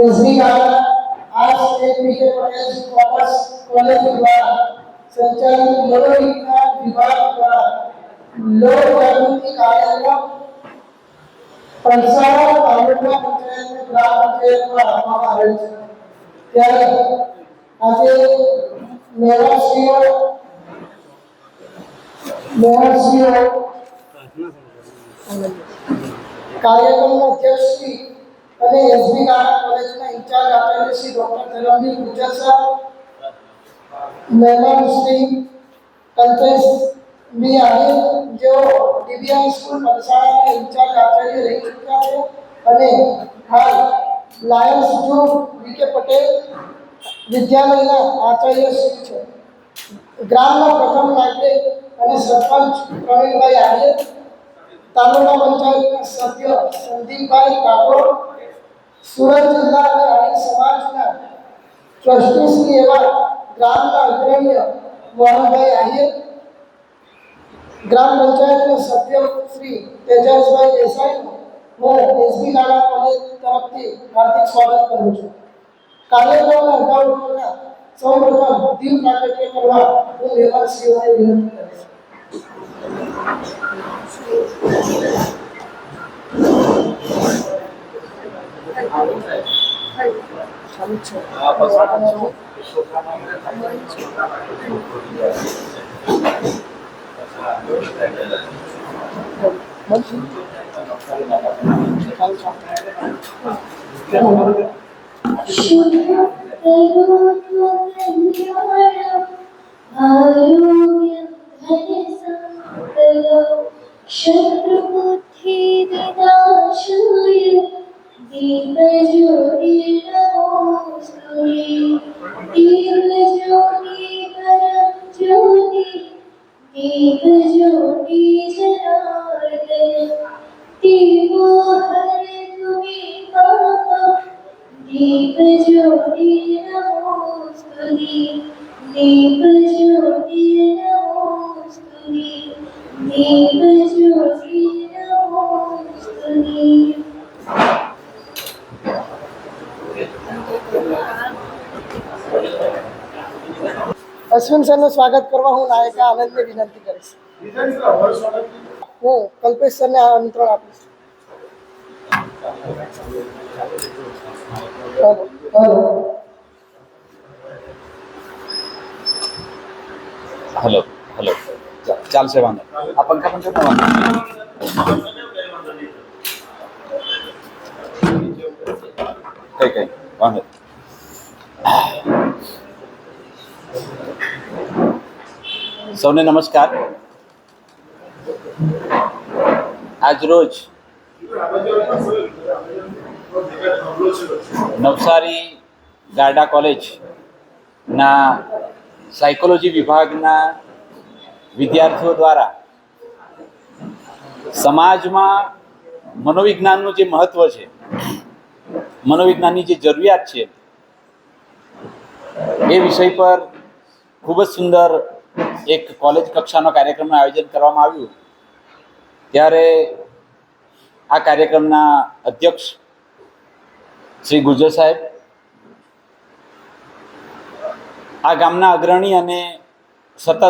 SB garden आज एक पीके Patel commerce college द्वारा संचालित मनोविज्ञान विभाग द्वारा लोक जागृति कार्यक्रम पंचायत तालुका पंचायत में ग्राम पंचायत में આપવામાં આવેલ છે ત્યારે આજે મેયરશ્રીઓ કાર્યક્રમના અધ્યક્ષ શ્રી અને એસબી ગાર્ડન કોલેજના ઇન્ચાર્જ આચાર્ય શ્રી ડોક્ટર ધર્મવીર ગુજર સાહેબ, મહેમાન શ્રી કંતેશ બી આહિર જેઓ ડીબીઆઈ સ્કૂલ પલસાણાના ઇન્ચાર્જ આચાર્ય રહી ચૂક્યા છે અને હાલ લાયન્સ જૂ વીકે પટેલ વિદ્યાલયના આચાર્ય શ્રી છે. ગ્રામના પ્રથમ નાગરિક અને સરપંચ પ્રવીણભાઈ આહિર, તાલુકા પંચાયતના સભ્ય સંદીપભાઈ કાગોડ, સુરત જિલ્લા અને આહિર સમાજના ટ્રસ્ટી શ્રી એવા ગ્રામના અગ્રણી મોહનભાઈ આહિર, ગ્રામ પંચાયતના સભ્ય શ્રી તેજસભાઈ દેસાઈનું હું એસબી ગાર્ડન કોલેજ તરફથી હાર્દિક સ્વાગત કરું છું. કાર્યક્રમના અગાઉના સૌપ્રથમ દીપ પ્રાગટ્ય કરવા હું મહેમાનશ્રીઓને વિનંતી કરીશ. शत्रुबुद्धि विनाशाय दीपज्योति नमोस्तुते दीपज्योति परम ज्योति दीपज्योति जनार्दन दीपो हरतु मे पापं दीपज्योति नमोस्तुते दीपज्योति नमोस्तुते दीपज्योति नमोस्तुते. અશ્વિન સરનું સ્વાગત કરવા હું નાયકા આનંદને વિનંતી કરીશ. હું કલ્પેશ સરને આમંત્રણ આપીશ. હેલો હેલો ચાલશે વાંધો આ પંખા પણ કેટલા વાંધો કઈ વાંધો. સૌને નમસ્કાર. આજરોજ નવસારી ગારડા કોલેજના સાયકોલોજી વિભાગના વિદ્યાર્થીઓ દ્વારા સમાજમાં મનોવિજ્ઞાનનું જે મહત્વ છે, મનોવિજ્ઞાનની જે જરૂરિયાત છે, એ વિષય પર ખૂબ જ સુંદર એક કોલેજ કક્ષાનો કાર્યક્રમનું આયોજન કરવામાં આવ્યું. ત્યારે આ કાર્યક્રમના અધ્યક્ષ શ્રી ગુજર સાહેબ, આ ગામના અગ્રણી અને સતત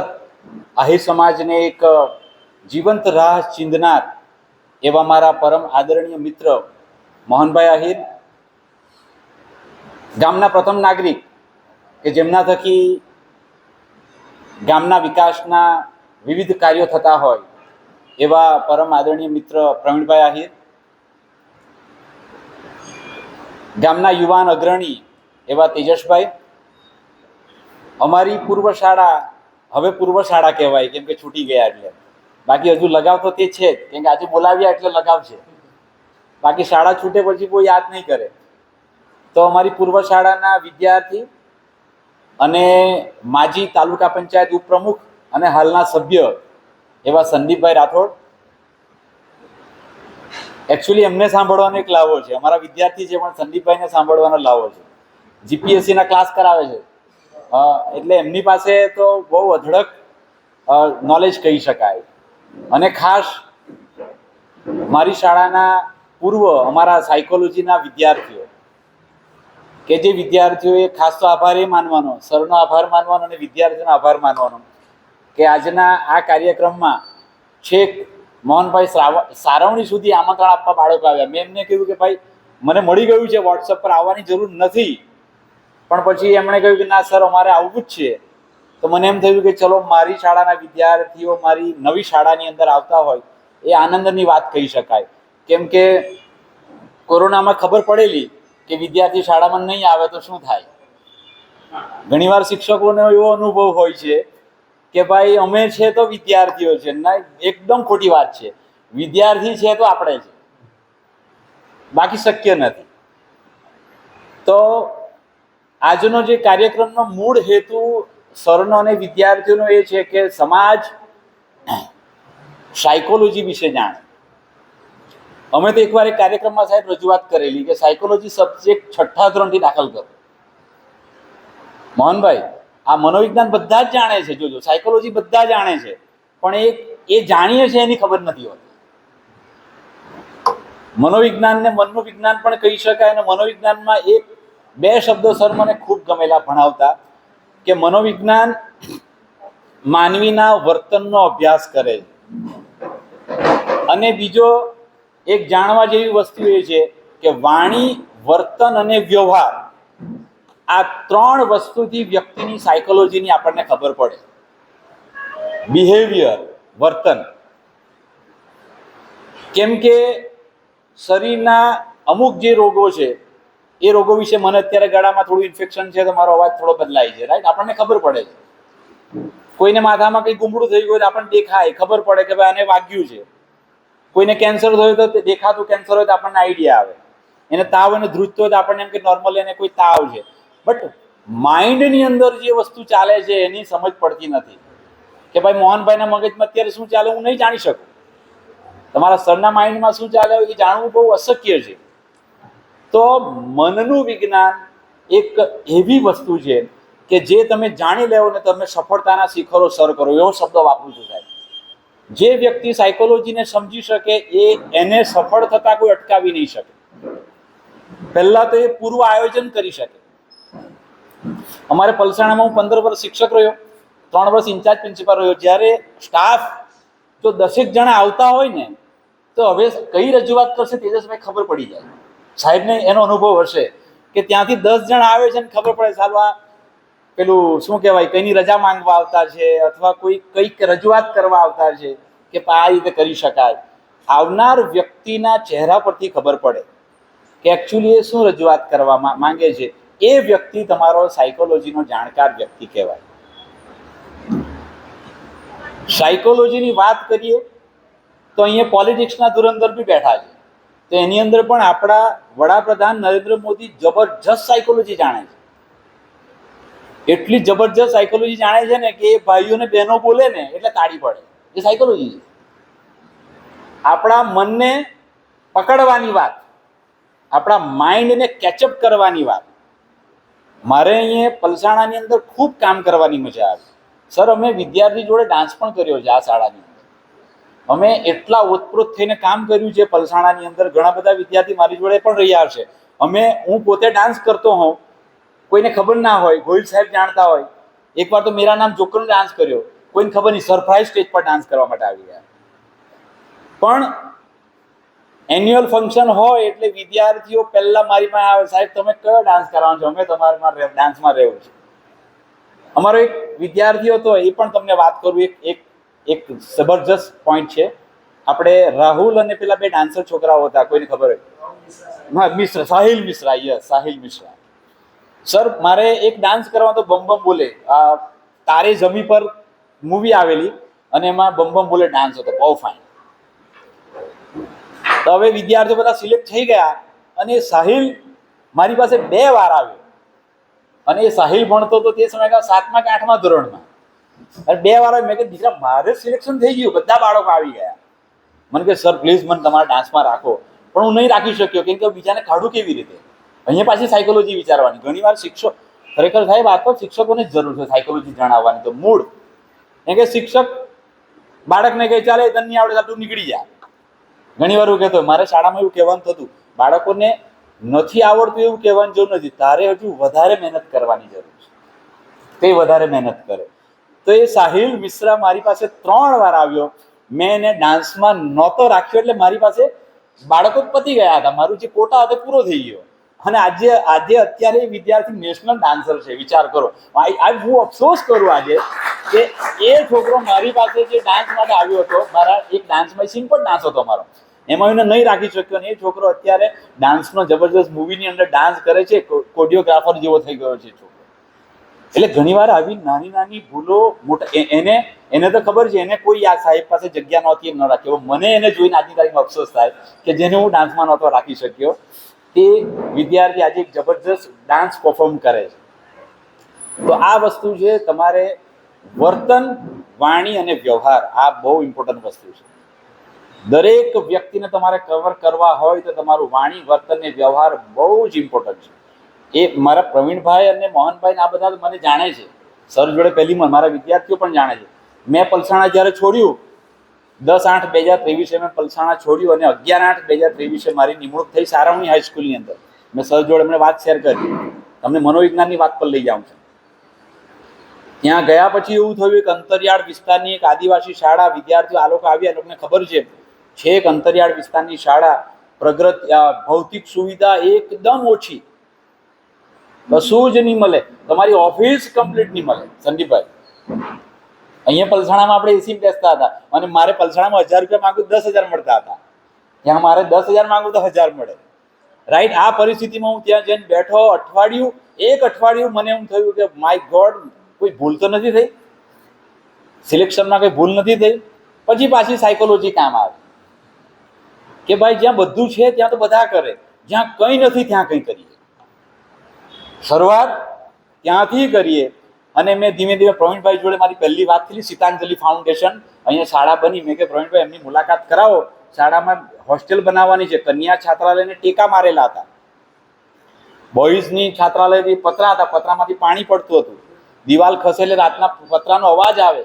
આહિર સમાજને એક જીવંત રાહ ચીંધનાર એવા મારા પરમ આદરણીય મિત્ર મોહનભાઈ આહિર, ગામના પ્રથમ નાગરિક કે જેમના થકી ગામના વિકાસના વિવિધ કાર્યો થતા હોય એવા પરમ આદરણીય મિત્ર પ્રવીણભાઈ આહિર, ગામના યુવાન અગ્રણી એવા તેજસભાઈ, અમારી પૂર્વ શાળા, હવે પૂર્વ શાળા કહેવાય કેમ કે છૂટી ગયા એટલે, બાકી હજુ લગાવ તો તે છે જ, કેમ કે આજે બોલાવ્યા એટલે લગાવ છે, બાકી શાળા છૂટે પછી કોઈ યાદ નહીં કરે. તો અમારી પૂર્વ શાળાના વિદ્યાર્થી અને માજી તાલુકા પંચાયત ઉપપ્રમુખ અને હાલના સભ્ય એવા સંદીપભાઈ રાઠોડ, એકચ્યુઅલી એમને સાંભળવાનો એક લાવો છે, અમારા વિદ્યાર્થી છે પણ સંદીપભાઈને સાંભળવાનો લાવો છે. જીપીએસસીના ક્લાસ કરાવે છે, એટલે એમની પાસે તો બહુ અઢળક નોલેજ કહી શકાય. અને ખાસ મારી શાળાના પૂર્વ અમારા સાયકોલોજીના વિદ્યાર્થીઓ કે જે વિદ્યાર્થીઓએ ખાસ તો આભાર એ માનવાનો, સરનો આભાર માનવાનો અને વિદ્યાર્થીઓનો આભાર માનવાનો કે આજના આ કાર્યક્રમમાં છેક મોહનભાઈ સારવણી સુધી આમંત્રણ આપવા બાળકો આવ્યા. મેં એમને કહ્યું કે ભાઈ મને મળી ગયું છે વોટ્સઅપ પર, આવવાની જરૂર નથી. પણ પછી એમણે કહ્યું કે ના સર અમારે આવવું જ છે. તો મને એમ થયું કે ચલો મારી શાળાના વિદ્યાર્થીઓ મારી નવી શાળાની અંદર આવતા હોય એ આનંદની વાત કહી શકાય. કેમ કે કોરોનામાં ખબર પડેલી કે વિદ્યાર્થી શાળામાં નહીં આવે તો શું થાય. ઘણીવાર શિક્ષકોનો એવો અનુભવ હોય છે કે ભાઈ અમે છે તો વિદ્યાર્થીઓ છે, ના એકદમ ખોટી વાત છે. વિદ્યાર્થી છે તો આપણે છે, બાકી શક્ય નથી. તો આજનો જે કાર્યક્રમનો મૂળ હેતુ સરનો અને વિદ્યાર્થીઓનો એ છે કે સમાજ સાયકોલોજી વિશે જાણે. અમે તો એકવાર એક કાર્યક્રમમાં સાહેબ રજૂઆત કરેલી કે સાયકોલોજી સબ્જેક્ટ 6ઠ્ઠા ધોરણથી દાખલ કરો. મોહનભાઈ આ મનોવિજ્ઞાન બધા જ જાણે છે, જોજો સાયકોલોજી બધા જાણે છે, પણ એ જાણીએ છે એની ખબર નથી હોતી. મનોવિજ્ઞાનને મનનું વિજ્ઞાન પણ કહી શકાય. અને મનોવિજ્ઞાનમાં બે શબ્દો સર મને ખૂબ ગમેલા ભણાવતા કે મનોવિજ્ઞાન માનવીના વર્તનનો અભ્યાસ કરે છે, અને બીજો એક જાણવા જેવી વસ્તુ એ છે કે વાણી, વર્તન અને વ્યવહાર આ 3 વસ્તુથી વ્યક્તિની સાયકોલોજીની આપણને ખબર પડે. બિહેવિયર, વર્તન. કેમ કે શરીરના અમુક જે રોગો છે એ રોગો વિશે મને અત્યારે ગળામાં થોડું ઇન્ફેક્શન છે તો મારો અવાજ થોડો બદલાય છે, રાઈટ? આપણને ખબર પડે છે. કોઈને માથામાં કંઈ ગુમડું થઈ ગયું તો આપણને દેખાય, ખબર પડે કે ભાઈ આને વાગ્યું છે. કોઈને કેન્સર થયું તો દેખાતું કેન્સર હોય તો આપણને આઈડિયા આવે. એને તાવ અને ધ્રુજતો હોય તો આપણને એમ કે નોર્મલ એને કોઈ તાવ છે. બટ માઇન્ડની અંદર જે વસ્તુ ચાલે છે એની સમજ પડતી નથી કે ભાઈ મોહનભાઈના મગજમાં અત્યારે શું ચાલે હું નહીં જાણી શકું. તમારા સરના માઇન્ડમાં શું ચાલે એ જાણવું બહુ અશક્ય છે. તો મનનું વિજ્ઞાન એક એવી વસ્તુ છે કે જે તમે જાણી લેવો ને તમે સફળતાના શિખરો સર કરો, એવો શબ્દ વાપરું છું સાહેબ. જે વ્યક્તિ સાયકોલોજીને સમજી શકે એને સફળ થતા કોઈ અટકાવી નહીં શકે. પહેલા તો એ પૂર્વ આયોજન કરી શકે. અમારે પલસાણામાં હું 15 વર્ષ શિક્ષક રહ્યો, 3 વર્ષ ઇન્ચાર્જ પ્રિન્સિપાલ રહ્યો. જ્યારે સ્ટાફ જો 10 જણા આવતા હોય ને તો હવે કઈ રજૂઆત કરશે તેજસભાઈ ખબર પડી જાય. સાહેબને એનો અનુભવ હશે કે ત્યાંથી 10 જણા આવે છે ને ખબર પડે સાહેબ આ પેલું શું કહેવાય કઈની રજા માંગવા આવતા છે અથવા કોઈ કંઈક રજૂઆત કરવા આવતા છે કે આ રીતે કરી શકાય. આવનાર વ્યક્તિના ચહેરા પરથી ખબર પડે કે એકચ્યુઅલી એ શું રજૂઆત કરવા માંગે છે. એ વ્યક્તિ તમારો સાયકોલોજીનો જાણકાર વ્યક્તિ કહેવાય. સાયકોલોજીની વાત કરીએ તો અહીંયા પોલિટિક્સના ધુરંધર બી બેઠા છે. તો એની અંદર પણ આપણા વડાપ્રધાન નરેન્દ્ર મોદી જબરજસ્ત સાયકોલોજી જાણે છે. એટલી જબરજસ્ત સાયકોલોજી જાણે છે ને કે એ ભાઈઓને બહેનો બોલે ને એટલે તાળી પડે. એ સાયકોલોજી છે. આપણા મનને પકડવાની વાત, આપણા માઇન્ડને કેચઅપ કરવાની વાત. મારે અહીંયા પલસાણાની અંદર ખૂબ કામ કરવાની મજા આવી. સર અમે વિદ્યાર્થી જોડે ડાન્સ પણ કર્યો છે આ શાળાની અંદર. અમે એટલા ઓતપ્રોત થઈને કામ કર્યું છે પલસાણાની અંદર. ઘણા બધા વિદ્યાર્થી મારી જોડે પણ રહ્યા છે. હું પોતે ડાન્સ કરતો હોઉં, કોઈને ખબર ના હોય, ગોહિલ સાહેબ જાણતા હોય. એકવાર તો મેરા નામ જોકરનો ડાન્સ કર્યો, કોઈને ખબર નહીં, સરપ્રાઈઝ સ્ટેજ પર ડાન્સ કરવા માટે આવી ગયા. પણ એન્યુઅલ ફંક્શન હોય એટલે વિદ્યાર્થીઓ પહેલા મારી પાસે આવે, સાહેબ તમે કયો ડાન્સ કરવાનો છો? અમે તમારા ડાન્સમાં રહેવું છે. અમારો એક વિદ્યાર્થી હતો, એ પણ તમને વાત કરું. એક જબરજસ્ત પોઈન્ટ છે. આપણે રાહુલ અને પેલા 2 ડાન્સર છોકરાઓ હતા, કોઈને ખબર હોય? હા, મિશ્રા, સાહિલ મિશ્રા. યસ, સાહિલ મિશ્રા. સર મારે એક ડાન્સ કરવા તો બમ બમ બોલે, તારે જમી પર મૂવી આવેલી અને એમાં બમ બમ બોલે ડાન્સ હતો, બહુ ફાઇન. તો હવે વિદ્યાર્થીઓ બધા સિલેક્ટ થઈ ગયા અને સાહિલ મારી પાસે 2 વાર આવ્યો. અને એ સાહિલ ભણતો તો તે સમયે 7મા કે 8મા ધોરણમાં. અને 2 વાર મેં કીધું દીકરા મારે સિલેક્શન થઈ ગયું, બધા બાળકો આવી ગયા. મને કે સર પ્લીઝ મને તમારા ડાન્સમાં રાખો. પણ હું નહીં રાખી શક્યો કેમ કે બીજાને કાઢું કેવી રીતે. અહીંયા પાછી સાયકોલોજી વિચારવાની. ઘણીવાર શિક્ષક ખરેખર સાહેબ આ તો શિક્ષકોને જ જરૂર છે સાયકોલોજી જણાવવાની. તો મૂળ કેમ કે શિક્ષક બાળકને કહે ચાલે તને નહીં આવડે તું નીકળી જા, ઘણી વાર એવું કહેતો હોય, મારે શાળામાં એવું કહેવાનું થતું, બાળકોને નથી આવડતું એવું કહેવાની જરૂર નથી, તારે હજુ વધારે મહેનત કરવાની જરૂર છે, તે વધારે મહેનત કરે. તો એ સાહિલ મિશ્રા મારી પાસે 3 વાર આવ્યો, મેં એને ડાન્સમાં નહોતો રાખ્યો, એટલે મારી પાસે બાળકો પતી ગયા હતા, મારું જે કોટા હતો પૂરો થઈ ગયો. અને આજે અત્યારે વિદ્યાર્થી નેશનલ ડાન્સર છે, વિચાર કરો. હું અફસોસ કરું આજે કે એ છોકરો મારી પાસે જે ડાન્સ માટે આવ્યો હતો, મારા એક ડાન્સમાં સિમ્પલ ડાન્સ હતો મારો, એમાં એને નહીં રાખી શક્યો, અને એ છોકરો અત્યારે ડાન્સનો જબરજસ્ત મૂવીની અંદર ડાન્સ કરે છે, કોરિયોગ્રાફર જેવો થઈ ગયો છે છોકરો. એટલે ઘણીવાર આવી નાની નાની ભૂલો મોટા એને તો ખબર છે, એને કોઈ આ સાહેબ પાસે જગ્યા નહોતી, ન રાખી. મને એને જોઈને આજની તારીખમાં અફસોસ થાય કે જેને હું ડાન્સમાં નહોતો રાખી શક્યો, તે વિદ્યાર્થી આજે એક જબરજસ્ત ડાન્સ પરફોર્મ કરે છે. તો આ વસ્તુ છે, તમારે વર્તન, વાણી અને વ્યવહાર, આ બહુ ઇમ્પોર્ટન્ટ વસ્તુ છે. દરેક વ્યક્તિને તમારે કવર કરવા હોય તો તમારું વાણી, વર્તન અને વ્યવહાર બહુ જ ઇમ્પોર્ટન્ટ છે. એ મારા પ્રવીણભાઈ અને મોહનભાઈ આ બધા મને જાણે છે, સર જોડે પહેલી મારા વિદ્યાર્થીઓ પણ જાણે છે. મેં પલસાણા જ્યારે છોડ્યું 10/8/2023 મેં પલસાણા છોડ્યું, અને 11/8/2023 મારી નિમણૂક થઈ સારાવણી હાઈસ્કૂલની અંદર. મેં સર જોડે એમણે વાત શેર કરી, તમને મનોવિજ્ઞાનની વાત પર લઈ જાઉં છું. ત્યાં ગયા પછી એવું થયું, એક અંતરિયાળ વિસ્તારની એક આદિવાસી શાળા, વિદ્યાર્થીઓ આ લોકો આવ્યા, લોકોને ખબર છે એક અંતરિયાળ વિસ્તારની શાળા, પ્રગત ભૌતિક સુવિધા એકદમ ઓછી, કશું જ નહીં મળે, તમારી ઓફિસ કમ્પ્લીટ નહીં મળે. સંદીપભાઈ, અહીંયા પલસાણામાં આપણે એસી બેસતા હતા, અને મારે પલસાણામાં 1000 રૂપિયા માંગુ 10,000 મળતા હતા, ત્યાં મારે 10,000 માંગુ તો 1000 મળે. રાઈટ. આ પરિસ્થિતિમાં હું ત્યાં જઈને બેઠો, એક અઠવાડિયું મને એમ થયું કે માય ગોડ, કોઈ ભૂલ તો નથી થઈ, સિલેક્શનમાં કોઈ ભૂલ નથી થઈ. પછી પાછી સાયકોલોજી કામ આવે કે ભાઈ જ્યાં બધું છે ત્યાં તો બધા કરે, જ્યાં કંઈ નથી ત્યાં કંઈ કરીએ. શરૂઆત ત્યાંથી કરીએ. અને મેં ધીમે ધીમે પ્રવીણભાઈ જોડે મારી પહેલી વાત થઈ, સીતાંજલિ ફાઉન્ડેશન અહીંયા શાળા બની. મેં કે પ્રવીણભાઈ એમની મુલાકાત કરાવો, શાળામાં હોસ્ટેલ બનાવવાની છે. કન્યા છાત્રાલયને ટેકા મારેલા હતા, બોયઝની છાત્રાલયથી પતરા હતા, પતરામાંથી પાણી પડતું હતું, દિવાલ ખસે એટલે રાતના પતરાનો અવાજ આવે.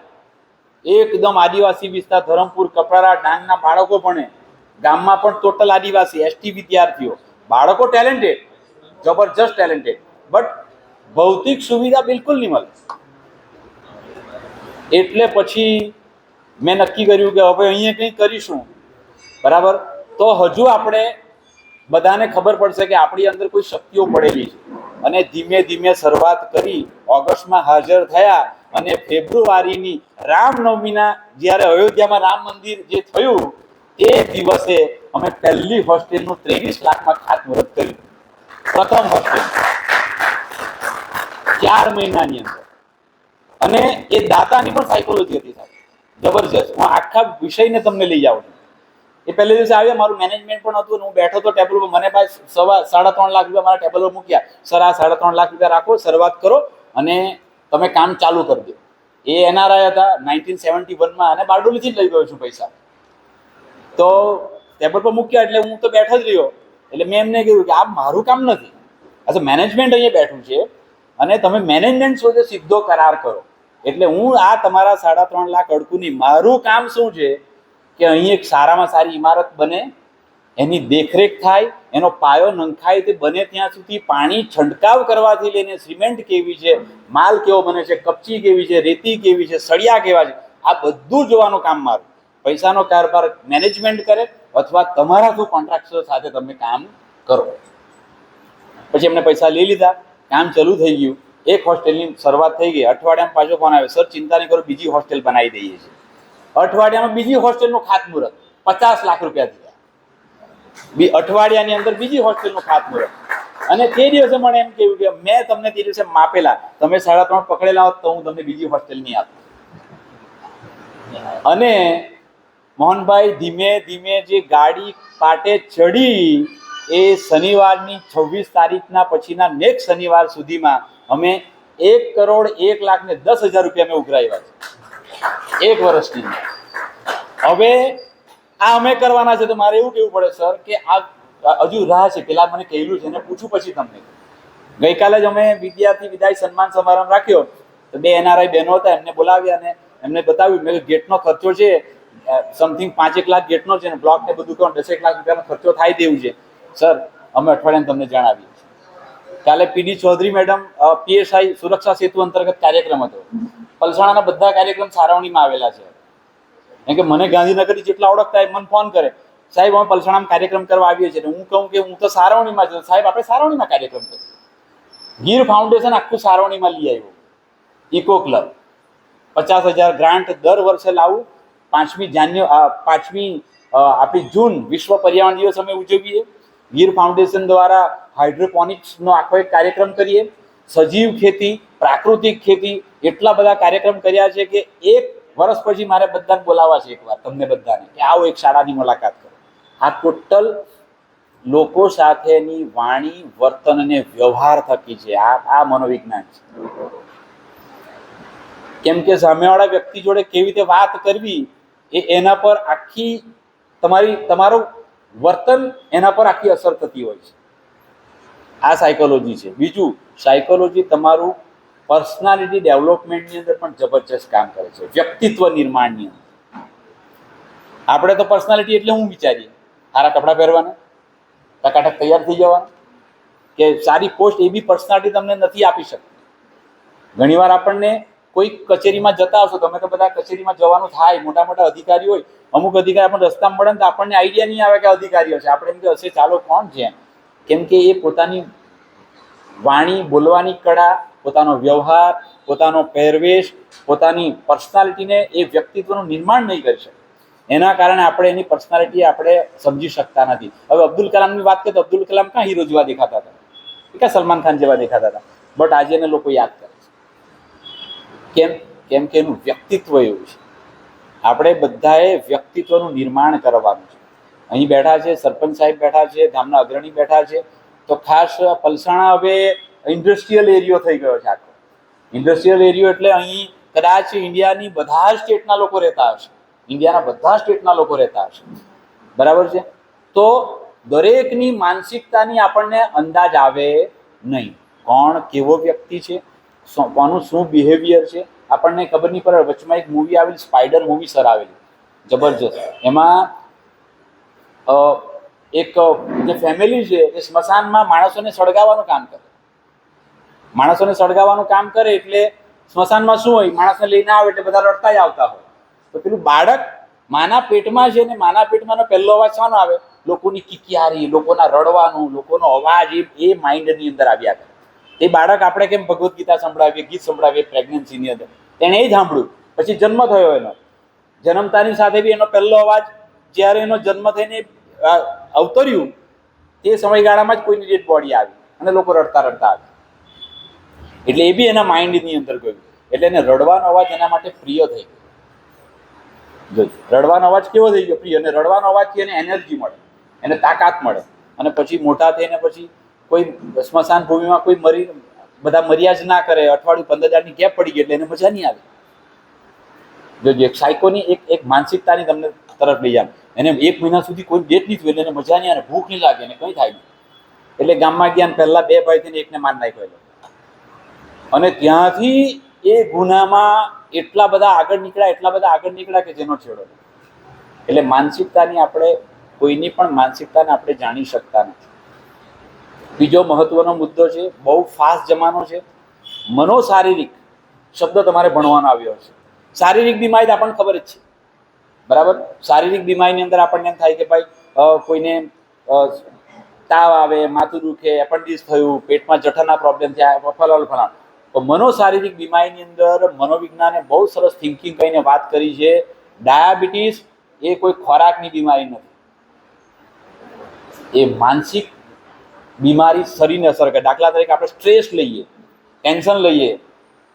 એકદમ આદિવાસી વિસ્તાર, ધરમપુર, કપરાડા, ડાંગના બાળકો ભણે, ગામમાં પણ ટોટલ આદિવાસી એસટી વિદ્યાર્થીઓ, બાળકો ટેલેન્ટેડ, જબરજસ્ત ટેલેન્ટેડ, બટ ભૌતિક સુવિધા બિલકુલ નહીં મળે. એટલે પછી મેં નક્કી કર્યું કે હવે અહીંયા કંઈ કરીશું, બરાબર, તો હજુ આપણે બધાને ખબર પડશે કે આપણી અંદર કોઈ શક્તિઓ પડેલી છે. અને ધીમે ધીમે શરૂઆત કરી. ઓગસ્ટમાં હાજર થયા, અને ફેબ્રુઆરીની રામનવમીના જ્યારે અયોધ્યામાં રામ મંદિર જે થયું એ દિવસે અમે પહેલી હોસ્ટેલનું 23 લાખમાં ખાતમુહૂર્ત કર્યું. પ્રથમ હોસ્ટેલ 4 મહિનાની અંદર. અને એ દાતાની પણ સાયકોલોજી હતી સાહેબ, જબરજસ્ત. હું આખા વિષયને તમને લઈ જાઉં છું. એ પહેલે દિવસે આવ્યા, મારું મેનેજમેન્ટ પણ હતું, હું બેઠો તો ટેબલ ઉપર, મને ભાઈ 3.5 લાખ રૂપિયા મારા ટેબલ પર મૂક્યા. સર, આ 3.5 લાખ રૂપિયા રાખો, શરૂઆત કરો અને તમે કામ ચાલુ કરી દો. એ NRI હતા 1971માં, અને બારડોલીથી જ લઈ ગયો છું પૈસા. તો ટેબલ પર મૂક્યા એટલે હું તો બેઠો જ રહ્યો. એટલે મેં એમને કહ્યું કે આ મારું કામ નથી, આ મેનેજમેન્ટ અહીંયા બેઠું છે, અને તમે મેનેજમેન્ટ સાથે સીધો કરાર કરો. એટલે હું આ તમારા 3.5 લાખ અડકું નહીં, મારું કામ શું છે કે અહીં એક સારામાં સારી ઇમારત બને, એની દેખરેખ થાય, એનો પાયો નંખાય, તે બને ત્યાં સુધી પાણી છંટકાવ કરવાથી લઈને સિમેન્ટ કેવી છે, માલ કેવો બને છે, કપચી કેવી છે, રેતી કેવી છે, સળિયા કેવા છે, આ બધું જોવાનું કામ મારું. પૈસાનો કારભાર મેનેજમેન્ટ કરે, અથવા તમારા થ્રુ કોન્ટ્રાક્ટર સાથે તમે કામ કરો. પછી એમને પૈસા લઈ લીધા, કામ ચાલુ થઈ ગયું. એક હોસ્ટેલની શરૂઆત થઈ ગઈ. અઠવાડિયામાં પાછો ફોન આવ્યો, સર ચિંતા નહીં કરો, બીજી હોસ્ટેલ બનાવી દઈએ છીએ. અઠવાડિયામાં બીજી હોસ્ટેલનું ખાતમુહૂર્ત, 50 લાખ રૂપિયા દીધા. અઠવાડિયાની અંદર બીજી હોસ્ટેલનું ખાતમુહૂર્ત. અને તે દિવસે મને એમ કહ્યું કે મેં તમને તે દિવસે માપેલા, તમે 3.5 પકડેલા હોત તો હું તમને બીજી હોસ્ટેલ નહીં આપું. અને મોહનભાઈ ધીમે ધીમે જે ગાડી પાટે ચડી, એ શનિવારની 26 તારીખના પછીના નેક્સ્ટ શનિવાર સુધીમાં અમે 1,01,10,000 રૂપિયા મેં ઉઘરાવ્યા છે, એક વર્ષની. હવે આ અમે કરવાના છે, તો મારે એવું કહેવું પડે સર કે આ હજુ રાહ છે, પેલા મને કહેલું છે, એને પૂછું પછી તમને. ગઈકાલે જ અમે વિદ્યાર્થી વિદાય સન્માન સમારંભ રાખ્યો, તો 2 NRI બહેનો હતા, એમને બોલાવ્યા અને એમને બતાવ્યું. મેં ગેટનો ખર્ચો છે સમથિંગ 5-1 લાખ જેટલો છે ને બ્લોક ને બધું કહો 10-1 લાખ રૂપિયાનો ખર્ચો થાય તેવું છે. સર અમે અઠવાડિયાને તમને જણાવીએ છીએ. કાલે પીડી ચૌધરી મેડમ પીએસઆઈ સુરક્ષા સેતુ અંતર્ગત કાર્યક્રમ હતો. પલસાણાના બધા કાર્યક્રમ સારવણીમાં આવેલા છે. કેમ કે મને ગાંધીનગરથી જેટલા ઓળખતા હોય મને ફોન કરે, સાહેબ અમે પલસાણામાં કાર્યક્રમ કરવા આવીએ છીએ. હું કહું કે હું તો સારવણીમાં છું. સાહેબ આપણે સારવણીમાં કાર્યક્રમ કરીએ. ગીર ફાઉન્ડેશન આખું સારવણીમાં લઈ આવ્યું. ઇકો ક્લબ 50,000 ગ્રાન્ટ દર વર્ષે લાવું. 5મી આપણી જૂન વિશ્વ પર્યાવરણ દિવસ અમે ઉજવીએ. ગીર ફાઉન્ડેશન દ્વારા હાઇડ્રોપોનિક્સનો આખો એક કાર્યક્રમ કરીએ. સજીવ ખેતી, પ્રાકૃતિક ખેતી, એટલા બધા કાર્યક્રમ કર્યા છે કે 1 વર્ષ પછી મારે બધાને બોલાવવા છે એકવાર, તમને બધાને, કે આવો એક શાળાની મુલાકાત કરો. આ ટોટલ લોકો સાથેની વાણી, વર્તન અને વ્યવહાર થકી છે. આ મનોવિજ્ઞાન છે. કેમ કે સામેવાળા વ્યક્તિ જોડે કેવી રીતે વાત કરવી એના પર આખી તમારું વર્તન એના પર આખી અસર થતી હોય છે. આ સાયકોલોજી છે. બીજું, સાયકોલોજી તમારું પર્સનાલિટી ડેવલપમેન્ટની અંદર પણ જબરજસ્ત કામ કરે છે, વ્યક્તિત્વ નિર્માણની અંદર. આપણે તો પર્સનાલિટી એટલે હું વિચારીએ સારા કપડાં પહેરવાના, ટકાટક તૈયાર થઈ જવાના, કે સારી પોસ્ટ, એ બી પર્સનાલિટી તમને નથી આપી શકતી. ઘણીવાર આપણને કોઈ કચેરીમાં જતા હશો, તમે તો બધા કચેરીમાં જવાનું થાય, મોટા મોટા અધિકારી હોય, અમુક અધિકારી આપણને રસ્તામાં મળે ને તો આપણને આઈડિયા નહીં આવે કે અધિકારીઓ છે. આપણે એમ કે હશે ચાલો કોણ છે, કેમ કે એ પોતાની વાણી, બોલવાની કળા, પોતાનો વ્યવહાર, પોતાનો પહેરવેશ, પોતાની પર્સનાલિટીને, એ વ્યક્તિત્વનું નિર્માણ નહીં કરી શકે. એના કારણે આપણે એની પર્સનાલિટી આપણે સમજી શકતા નથી. હવે અબ્દુલ કલામની વાત કરીએ તો અબ્દુલ કલામ ક્યાં હીરો જેવા દેખાતા હતા, ક્યાં સલમાન ખાન જેવા દેખાતા હતા, બટ આજે એને લોકો યાદ કરે છે. કેમ કે એનું વ્યક્તિત્વ એવું છે. આપણે બધાએ વ્યક્તિત્વનું નિર્માણ કરવાનું છે. અહીં બેઠા છે સરપંચ સાહેબ, બેઠા છે ગામના અગ્રણી, બેઠા છે. તો ખાસ પલસાણા હવે ઇન્ડસ્ટ્રીયલ એરિયો થઈ ગયો છે. આખો ઇન્ડસ્ટ્રીયલ એરિયો એટલે અહીં કદાચ ઇન્ડિયાની બધા સ્ટેટના લોકો રહેતા હશે, ઇન્ડિયાના બધા સ્ટેટના લોકો રહેતા હશે, બરાબર છે. તો દરેકની માનસિકતાની આપણને અંદાજ આવે નહીં. કોણ કેવો વ્યક્તિ છે, કોનું શું બિહેવિયર છે, આપણને ખબર નહીં પડે. વચમાં એક મૂવી આવેલી, સ્પાઈડર મૂવી સર આવેલી, જબરજસ્ત. એમાં એક જે ફેમિલી છે એ સ્મશાનમાં માણસોને સળગાવવાનું કામ કરે. માણસોને સળગાવવાનું કામ કરે એટલે સ્મશાનમાં શું હોય, માણસને લઈને આવે એટલે બધા રડતા જ આવતા હોય. તો પેલું બાળક માના પેટમાં છે ને માના પેટમાંનો પહેલો અવાજ શાનો આવે? લોકોની કિકિયારી, લોકોના રડવાનું, લોકોનો અવાજ, એ માઇન્ડની અંદર આવ્યા કરે. એ બાળક આપણે કેમ ભગવદ્ ગીતા સંભળાવીએ, ગીત સંભળાવીએ પ્રેગ્નન્સીની અંદર, તેણે એ જ સાંભળ્યું. પછી જન્મ થયો એનો, જન્મતાની સાથે બી એનો પહેલો અવાજ, જ્યારે એનો જન્મ થઈને અવતર્યું તે સમયગાળામાં જ કોઈની ડેડ બોડી આવી અને લોકો રડતા રડતા આવ્યા. એટલે એ બી એના માઇન્ડની અંદર ગયું. એટલે એને રડવાનો અવાજ એના માટે પ્રિય થઈ ગયો. રડવાનો અવાજ કેવો થઈ ગયો? પ્રિય. અને રડવાનો અવાજથી એને એનર્જી મળે, એને તાકાત મળે. અને પછી મોટા થઈને પછી કોઈ સ્મશાન ભૂમિમાં કોઈ બધા મર્યા જ ના કરે, અઠવાડિયું 15 દાડાની ગેપ પડી ગઈ એટલે એને મજા નહીં આવે. જો એક સાયકોની એક માનસિકતાની તમને તરફ લઈ જાય. એને 1 મહિના સુધી કોઈ ડેટ નહીં થયું એટલે એને મજા નહીં આવે, ભૂખ નહીં લાગે, એને કંઈ થાય નહીં. એટલે ગામમાં ગયા ને પહેલા 2 ભાઈ થઈને એકને માર નાખ્યો. અને ત્યાંથી એ ગુનામાં એટલા બધા આગળ નીકળ્યા કે જેનો છેડો. એટલે માનસિકતાની આપણે કોઈની પણ માનસિકતાને આપણે જાણી શકતા નથી. બીજો મહત્વનો મુદ્દો છે, બહુ ફાસ્ટ જમાનો છે. મનોશારીરિક શબ્દ તમારે ભણવાનો આવ્યો છે. શારીરિક બીમારી આપણને ખબર જ છે, બરાબર. શારીરિક બીમારીની અંદર આપણને એમ થાય કે ભાઈ કોઈને તાવ આવે, માથું દુખે, એપેન્ડિક્સ થયું, પેટમાં જઠરના પ્રોબ્લેમ થયા, ફલાણ. તો મનોશારીરિક બીમારીની અંદર મનોવિજ્ઞાને બહુ સરસ થિંકિંગ કહીને વાત કરી છે. ડાયાબિટીસ એ કોઈ ખોરાકની બીમારી નથી, એ માનસિક બીમારી શરીરને અસર કરે. દાખલા તરીકે આપણે સ્ટ્રેસ લઈએ, ટેન્શન લઈએ,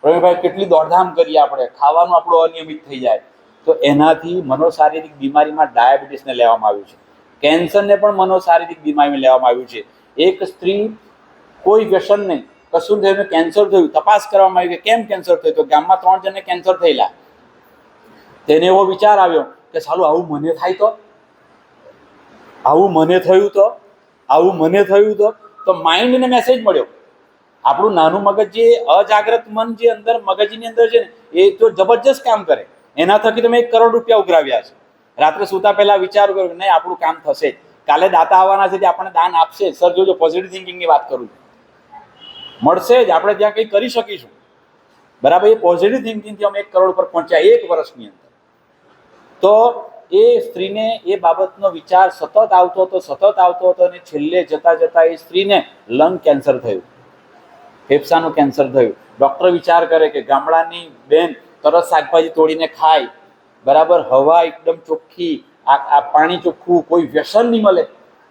પ્રવીણભાઈ કેટલી દોડધામ કરીએ, આપણે ખાવાનું આપણું અનિયમિત થઈ જાય, તો એનાથી મનોશારીરિક બીમારીમાં ડાયાબિટીસને લેવામાં આવ્યું છે. કેન્સરને પણ મનોશારીરિક બીમારીમાં લેવામાં આવ્યું છે. એક સ્ત્રી કોઈ વ્યસન નહીં, કશું થયું, કેન્સર થયું, તપાસ કરવામાં આવી કે કેમ કેન્સર થયું, તો ગામમાં 3 જણને કેન્સર થયેલા. તેને એવો વિચાર આવ્યો કે સાલું આવું મને થાય તો, આવું મને થયું તો માઇન્ડને મેસેજ મળ્યો. આપણું નાનું મગજ, જે અજાગ્રત મન જે અંદર મગજની અંદર છે ને, એ તો જબરજસ્ત કામ કરે. એના થકી તમે 1 કરોડ રૂપિયા ઉઘરાવ્યા છે. રાત્રે સૂતા પહેલા વિચાર કર્યો કે નહીં આપણું કામ થશે જ, કાલે દાતા આવવાના છે જે આપણને દાન આપશે. સર જોજો, પોઝિટિવ થિંકિંગની વાત કરું છું, મળશે જ, આપણે ત્યાં કંઈ કરી શકીશું. બરાબર, એ પોઝિટિવ થિંકિંગથી અમે 1 કરોડ પર પહોંચ્યા 1 વર્ષની અંદર. તો એ સ્ત્રીને એ બાબતનો વિચાર સતત આવતો હતો અને છેલ્લે જતા જતા એ સ્ત્રીને લંગ કેન્સર થયું, ફેફસાનું કેન્સર થયું. ડૉક્ટર વિચાર કરે કે ગામડાની બેન તરત શાકભાજી તોડીને ખાય, બરાબર, હવા એકદમ ચોખ્ખી, આ પાણી ચોખ્ખું, કોઈ વ્યસન નહીં મળે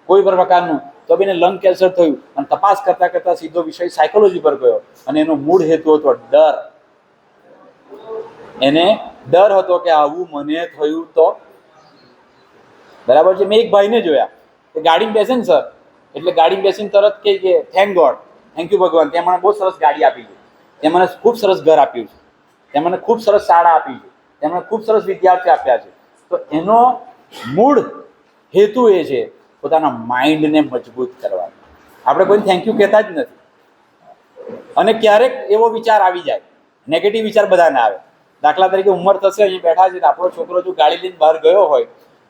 કોઈ પણ પ્રકારનું, તો બેને લંગ કેન્સર થયું. અને તપાસ કરતાં કરતાં સીધો વિષય સાયકોલોજી પર ગયો અને એનો મૂળ હેતુ હતો ડર. એને ડર હતો કે આવું મને થયું તો. બરાબર છે. મેં એક ભાઈને જોયા કે ગાડીમાં બેસે ને સર, એટલે ગાડીમાં બેસીને તરત કે થેન્ક ગોડ, થેન્ક યુ ભગવાન, તે મને બહુ સરસ ગાડી આપી છે, તે મને ખૂબ સરસ ઘર આપ્યું છે, તે મને ખૂબ સરસ શાળા આપી છે, તે મને ખૂબ સરસ વિદ્યાર્થી આપ્યા છે. તો એનો મૂળ હેતુ એ છે પોતાના માઇન્ડને મજબૂત કરવાનો. આપણે કોઈને થેન્ક યુ કહેતા જ નથી. અને ક્યારેક એવો વિચાર આવી જાય, નેગેટિવ વિચાર બધાને આવે. દાખલા તરીકે ઉંમર થશે, અહીં બેઠા છે, આપણો છોકરો જો ગાડી લઈને બહાર ગયો હોય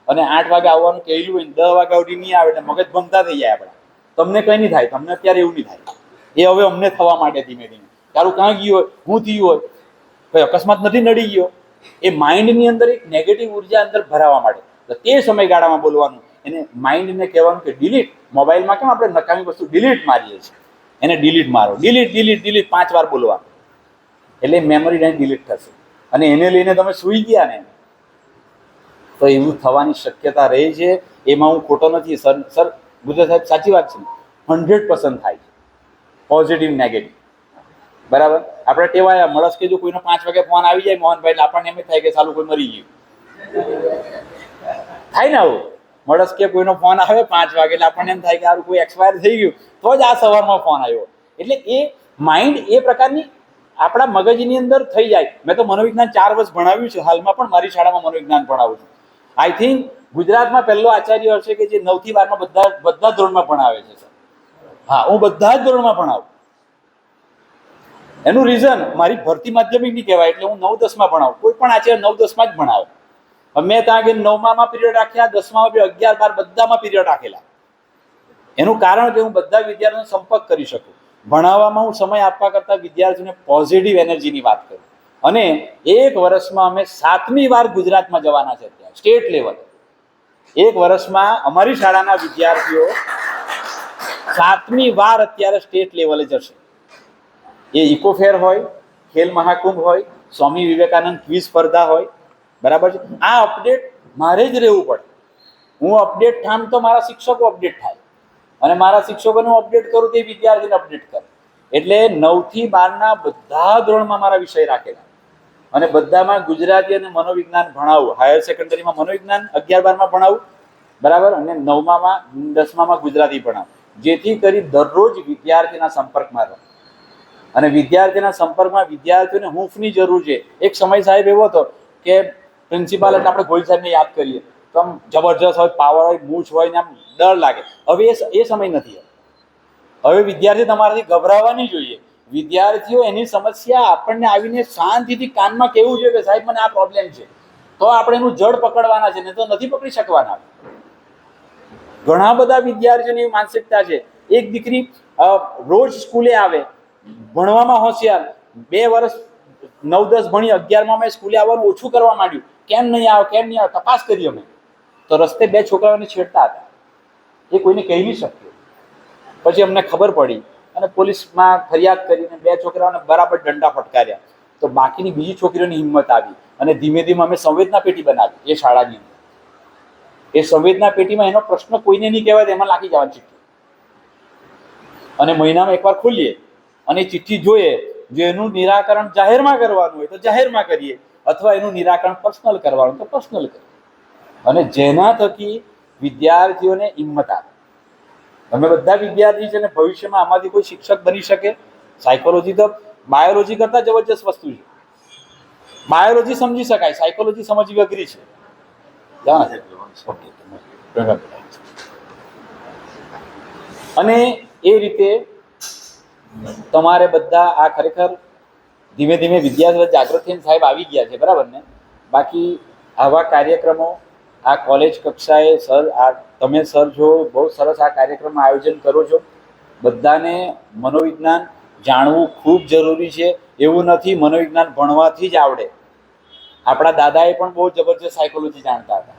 અને 8 વાગે આવવાનું કહેલું હોય, 10 વાગ્યા સુધી નહીં આવે એટલે મગજ ભમતા થઈ જાય આપણા. તમને કંઈ નહીં થાય, તમને અત્યારે એવું નહીં થાય, એ હવે અમને થવા માટે ધીમે ધીમે. તારું કાં ગયું હોય, હું થયું હોય, કોઈ અકસ્માત નથી નડી ગયો, એ માઇન્ડની અંદર એક નેગેટિવ ઉર્જા અંદર ભરાવા માટે. તો તે સમયગાળામાં બોલવાનું, એને માઇન્ડને કહેવાનું કે ડિલીટ. મોબાઈલમાં કેમ આપણે નકામી વસ્તુ ડિલીટ મારીએ છીએ, એને ડિલીટ મારો, ડિલીટ ડિલીટ ડિલીટ 5 વાર બોલવાનું, એટલે મેમરી લાઈન ડિલીટ થશે. અને એને લઈને તમે સૂઈ ગયા ને તો એવું થવાની શક્યતા રહે છે. એમાં હું ખોટો નથી સર, ગુજરાત સાહેબ સાચી વાત છે, 100% થાય છે, પોઝિટિવ નેગેટિવ. બરાબર, આપણે ટેવાયા મળસ કે જો કોઈનો 5 વાગે ફોન આવી જાય મોહનભાઈ, એટલે આપણને એમ થાય કે સાલું કોઈ મરી ગયું, થાય ને આવું. મળસ કે કોઈનો ફોન આવે 5 વાગે એટલે આપણને એમ થાય કે સારું કોઈ એક્સપાયર થઈ ગયું, તો જ આ સવારમાં ફોન આવ્યો. એટલે એ માઇન્ડ એ પ્રકારની આપણા મગજની અંદર થઈ જાય. મેં તો મનોવિજ્ઞાન 4 વર્ષ ભણાવ્યું છે, હાલમાં પણ મારી શાળામાં મનોવિજ્ઞાન ભણાવું છું. આઈ થિંક ગુજરાતમાં પહેલો આચાર્ય હશે કે જે 9 થી 12માં બધા ધોરણમાં ભણાવે છે. હા, હું બધા જ ધોરણમાં ભણાવું. એનું રીઝન, મારી ભરતી માધ્યમિક નહીં કહેવાય, એટલે હું 9-10માં ભણાવું. કોઈ પણ આચાર્ય 9-10માં જ ભણાવે. મેં ત્યાં આગળ 9માં પીરિયડ રાખ્યા, 10માં 11-12 બધામાં પીરિયડ રાખેલા. એનું કારણ કે હું બધા વિદ્યાર્થીઓનો સંપર્ક કરી શકું. ભણાવવામાં હું સમય આપવા કરતાં વિદ્યાર્થીઓને પોઝિટિવ એનર્જીની વાત કરું. અને 1 વર્ષમાં અમે 7મી વાર ગુજરાતમાં જવાના છે, ત્યાં સ્ટેટ લેવલ. 1 વર્ષમાં અમારી શાળાના વિદ્યાર્થીઓ 7મી વાર અત્યારે સ્ટેટ લેવલે જશે. એ ઇકો ફેર હોય, ખેલ મહાકુંભ હોય, સ્વામી વિવેકાનંદ ક્વિઝ સ્પર્ધા હોય. બરાબર છે. આ અપડેટ મારે જ રહેવું પડે. હું અપડેટ થામ તો મારા શિક્ષકો અપડેટ થાય, અને મારા શિક્ષકોને હું અપડેટ કરું તે વિદ્યાર્થીને અપડેટ કરે. એટલે 9 થી 12ના બધા ધોરણમાં મારા વિષય રાખેલા, અને બધામાં ગુજરાતી અને મનોવિજ્ઞાન ભણાવું. હાયર સેકન્ડરીમાં મનોવિજ્ઞાન 11-12માં ભણાવું, બરાબર, અને 9માં 10માં ગુજરાતી ભણાવું, જેથી કરી દરરોજ વિદ્યાર્થીના સંપર્કમાં રહો. અને વિદ્યાર્થીના સંપર્કમાં વિદ્યાર્થીઓને હૂંફની જરૂર છે. એક સમય સાહેબ એવો હતો કે પ્રિન્સિપાલ એટલે આપણે ગોહિલ સાહેબને યાદ કરીએ તો આમ જબરજસ્ત હોય, પાવર હોય, મૂછ હોય ને આમ ડર લાગે. હવે એ સમય નથી. હવે વિદ્યાર્થી તમારાથી ગભરાવા નહીં જોઈએ. વિદ્યાર્થીઓ એની સમસ્યા આપણને આવીને શાંતિથી કાનમાં કહેવું જોઈએ કે સાહેબ મને આ પ્રોબ્લેમ છે, તો આપણે એનું જડ પકડવાના છે, નહીં તો નથી પકડી શકવાના. ઘણા બધા વિદ્યાર્થીઓની માનસિકતા છે. એક દીકરી રોજ સ્કૂલે આવે, ભણવામાં હોશિયાર, 2 વર્ષ 9-10 ભણી, 11માં મેં સ્કૂલે આવવાનું ઓછું કરવા માંડ્યું. કેમ નહીં આવે, તપાસ કરી અમે, તો રસ્તે 2 છોકરાઓને છેડતા હતા. એ કોઈને કહી નહીં શક્યો. પછી અમને ખબર પડી અને પોલીસમાં ફરિયાદ કરીને 2 છોકરાઓને બરાબર દંડા ફટકાર્યા. તો બાકીની બીજી છોકરીઓની હિંમત આવી અને ધીમે ધીમે અમે સંવેદના પેટી બનાવી એ શાળાની અંદર. એ સંવેદના પેટીમાં એનો પ્રશ્ન કોઈને નહીં કહેવાય, એમાં લાગી જવાની ચિઠ્ઠી, અને મહિનામાં એકવાર ખોલીએ અને ચિઠ્ઠી જોઈએ. જો એનું નિરાકરણ જાહેરમાં કરવાનું હોય તો જાહેરમાં કરીએ, અથવા એનું નિરાકરણ પર્સનલ કરવાનું તો પર્સનલ કરીએ. અને જેના થકી વિદ્યાર્થીઓને હિંમત આવે. અમે બધા વિદ્યાર્થી છે ને, ભવિષ્યમાં આમાંથી કોઈ શિક્ષક બની શકે. સાયકોલોજી તો બાયોલોજી કરતાં જબરજસ્ત વસ્તુ છે. બાયોલોજી સમજી શકાય, સાયકોલોજી સમજવી અઘરી છે. અને એ રીતે તમારે બધા આ ખરેખર ધીમે ધીમે વિદ્યાર્થીઓ જાગૃત થઈને સાહેબ આવી ગયા છે, બરાબર ને. બાકી આવા કાર્યક્રમો આ કોલેજ કક્ષાએ સર આ તમે સર જો બહુ સરસ આ કાર્યક્રમનું આયોજન કરો છો. બધાને મનોવિજ્ઞાન જાણવું ખૂબ જરૂરી છે. એવું નથી મનોવિજ્ઞાન ભણવાથી જ આવડે. આપણા દાદાએ પણ બહુ જબરજસ્ત સાયકોલોજી જાણતા હતા.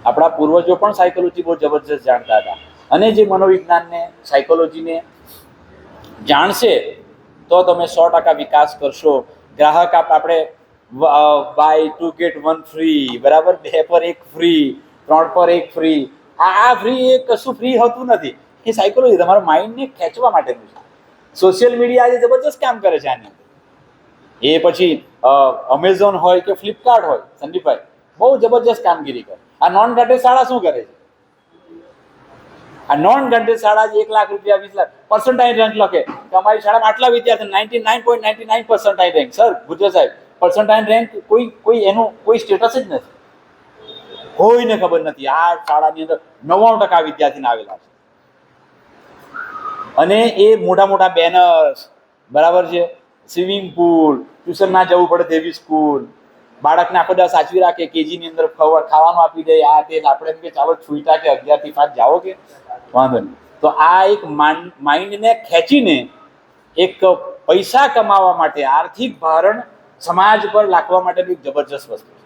આપણા પૂર્વજો પણ સાયકોલોજી બહુ જબરજસ્ત જાણતા હતા. અને જે મનોવિજ્ઞાનને સાયકોલોજીને જાણશે તો તમે 100% વિકાસ કરશો. ગ્રાહક આપણે બાય 2 get 1 ફ્રી, બરાબર, 2 પર 1 ફ્રી, 3 પર 1 ફ્રી. આ ફ્રી એ કશું ફ્રી હોતું નથી. એ સાયકોલોજી તમારા માઇન્ડને ખેંચવા માટેનું છે. સોશિયલ મીડિયા આજે જબરજસ્ત કામ કરે છે આની અંદર. એ પછી અમેઝોન હોય કે ફ્લિપકાર્ટ હોય, સંદીપભાઈ બહુ જબરજસ્ત કામગીરી કરે. આ નોન ગ્રાન્ટેડ શાળા શું કરે છે? આ નોન ગ્રાન્ટેડ શાળા જ 1 લાખ રૂપિયા 20 લાખ પર્સન્ટાઇલ રેન્ક લખે કે અમારી શાળામાં આટલા વિદ્યાર્થી 99.99% રેન્ક. સર ગુજરાત સાહેબ, પર્સન્ટાઇલ રેન્ક કોઈ એનું કોઈ સ્ટેટસ જ નથી. કોઈને ખબર નથી આ શાળાની અંદર 99% વિદ્યાર્થીને આવેલા છે. અને એ મોટા મોટા બેનર્સ, બરાબર છે, સ્વિમિંગ પુલ, ટ્યુશન ના જવું પડે તેવી સ્કૂલ, બાળકને આખો દિવસ સાચવી રાખે, કેજીની અંદર ખાવાનું આપી દે, આ તે. આપણે એમ કે ચાલો છૂટા કે 11 થી 5 જાઓ કે વાંધો નહીં. તો આ એક માઇન્ડને ખેંચીને એક પૈસા કમાવા માટે આર્થિક ભારણ સમાજ પર લાખવા માટેની એક જબરજસ્ત વસ્તુ છે.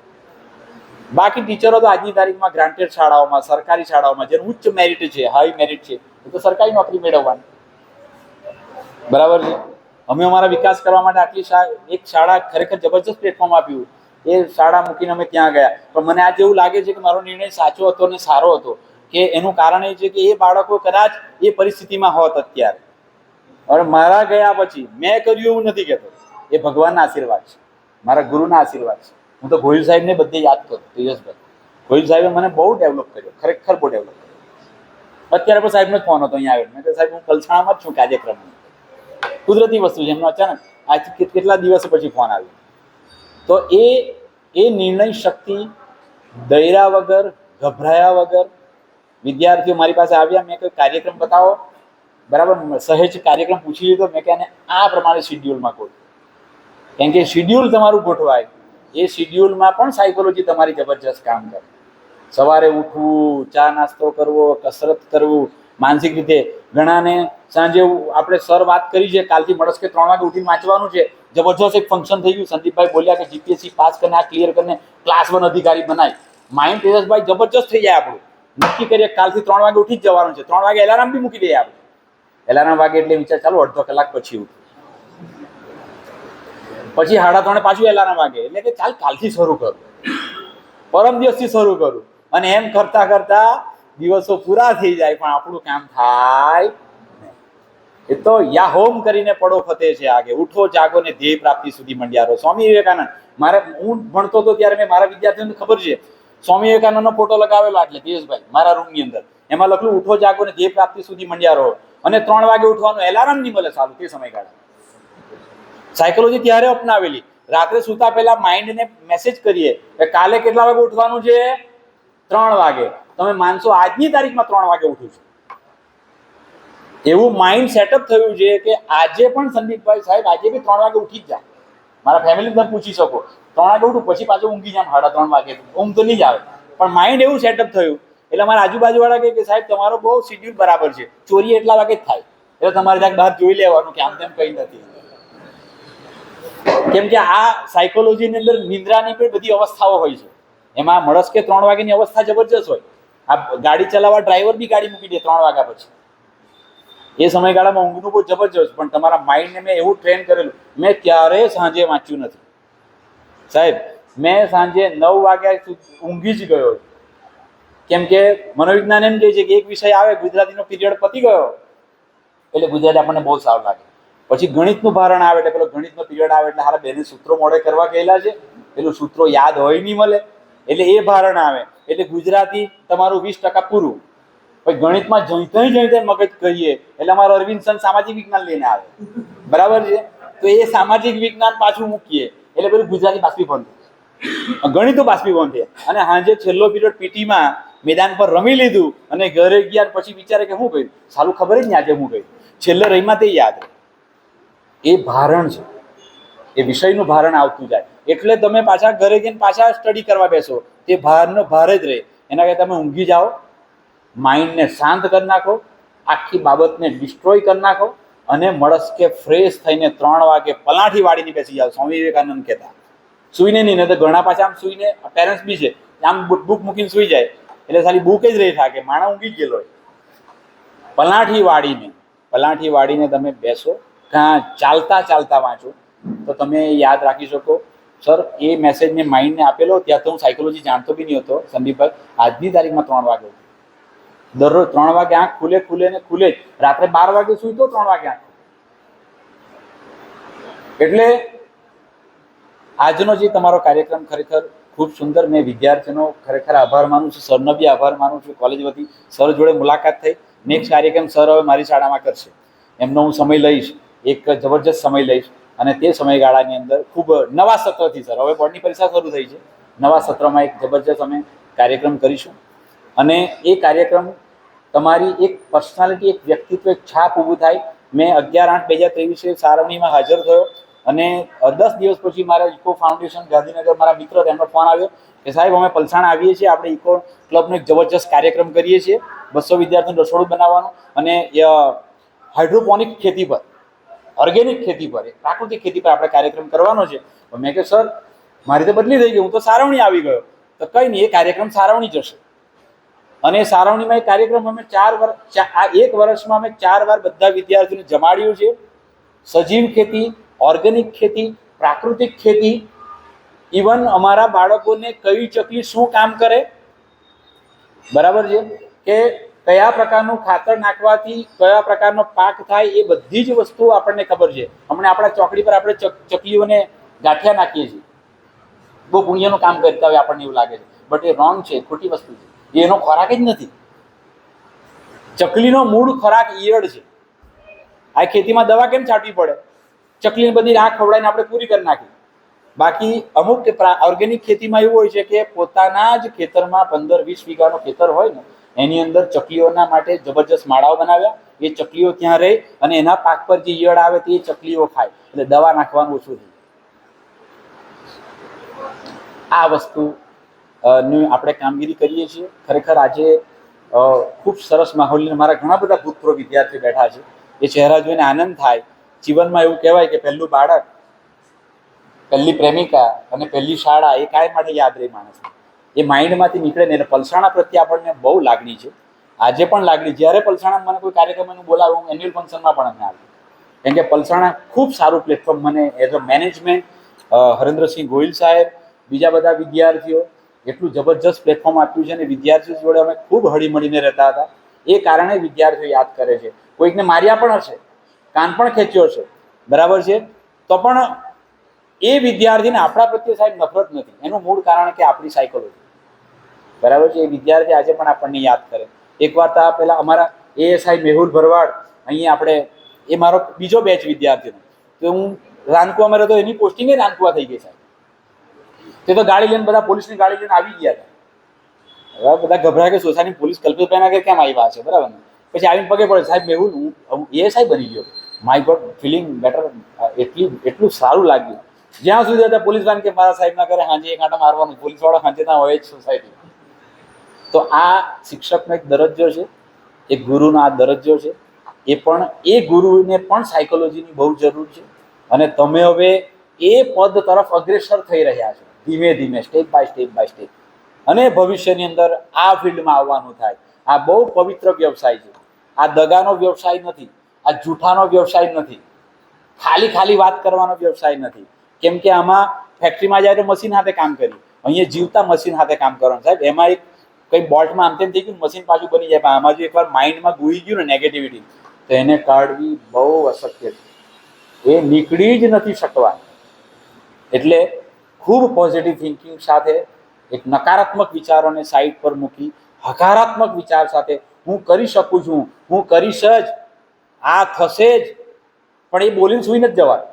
બાકી ટીચરો તો આજની તારીખમાં ગ્રાન્ટેડ શાળાઓમાં, સરકારી શાળાઓમાં જેનું ઉચ્ચ મેરિટ છે, હાઈ મેરિટ છે, એ તો સરકારી નોકરી મેળવવાની, બરાબર છે. અમે અમારા વિકાસ કરવા માટે આટલી એક શાળા ખરેખર જબરજસ્ત પ્લેટફોર્મ આપ્યું. એ શાળા મૂકીને અમે ત્યાં ગયા. પણ મને આજે એવું લાગે છે કે મારો નિર્ણય સાચો હતો અને સારો હતો. કે એનું કારણ એ છે કે એ બાળકો કદાચ એ પરિસ્થિતિમાં હોત અત્યારે. હવે મારા ગયા પછી મેં કર્યું એવું નથી કહેતો, એ ભગવાનના આશીર્વાદ છે, મારા ગુરુના આશીર્વાદ છે. હું તો ગોહિલ સાહેબને બધે યાદ કરું. તેજસભાઈ ગોહિલ સાહેબે મને બહુ ડેવલપ કર્યો, ખરેખર બહુ ડેવલપ કર્યો. અત્યારે પણ સાહેબનો જ ફોન હતો અહીંયા આવ્યો. મેં કહ્યું સાહેબ હું કલસાણામાં જ છું કાર્યક્રમમાં. કુદરતી વસ્તુ છે, એમનો અચાનક આજથી કેટલા દિવસો પછી ફોન આવ્યો. તો એ નિર્ણય શક્તિ, દૈરા વગર, ગભરાયા વગર વિદ્યાર્થીઓ મારી પાસે આવ્યા. મેં કહ્યું કાર્યક્રમ બતાવો, બરાબર, સહેજ કાર્યક્રમ પૂછી લીધો. મેં કહે આ પ્રમાણે શિડ્યુલમાં ગોઠવો. કેમ કે શિડ્યુલ તમારું ગોઠવાય, એ શિડ્યુલમાં પણ સાયકોલોજી તમારી જબરજસ્ત કામ કરે. સવારે ઉઠવું, ચા નાસ્તો કરવો, કસરત કરવું, માનસિક રીતે. ઘણાને સાંજે આપણે સર વાત કરી છે કાલથી મળસ્કે 3 વાગે ઉઠીને વાંચવાનું છે. જબરજસ્ત એક ફંક્શન થઈ ગયું. સંદીપભાઈ બોલ્યા કે જીપીએસસી પાસ કરીને આ ક્લિયર કરીને ક્લાસ 1 અધિકારી બનાય. માઇન્ડ તેજસભાઈ જબરજસ્ત થઈ જાય આપણું. નક્કી કરીએ કાલથી 3 વાગે ઉઠી જ જવાનું છે. 3 વાગે એલાર્મ બી મૂકી દઈએ આપણે. એલાર્મ વાગે એટલે વિચાર ચાલો અડધો કલાક પછી ઉઠ, પછી 3:30 પાછું એલાર્મ વાગે એટલે કે ચાલ કાલથી શરૂ કરું, પરમ દિવસથી શરૂ કરું. અને એમ કરતા કરતા દિવસો પૂરા થઈ જાય પણ આપણું કામ થાય. એ તો યા હોમ કરીને પડો ફતે છે આગે, ઉઠો જાગો ને ધ્યેય પ્રાપ્તિ સુધી મંડ્યા રહો. સ્વામી વિવેકાનંદ, હું ભણતો હતો ત્યારે મેં મારા વિદ્યાર્થીઓને ખબર છે સ્વામી વિવેકાનંદનો ફોટો લગાવેલો એટલે તેજસભાઈ મારા રૂમની અંદર. એમાં લખલું ઉઠો જાગો ને ધ્યેય પ્રાપ્તિ સુધી મંડ્યા રહો. અને 3 વાગે ઉઠવાનું એલાર્મ નહીં મળે સારું તે સમયગાળા. સાયકોલોજી ત્યારે અપનાવેલી. રાત્રે સૂતા પહેલા માઇન્ડને મેસેજ કરીએ કે કાલે કેટલા વાગે ઉઠવાનું છે, 3 વાગે. તમે માનશો આજની તારીખમાં 3 વાગે ઉઠું છું. એવું માઇન્ડ સેટઅપ થયું છે કે આજે પણ સંદીપભાઈ સાહેબ આજે બી 3 વાગે ઉઠી જ જાય. મારા ફેમિલી તમે પૂછી શકો 3 વાગે ઉઠું પછી પાછું ઊંઘી જામ 3:30 વાગે. ઊંઘ તો નહીં જ આવે પણ માઇન્ડ એવું સેટઅપ થયું. એટલે મારા આજુબાજુવાળા કહે કે સાહેબ તમારો બહુ શિડ્યુલ બરાબર છે, ચોરી એટલા વાગે જ થાય એટલે તમારે ત્યાં બહાર જોઈ લેવાનું કે આમ તેમ કંઈ નથી. કેમ કે આ સાયકોલોજીની અંદર નિંદ્રાની પણ બધી અવસ્થાઓ હોય છે. એમાં મળસ્કે 3 વાગ્યાની અવસ્થા જબરજસ્ત હોય. આ ગાડી ચલાવવા ડ્રાઈવર બી ગાડી મૂકી દે 3 વાગ્યા પછી. એ સમયગાળામાં ઊંઘનું બહુ જબરજસ્ત. પણ તમારા માઇન્ડને મેં એવું ટ્રેન કરેલું. મેં ક્યારેય સાંજે વાંચ્યું નથી સાહેબ. મેં સાંજે 9 વાગ્યા સુધી ઊંઘી જ ગયો. કેમ કે મનોવિજ્ઞાન એમ કહે છે કે એક વિષય આવે, ગુજરાતીનો પીરિયડ પતી ગયો એટલે ગુજરાતી આપણને બહુ સારું લાગે. પછી ગણિતનું ભારણ આવે એટલે પેલો ગણિતનો પીરિયડ આવે એટલે હારા બેને સૂત્રો મોડે કરવા કહેલા છે, પેલું સૂત્રો યાદ હોય નહીં મળે એટલે એ ભારણ આવે એટલે ગુજરાતી તમારું 20% પૂરું. પછી ગણિતમાં જઈ મગજ કહીએ એટલે અમારો અરવિંદ સર સામાજિક વિજ્ઞાન લઈને આવે, બરાબર છે. તો એ સામાજિક વિજ્ઞાન પાછું મૂકીએ એટલે પેલું ગુજરાતી બાષ્પીભવન થાય, ગણિતો બાષ્પીભવન થાય. અને સાંજે છેલ્લો પીરિયડ પીટીમાં મેદાન પર રમી લીધું અને ઘરે ગયા પછી વિચારે કે શું કર્યું, સારું ખબર જ નહીં આજે હું કર્યું. છેલ્લે રહીમાં તે યાદ રહે. એ ભારણ છે, એ વિષયનું ભારણ આવતું જાય એટલે તમે પાછા ઘરે જઈને પાછા સ્ટડી કરવા બેસો તે ભારનો ભાર જ રહે. એના કરતાં તમે ઊંઘી જાઓ, માઇન્ડને શાંત કરી નાખો, આખી બાબતને ડિસ્ટ્રોય કરી નાખો અને મળસ કે ફ્રેશ થઈને 3 વાગે પલાઠી વાળીને બેસી જાઓ. સ્વામી વિવેકાનંદ કહેતા, સૂઈને નહીં, ને તો ઘણા પાછા આમ સૂઈને, પેરેન્ટ્સ બી છે આમ બુક મૂકીને સૂઈ જાય એટલે ખાલી બુક જ રહી থাকে, માણસ ઊંઘી જ ગયેલો હોય. પલાઠી વાળીને તમે બેસો, કાં ચાલતા ચાલતા વાંચો તો તમે યાદ રાખી શકો. સર એ મેસેજ મેં માઇન્ડને આપેલો, ત્યાં તો હું સાયકોલોજી જાણતો બી નહીં હતો સંદીપભાઈ. આજની તારીખમાં 3 વાગે, દરરોજ 3 વાગે આંખ ખુલે ને ખુલે જ. રાત્રે 12 વાગે સૂઈ તો 3 વાગે આંખ. એટલે આજનો જે તમારો કાર્યક્રમ ખરેખર ખૂબ સુંદર. મેં વિદ્યાર્થીનો ખરેખર આભાર માનું છું, સરનો બી આભાર માનું છું. કોલેજ વતી સર જોડે મુલાકાત થઈ. નેક્સ્ટ કાર્યક્રમ સર હવે મારી શાળામાં કરશે, એમનો હું સમય લઈશ, એક જબરજસ્ત સમય લઈશ અને તે સમયગાળાની અંદર ખૂબ નવા સત્રથી, સર હવે બોર્ડની પરીક્ષા શરૂ થઈ છે, નવા સત્રમાં એક જબરજસ્ત અમે કાર્યક્રમ કરીશું અને એ કાર્યક્રમ તમારી એક પર્સનાલિટી, એક વ્યક્તિત્વ, એક છાપ ઊભું થાય. મેં 11/8/2023 સારવણીમાં હાજર થયો અને 10 દિવસ પછી મારા ઇકો ફાઉન્ડેશન ગાંધીનગર, મારા મિત્ર, તેમનો ફોન આવ્યો કે સાહેબ અમે પલસાણા આવીએ છીએ, આપણે ઇકો ક્લબનો એક જબરજસ્ત કાર્યક્રમ કરીએ છીએ, 200 વિદ્યાર્થીઓનું રસોડું બનાવવાનું અને હાઇડ્રોપોનિક ખેતી પર, ઓર્ગેનિક ખેતી પર, પ્રાકૃતિક ખેતી પર આપણે કાર્યક્રમ કરવાનો છે. મેં કહ્યું સર મારી તો બદલી થઈ ગઈ, હું તો સારવણી આવી ગયો. તો કંઈ નહીં, એ કાર્યક્રમ સારવણી જશે અને સારવણીમાં એ કાર્યક્રમ અમે 1 વર્ષમાં અમે 4 વાર બધા વિદ્યાર્થીઓને જમાડ્યું છે. સજીવ ખેતી, ઓર્ગેનિક ખેતી, પ્રાકૃતિક ખેતી, ઇવન અમારા બાળકોને કઈ ચકલી શું કામ કરે, બરાબર છે, કે કયા પ્રકારનું ખાતર નાખવાથી કયા પ્રકારનો પાક થાય, એ બધી જ વસ્તુઓ આપણને ખબર છે. હમણાં આપણા ચોકડી પર આપણે ચકલીઓને ગાંઠિયા નાખીએ છીએ, બહુ પુણ્યનું કામ કરતા હોય આપણને એવું લાગે છે, બટ એ રોંગ છે, ખોટી વસ્તુ છે. એનો ખોરાક જ નથી. ચકલીનો મૂળ ખોરાક ઈયળ છે. આ ખેતીમાં દવા કેમ છાંટવી પડે? ચકલીને બધી આંખ ખવડાવીને આપણે પૂરી કરી નાખી. બાકી અમુક ઓર્ગેનિક ખેતીમાં એવું હોય છે કે પોતાના જ ખેતરમાં 15-20 વીઘાનું ખેતર હોય ને, એની અંદર ચકલીઓના માટે જબરજસ્ત માળાઓ બનાવ્યા. એ ચકલીઓ ત્યાં રહે અને એના પાક પર જે ઈયળ આવે તે ચકલીઓ ખાય, એટલે દવા નાખવાનું ઓછું થઈ. આ વસ્તુ ની આપણે કામગીરી કરીએ છીએ. ખરેખર આજે ખૂબ સરસ માહોલ. મારા ઘણા બધા ભૂતપૂર્વ વિદ્યાર્થીઓ બેઠા છે. એ ચહેરા જોઈને આનંદ થાય. જીવનમાં એવું કહેવાય કે પહેલું બાળક, પહેલી પ્રેમિકા અને પહેલી શાળા એ કાંઈ માટે યાદ રહી માણસને, એ માઇન્ડમાંથી નીકળે ને. એને પલસાણા પ્રત્યે આપણને બહુ લાગણી છે, આજે પણ લાગણી. જ્યારે પલસાણા મને કોઈ કાર્યક્રમ બોલાવે, હું એન્યુઅલ ફંક્શનમાં પણ અમને આવ્યું, કેમ કે પલસાણા ખૂબ સારું પ્લેટફોર્મ મને as a management, Harendrasinh Gohil સાહેબ, બીજા બધા વિદ્યાર્થીઓ એટલું જબરજસ્ત પ્લેટફોર્મ આપ્યું છે અને વિદ્યાર્થીઓ જોડે અમે ખૂબ હળીમળીને રહેતા હતા. એ કારણે વિદ્યાર્થીઓ યાદ કરે છે. કોઈકને માર્યા પણ હશે, કાન પણ ખેંચ્યો છે, બરાબર છે, તો પણ એ વિદ્યાર્થીને આપણા પ્રત્યે સાહેબ નફરત નથી. એનું મૂળ કારણ કે આપણી સાયકોલોજી, બરાબર છે. એ વિદ્યાર્થી આજે પણ આપણને યાદ કરે. એકવાર તો પહેલાં અમારા એએસઆઈ મેહુલ ભરવાડ, અહીંયા આપણે, એ મારો બીજો બેચ વિદ્યાર્થીનો, તો હું રાનકુવામાં રહેતો, એની પોસ્ટિંગ એ રાનકુવા થઈ ગઈ સાહેબ. તે તો ગાડી લઈને, બધા પોલીસની ગાડી લઈને આવી ગયા હતા. હવે બધા ગભરાય કે સોસાયટી પોલીસ કલ્પિતભાઈના ઘરે કેમ આવ્યા છે, બરાબર ને. પછી આવીને પગે પડે, સાહેબ મેહુલ હું એએસઆઈ બની ગયો. My God, feeling better. એટલું સારું લાગ્યું. જ્યાં સુધી હતા પોલીસ વાળા કે મારા સાહેબના ઘરે હાંજે એક આંટા મારવાનું, પોલીસવાળા હાંજે ના હોય જ સોસાયટી. તો આ શિક્ષકનો એક દરજ્જો છે, એક ગુરુનો આ દરજ્જો છે. એ ગુરુને પણ સાયકોલોજીની બહુ જરૂર છે અને તમે હવે એ પદ તરફ અગ્રેસર થઈ રહ્યા છો, ધીમે ધીમે, સ્ટેપ બાય સ્ટેપ. અને ભવિષ્યની અંદર આ ફિલ્ડમાં આવવાનું થાય. આ બહુ પવિત્ર વ્યવસાય છે. આ દગાનો વ્યવસાય નથી, આ જૂઠાનો વ્યવસાય નથી, ખાલી વાત કરવાનો વ્યવસાય નથી. કેમ કે આમાં ફેક્ટરીમાં જાય તો મશીન હાથે કામ કર્યું, અહીંયા જીવતા મશીન હાથે કામ કરવાનું સાહેબ. એમાં એક કંઈ બોલ્ટમાં આમ તેમ થઈ ગયું, મશીન પાછું બની જાય. પણ આમાં જો એકવાર માઇન્ડમાં ગુઈ ગયું ને નેગેટિવિટી, તો એને કાઢવી બહુ અશક્ય છે. એ નીકળી જ નથી શકવાની. એટલે ખૂબ પોઝિટિવ થિંકિંગ સાથે, એક નકારાત્મક વિચારોને સાઈડ પર મૂકી હકારાત્મક વિચાર સાથે હું કરી શકું છું, હું કરીશ જ, આ થશે જ, પણ એ બોલીને સૂઈ નથી જવાનું.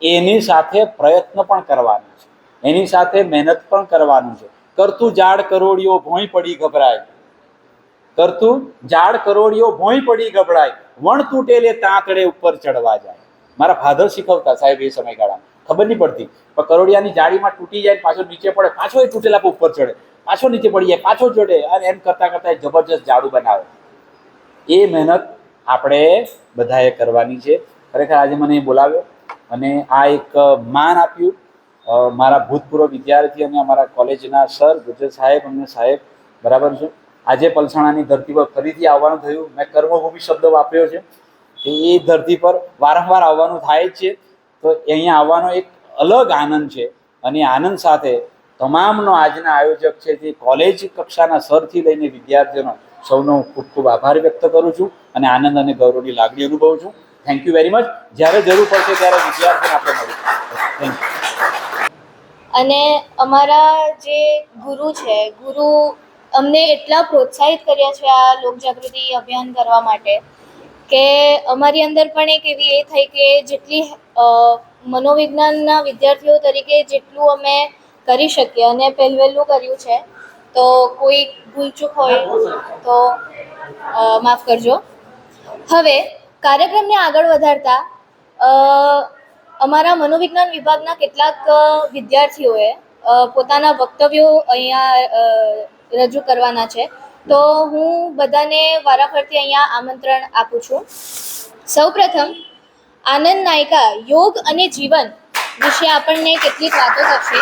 એની સાથે પ્રયત્ન પણ કરવાનો છે, એની સાથે મહેનત પણ કરવાનું છે. કરતું ઝાડ કરોડિયો ભોંય પડી ગભરાય, કરતું ઝાડ કરોડિયો ભોંય પડી ગભરાય, વણ તૂટેલે તાંતડે ઉપર ચડવા જાય. મારા ફાધર શીખવતા સાહેબ એ સમયગાળામાં. ખબર નહીં પડતી, પણ કરોડિયાની જાળીમાં તૂટી જાય, પાછો નીચે પડે, પાછો એ તૂટેલા પર ઉપર ચડે. પાછો નીચે પડી જાય, પાછો ચોટે, અને એમ કરતાં કરતાં જબરજસ્ત ઝાડુ બનાવે. એ મહેનત આપણે બધાએ કરવાની છે. ખરેખર આજે મને બોલાવ્યો અને આ એક માન આપ્યું મારા ભૂતપૂર્વ વિદ્યાર્થી અને અમારા કોલેજના સર ગુજર સાહેબ અને સાહેબ, બરાબર છે. આજે પલસાણાની ધરતી પર ફરીથી આવવાનું થયું. મેં કર્મભૂમિ શબ્દ વાપર્યો છે કે એ ધરતી પર વારંવાર આવવાનું થાય જ છે. તો અહીંયા આવવાનો એક અલગ આનંદ છે. અને આનંદ સાથે તમામનો આજના આયોજક છે જે કોલેજ કક્ષાના સરથી લઈને વિદ્યાર્થીઓનો સૌનો હું ખૂબ ખૂબ આભાર વ્યક્ત કરું છું અને આનંદ અને ગૌરવની લાગણી અનુભવું છું. Thank you very much. જ્યારે જરૂર પડશે ત્યારે વિદ્યાર્થીઓને આપણે મળીશું. Thank you. અને અમારા જે ગુરુ છે, ગુરુ અમને એટલા પ્રોત્સાહિત કર્યા છે આ લોકજાગૃતિ અભિયાન કરવા માટે કે અમારી અંદર પણ એક એવી એ થઈ કે જેટલી મનોવિજ્ઞાનના વિદ્યાર્થીઓ તરીકે જેટલું અમે કરી શકીએ અને પહેલું કર્યું છે. તો કોઈ ભૂલચૂક હોય તો માફ કરજો. હવે કાર્યક્રમને આગળ વધારતા અમારા મનોવિજ્ઞાન વિભાગના કેટલાક વિદ્યાર્થીઓએ પોતાના વક્તવ્યો અહીંયા રજૂ કરવાના છે. તો હું બધાને વારાફરતી અહીંયા આમંત્રણ આપું છું. સૌપ્રથમ આનંદ નાયકા યોગ અને જીવન વિશે આપણને કેટલીક વાતો કરશે.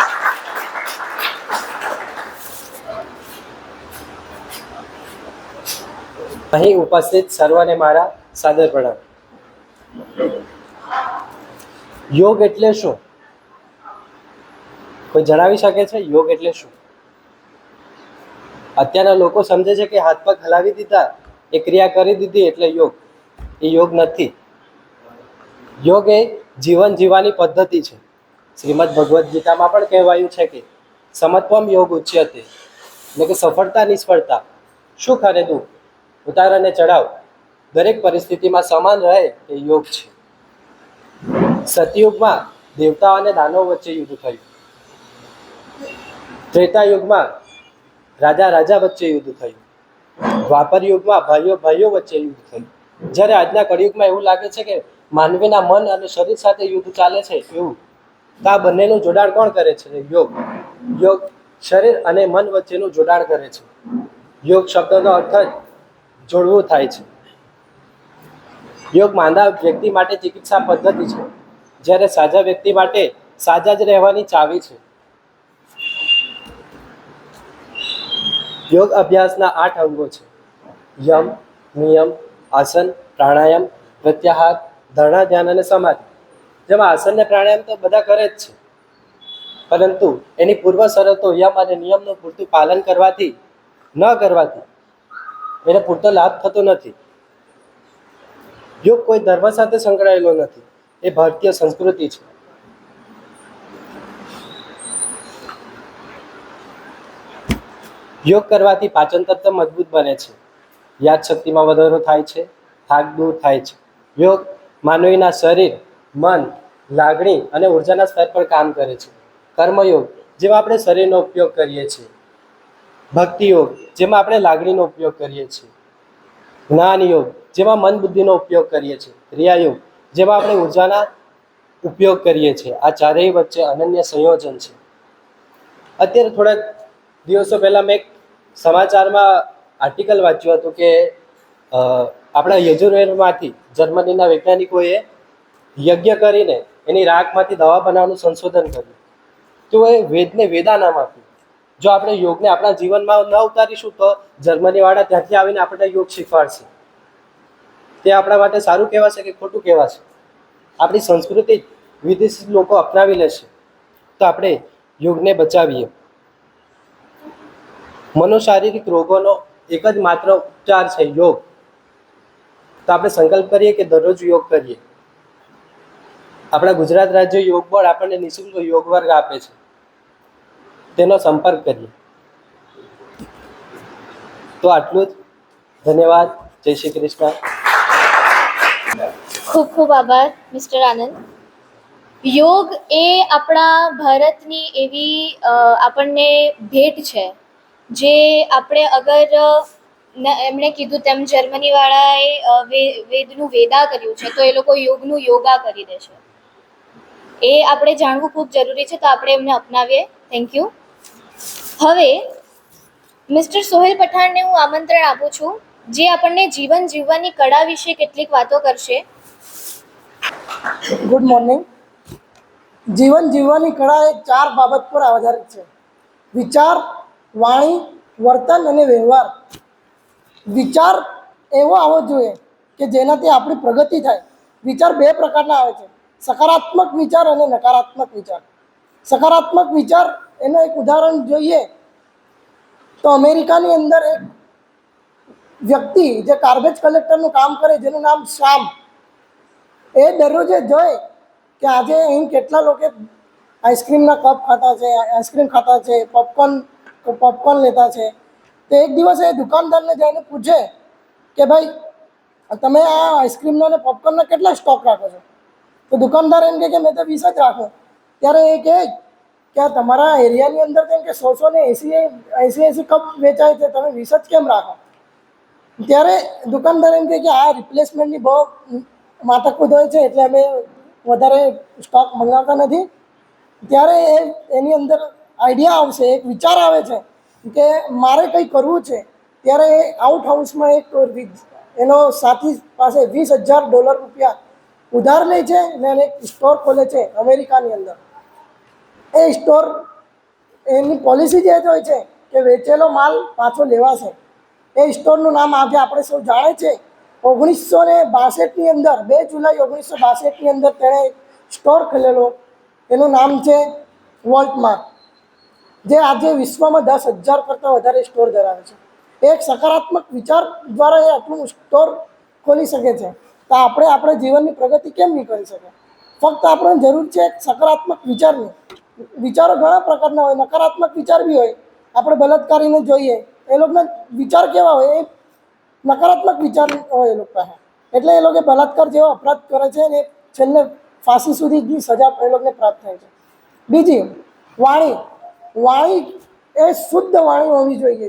અહીં ઉપસ્થિત સર્વને મારા સાદર પ્રણામ. યોગ એટલે શું? કોઈ જણાવી શકે છે યોગ એટલે શું? અત્યારના લોકો સમજે છે કે હાથ પગ હલાવી દીધા, એ ક્રિયા કરી દીધી એટલે યોગ. એ યોગ નથી. યોગ એ જીવન જીવવાની પદ્ધતિ છે. શ્રીમદ ભગવદ્ ગીતામાં પણ કહેવાયું છે કે સમત્વમ યોગ ઉચ્યતે, એટલે કે સફળતા નિષ્ફળતા, સુખ અને દુઃખ, ઉતાર અને ચઢાવ દરેક પરિસ્થિતિમાં સમાન રહે એ યોગ છે. સતયુગમાં દેવતાઓ અને દાનવો વચ્ચે યુદ્ધ થયું. ત્રેતા યુગમાં રાજા વચ્ચે યુદ્ધ થયું. દ્વાપર યુગમાં ભાઈઓ વચ્ચે યુદ્ધ થયું. જ્યારે આજના કળિયુગમાં એવું લાગે છે કે માનવીના મન અને શરીર સાથે યુદ્ધ ચાલે છે એવું. તો આ બંનેનું જોડાણ કોણ કરે છે? યોગ. યોગ શરીર અને મન વચ્ચેનું જોડાણ કરે છે. યોગ શબ્દનો અર્થ જ જોડવું થાય છે. યોગ માંદા વ્યક્તિ માટે ચિકિત્સા પદ્ધતિ છે, જ્યારે સાજા વ્યક્તિ માટે સાજા જ રહેવાની ચાવી છે. યોગ અભ્યાસના 8 અંગો છે: યમ, નિયમ, આસન, પ્રાણાયામ, પ્રત્યાહાર, ધારણા, ધ્યાન અને સમાધિ. જેમાં આસન ને પ્રાણાયામ તો બધા કરે જ છે, પરંતુ એની પૂર્વ શરતો યમ અને નિયમનું પૂરતું પાલન કરવાથી એને પૂરતો લાભ થતો નથી. યોગ કોઈ ધર્મ સાથે સંકળાયેલો નથી. એ ભારતીય સંસ્કૃતિ છે. યોગ કરવાથી પાચન તંત્ર મજબૂત બને છે, યાદશક્તિમાં વધારો થાય છે, થાક દૂર થાય છે. યોગ માનવીના શરીર, મન, લાગણી અને ઉર્જાના સ્તર પર કામ કરે છે. કર્મયોગ, જેમાં આપણે શરીરનો ઉપયોગ કરીએ છીએ. ભક્તિ યોગ, જેમાં આપણે લાગણીનો ઉપયોગ કરીએ છીએ. જ્ઞાન યોગ, જેમાં મન બુદ્ધિનો ઉપયોગ કરીએ છીએ. ક્રિયા યોગ, જેમાં આપણે ઉર્જાના ઉપયોગ કરીએ છીએ. આ ચારેય વચ્ચે અનન્ય સંયોજન છે. અત્યારે થોડાક દિવસો પહેલાં મેં એક સમાચારમાં આર્ટિકલ વાંચ્યું હતું કે આપણા યજુર્વેદમાંથી જર્મનીના વૈજ્ઞાનિકોએ યજ્ઞ કરીને એની રાખમાંથી દવા બનાવવાનું સંશોધન કર્યું. તો એ વેદને વેદા નામ આપ્યું. જો આપણે યોગને આપણા જીવનમાં ન ઉતારીશું તો જર્મનીવાળા ત્યાંથી આવીને આપણને યોગ શીખવાડશે. તે આપણા માટે સારું કહેવાશે કે ખોટું કહેવાશે? આપણી સંસ્કૃતિ વિદેશી લોકો અપનાવી લેશે તો આપણે યોગને બચાવીએ. મનોશારીરિક રોગોનો એક જ માત્ર ઉપચાર છે યોગ. તો આપણે સંકલ્પ કરીએ કે દરરોજ યોગ કરીએ. આપણા ગુજરાત રાજ્ય યોગ બોર્ડ આપણને નિઃશુલ્ક યોગ વર્ગ આપે છે, તેનો સંપર્ક કરીએ. તો આટલું જ. ધન્યવાદ. જય શ્રી કૃષ્ણ. ખૂબ ખૂબ આભાર મિસ્ટર આનંદ. યોગ એ આપણા ભારતની એવી આપણને ભેટ છે જે આપણે અગર એમણે કીધું તેમ જર્મનીવાળાએ વેદનું વેદા કર્યું છે તો એ લોકો યોગનું યોગા કરી દે છે. એ આપણે જાણવું ખૂબ જરૂરી છે, તો આપણે એમને અપનાવીએ. Thank you. હવે મિસ્ટર સોહેલ પઠાણને હું આમંત્રણ આપું છું, જે આપણને જીવન જીવવાની કળા વિશે કેટલીક વાતો કરશે. Good morning. જીવન જીવવાની કળા એ 4 બાબત પર આધારિત છે: વિચાર, વાણી, વર્તન અને વ્યવહાર. વિચાર એવો આવવો જોઈએ કે જેનાથી આપણી પ્રગતિ થાય. વિચાર 2 પ્રકારના આવે છે: સકારાત્મક વિચાર અને નકારાત્મક વિચાર. સકારાત્મક વિચાર એનું એક ઉદાહરણ જોઈએ તો અમેરિકાની અંદર એક વ્યક્તિ જે ગાર્બેજ કલેક્ટરનું કામ કરે, જેનું નામ શ્યામ, એ દરરોજે જોઈ કે આજે અહીં કેટલા લોકો આઈસ્ક્રીમના કપ ખાતા છે, આઈસ્ક્રીમ ખાતા છે, પોપકોર્ન લેતા છે. તો એક દિવસ એ દુકાનદારને જઈને પૂછે કે ભાઈ, તમે આ આઈસ્ક્રીમનો અને પોપકોર્નનો કેટલા સ્ટોક રાખો છો? તો દુકાનદાર એમ કહે કે મેં તો 20 જ રાખો. ત્યારે એ કહે કે આ તમારા એરિયાની અંદર કેમ કે 100-180 કપ વેચાય છે, તમે 20 જ કેમ રાખો? ત્યારે દુકાનદાર એમ કહે કે આ રિપ્લેસમેન્ટની બહુ માથાકૂટ હોય છે, એટલે અમે વધારે સ્ટોક મંગાવતા નથી. ત્યારે એની અંદર આઈડિયા આવશે, એક વિચાર આવે છે કે મારે કંઈ કરવું છે. ત્યારે એ આઉટ હાઉસમાં એક એનો સાથી પાસે $20,000 ઉધાર લે છે અને એને એક સ્ટોર ખોલે છે અમેરિકાની અંદર. એ સ્ટોર એની પોલિસી જે હોય છે કે વેચેલો માલ પાછો લેવાશે. એ સ્ટોરનું નામ આજે આપણે સૌ જાણે છે. 1962ની અંદર 2 જુલાઈ 1962ની અંદર તેણે સ્ટોર ખોલેલો. એનું નામ છે વોલ્ટમાર્ટ, જે આજે વિશ્વમાં 10,000 કરતાં વધારે સ્ટોર ધરાવે છે. એક સકારાત્મક વિચાર દ્વારા એ આટલું સ્ટોર ખોલી શકે છે. તો આપણે આપણા જીવનની પ્રગતિ કેમ નહીં કરી શકે? ફક્ત આપણે જરૂર છે એક સકારાત્મક વિચારની. વિચારો ઘણા પ્રકારના હોય, નકારાત્મક વિચાર બી હોય. આપણે બલાત્કારીને જોઈએ, એ લોકોના વિચાર કેવા હોય? એ નકારાત્મક વિચાર હોય એ લોકો પાસે, એટલે એ લોકો બલાત્કાર જેવો અપરાધ કરે છે અને છેલ્લે ફાંસી સુધીની સજા એ લોકોને પ્રાપ્ત થાય છે. બીજી, વાણી. વાણી એ શુદ્ધ વાણી હોવી જોઈએ.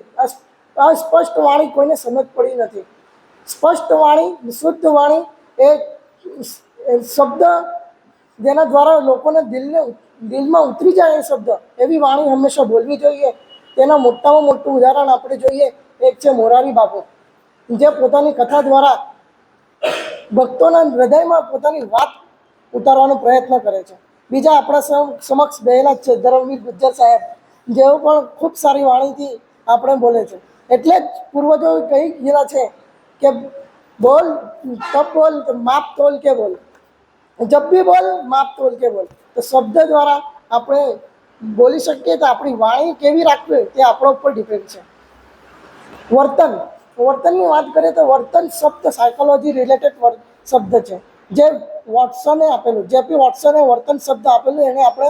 અસ્પષ્ટ વાણી કોઈને સમજ પડી નથી. સ્પષ્ટ વાણી, શુદ્ધ વાણી એ શબ્દ જેના દ્વારા લોકોને દિલમાં ઉતરી જાય, એ શબ્દ, એવી વાણી હંમેશા બોલવી જોઈએ. તેના મોટામાં મોટું ઉદાહરણ આપણે જોઈએ, એક છે મોરારી બાપુ, જે પોતાની કથા દ્વારા ભક્તોના હૃદયમાં પોતાની વાત ઉતારવાનો પ્રયત્ન કરે છે. બીજા આપણા સમક્ષ બેહેલા છે ધર્મવીર ગુજ્જર સાહેબ, જેઓ પણ ખૂબ સારી વાણીથી આપણે બોલે છે. એટલે જ પૂર્વજો કહી ગયેલા છે કે બોલ તબ બોલ તો માપ તોલ કે બોલ, જબ ભી બોલ માપ તોલ કે બોલ. તો શબ્દ દ્વારા આપણે બોલી શકીએ, તો આપણી વાણી કેવી રાખવી તે આપણા ઉપર ડિપેન્ડ છે. વર્તનની વાત કરીએ તો વર્તન શબ્દ સાયકોલોજી રિલેટેડ શબ્દ છે, જે વોટ્સને આપેલું, જેપી વોટ્સને વર્તન શબ્દ આપેલું. એને આપણે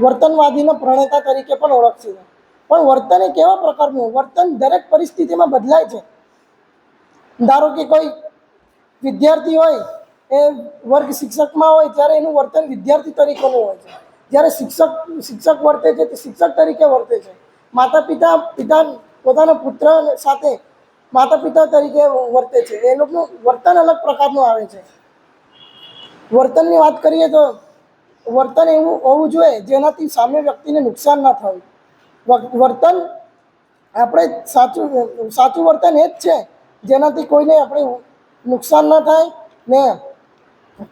વર્તનવાદીના પ્રણેતા તરીકે પણ ઓળખીએ છીએ. પણ વર્તન એ કેવા પ્રકારનું? વર્તન દરેક પરિસ્થિતિમાં બદલાય છે. ધારો કે કોઈ વિદ્યાર્થી હોય, એ વર્ગ શિક્ષકમાં હોય ત્યારે એનું વર્તન વિદ્યાર્થી તરીકેનું હોય છે. જ્યારે શિક્ષક વર્તે છે તે શિક્ષક તરીકે વર્તે છે. માતા પિતા પોતાના પુત્ર સાથે માતા પિતા તરીકે વર્તે છે. એ લોકોનું વર્તન અલગ પ્રકારનું આવે છે. વર્તનની વાત કરીએ તો વર્તન એવું હોવું જોઈએ જેનાથી સામે વ્યક્તિને નુકસાન ના થાય. વર્તન આપણે સાચું વર્તન એ જ છે જેનાથી કોઈને આપણે નુકસાન ના થાય ને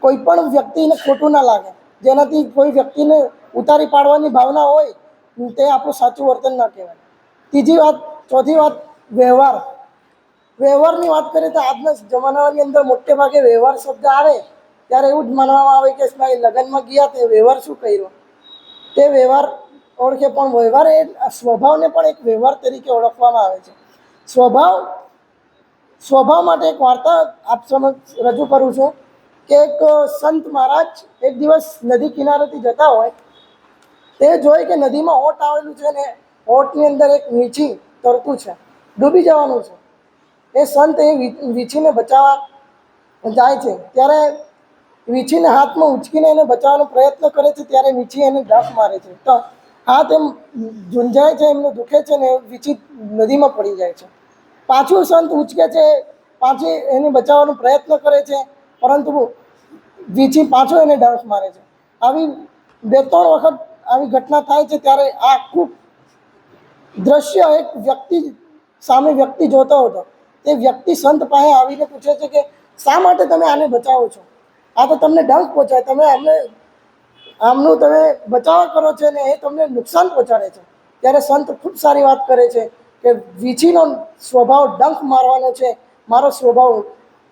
કોઈ પણ વ્યક્તિને ખોટું ના લાગે. જેનાથી કોઈ વ્યક્તિને ઉતારી પાડવાની ભાવના હોય, તે આપણું સાચું વર્તન ના કહેવાય. ચોથી વાત, વ્યવહાર. વ્યવહારની વાત કરીએ તો આજના જમાનાની અંદર મોટે ભાગે વ્યવહાર શબ્દ આવે ત્યારે એવું જ માનવામાં આવે કે ભાઈ લગ્નમાં ગયા તે વ્યવહાર શું કર્યો, તે વ્યવહાર ઓળખે. પણ વ્યવહાર એ સ્વભાવને પણ એક વ્યવહાર તરીકે ઓળખવામાં આવે છે. સ્વભાવ માટે એક વાર્તા આપ સમક્ષ રજૂ કરું છું કે એક સંત મહારાજ એક દિવસ નદી કિનારેથી જતા હોય, તે જોઈ કે નદીમાં ઓટ આવેલું છે ને ઓટની અંદર એક વીંછી તરતું છે, ડૂબી જવાનું છે. એ સંત એ વીંછીને બચાવવા જાય છે. ત્યારે વીંછીને હાથમાં ઉંચકીને એને બચાવવાનો પ્રયત્ન કરે છે. ત્યારે વીંછી એને ડંખ મારે છે. તો હાથ એમ ઝૂંઝાય છે, એમને દુખે છે ને વીંછી નદીમાં પડી જાય છે. પાછું સંત ઉંચકે છે, પાછી એને બચાવવાનો પ્રયત્ન કરે છે, પરંતુ વીંછી પાછો એને ડંખ મારે છે. આવી 2-3 વખત આવી ઘટના થાય છે. ત્યારે આ આખું દ્રશ્ય એક વ્યક્તિ સામે વ્યક્તિ જોતો હતો. તે વ્યક્તિ સંત પાસે આવીને પૂછે છે કે શા માટે તમે આને બચાવો છો? આ તો તમને ડંખ પહોંચાય, તમે આમનું તમે બચાવ કરો છો ને એ તમને નુકસાન પહોંચાડે છે. ત્યારે સંત ખૂબ સારી વાત કરે છે કે વીંછીનો સ્વભાવ ડંખ મારવાનો છે, મારો સ્વભાવ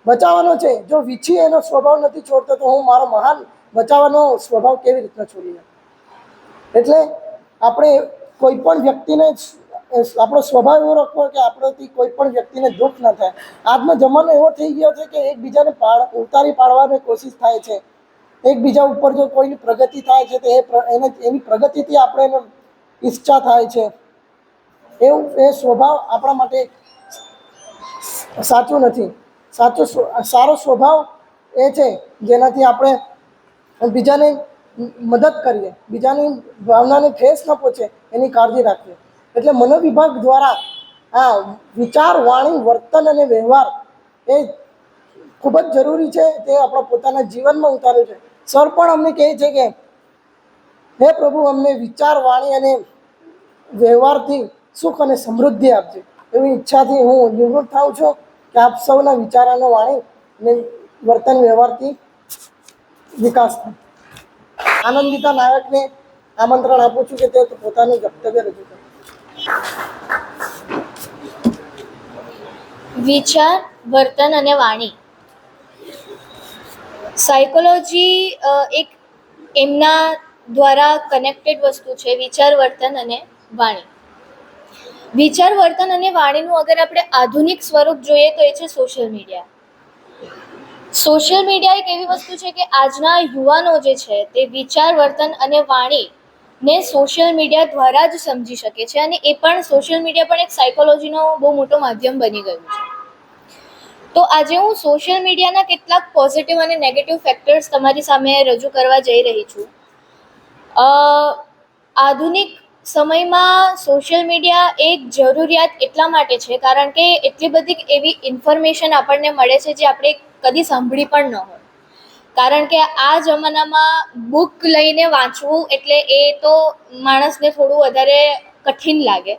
બચાવવાનો છે. જો વીંછી એનો સ્વભાવ નથી છોડતો તો હું મારો મહાન બચાવવાનો સ્વભાવ કેવી રીતના છોડી દઉં? એટલે આપણે કોઈ પણ વ્યક્તિને આપણો સ્વભાવ એવો રાખવો કે આપણોથી કોઈ પણ વ્યક્તિને દુઃખ ન થાય. આજનો જમાનો એવો થઈ ગયો છે કે એકબીજાને ઉતારી પાડવાની કોશિશ થાય છે. એકબીજા ઉપર જો કોઈની પ્રગતિ થાય છે તો એની પ્રગતિથી આપણે એને ઈચ્છા થાય છે. એવું એ સ્વભાવ આપણા માટે સાચું નથી. સારો સ્વભાવ એ છે જેનાથી આપણે બીજાને મદદ કરીએ, બીજાની ભાવનાને ઠેસ ન પહોંચે એની કાળજી રાખીએ. એટલે મનોવિભાગ દ્વારા આ વિચાર, વાણી, વર્તન અને વ્યવહાર એ ખૂબ જ જરૂરી છે. તે આપણા પોતાના જીવનમાં ઉતાર્યું છે. સર પણ અમને કહે છે કે હે પ્રભુ, અમને વિચાર, વાણી અને વ્યવહારથી સુખ અને સમૃદ્ધિ આપજે. એવી ઈચ્છાથી હું નિવૃત્ત થાઉં છું કે આપ સૌના વિચાર અને વાણી અને વર્તન વ્યવહારથી વિકાસ થાય. આનંદિતા નાયકને આમંત્રણ આપું છું કે તે પોતાનું વક્તવ્ય રજૂ કરે. વિચાર, વર્તન અને વાણી. સાયકોલોજી એક એમના દ્વારા કનેક્ટેડ વસ્તુ છે, વિચાર, વર્તન અને વાણી. વિચાર, વર્તન અને વાણીનું અગર આપણે આધુનિક સ્વરૂપ જોઈએ તો એ છે સોશિયલ મીડિયા. સોશિયલ મીડિયા એક એવી વસ્તુ છે કે આજના યુવાનો જે છે તે વિચાર, વર્તન અને વાણીને સોશિયલ મીડિયા દ્વારા જ સમજી શકે છે. અને એ પણ સોશિયલ મીડિયા પણ એક સાયકોલોજીનો બહુ મોટો માધ્યમ બની ગયું છે. તો આજે હું સોશિયલ મીડિયાના કેટલાક પોઝિટિવ અને નેગેટિવ ફેક્ટર્સ તમારી સામે રજૂ કરવા જઈ રહી છું. આધુનિક સમયમાં સોશિયલ મીડિયા એક જરૂરિયાત એટલા માટે છે કારણ કે એટલી બધી એવી ઇન્ફોર્મેશન આપણને મળે છે જે આપણે કદી સાંભળી પણ ન હોય. કારણ કે આ જમાનામાં બુક લઈને વાંચવું એટલે એ તો માણસને થોડું વધારે કઠિન લાગે.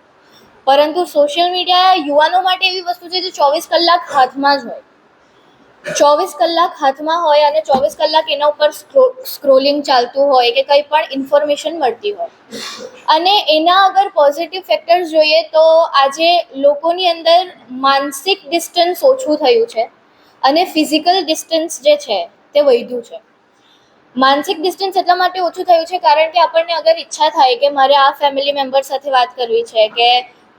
પરંતુ સોશિયલ મીડિયા યુવાનો માટે એવી વસ્તુ છે જે 24 કલાક હાથમાં જ હોય. 24 કલાક હાથમાં હોય અને 24 કલાક એના ઉપર સ્ક્રોલિંગ ચાલતું હોય કે કંઈ પણ ઇન્ફોર્મેશન મળતી હોય. અને એના અગર પોઝિટિવ ફેક્ટર્સ જોઈએ તો આજે લોકોની અંદર માનસિક ડિસ્ટન્સ ઓછું થયું છે અને ફિઝિકલ ડિસ્ટન્સ જે છે તે વધ્યું છે. માનસિક ડિસ્ટન્સ એટલા માટે ઓછું થયું છે કારણ કે આપણને અગર ઈચ્છા થાય કે મારે આ ફેમિલી મેમ્બર સાથે વાત કરવી છે કે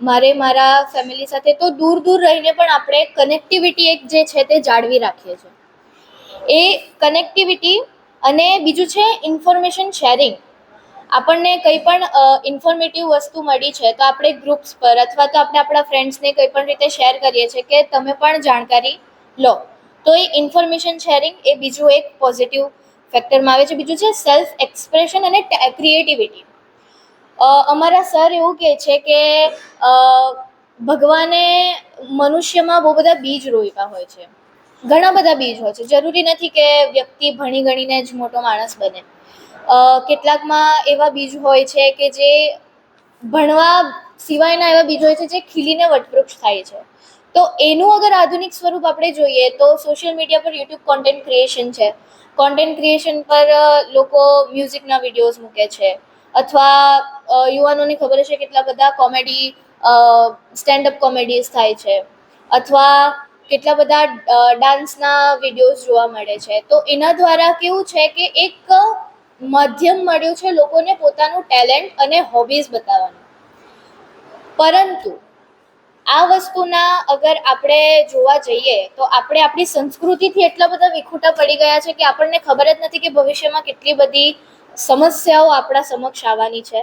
મારે મારા ફેમિલી સાથે, તો દૂર દૂર રહીને પણ આપણે કનેક્ટિવિટી એક જે છે તે જાળવી રાખીએ છીએ. એ કનેક્ટિવિટી અને બીજું છે ઇન્ફોર્મેશન શેરિંગ. આપણને કંઈ પણ ઇન્ફોર્મેટિવ વસ્તુ મળી છે તો આપણે ગ્રુપ્સ પર અથવા તો આપણે આપણા ફ્રેન્ડ્સને કંઈ પણ રીતે શેર કરીએ છીએ કે તમે પણ જાણકારી લો. તો એ ઇન્ફોર્મેશન શેરિંગ એ બીજું એક પોઝિટિવ ફેક્ટરમાં આવે છે. બીજું છે સેલ્ફ એક્સપ્રેશન અને ક્રિએટિવિટી. અમારા સર એવું કહે છે કે ભગવાને મનુષ્યમાં બહુ બધા બીજ રોપ્યા હોય છે. ઘણા બધા બીજ હોય છે. જરૂરી નથી કે વ્યક્તિ ભણી ગણીને જ મોટો માણસ બને. કેટલાકમાં એવા બીજ હોય છે કે જે ભણવા સિવાયના એવા બીજ હોય છે જે ખીલીને વટવૃક્ષ થાય છે. તો એનું અગર આધુનિક સ્વરૂપ આપણે જોઈએ તો સોશિયલ મીડિયા પર યુટ્યુબ કોન્ટેન્ટ ક્રિએશન છે. કોન્ટેન્ટ ક્રિએશન પર લોકો મ્યુઝિકના વિડીયોઝ મૂકે છે અથવા યુવાનોને ખબર છે કેટલા બધા કોમેડી સ્ટેન્ડઅપ કોમેડીઝ થાય છે અથવા કેટલા બધા ડાન્સના વિડીયોઝ જોવા મળે છે. તો એના દ્વારા કેવું છે કે એક માધ્યમ મળ્યું છે લોકોને પોતાનું ટેલેન્ટ અને હોબીઝ બતાવવાનું. પરંતુ આ વસ્તુના અગર આપણે જોવા જઈએ તો આપણે આપણી સંસ્કૃતિથી એટલા બધા વિખૂટા પડી ગયા છે કે આપણને ખબર જ નથી કે ભવિષ્યમાં કેટલી બધી સમસ્યાઓ આપણા સમક્ષ આવવાની છે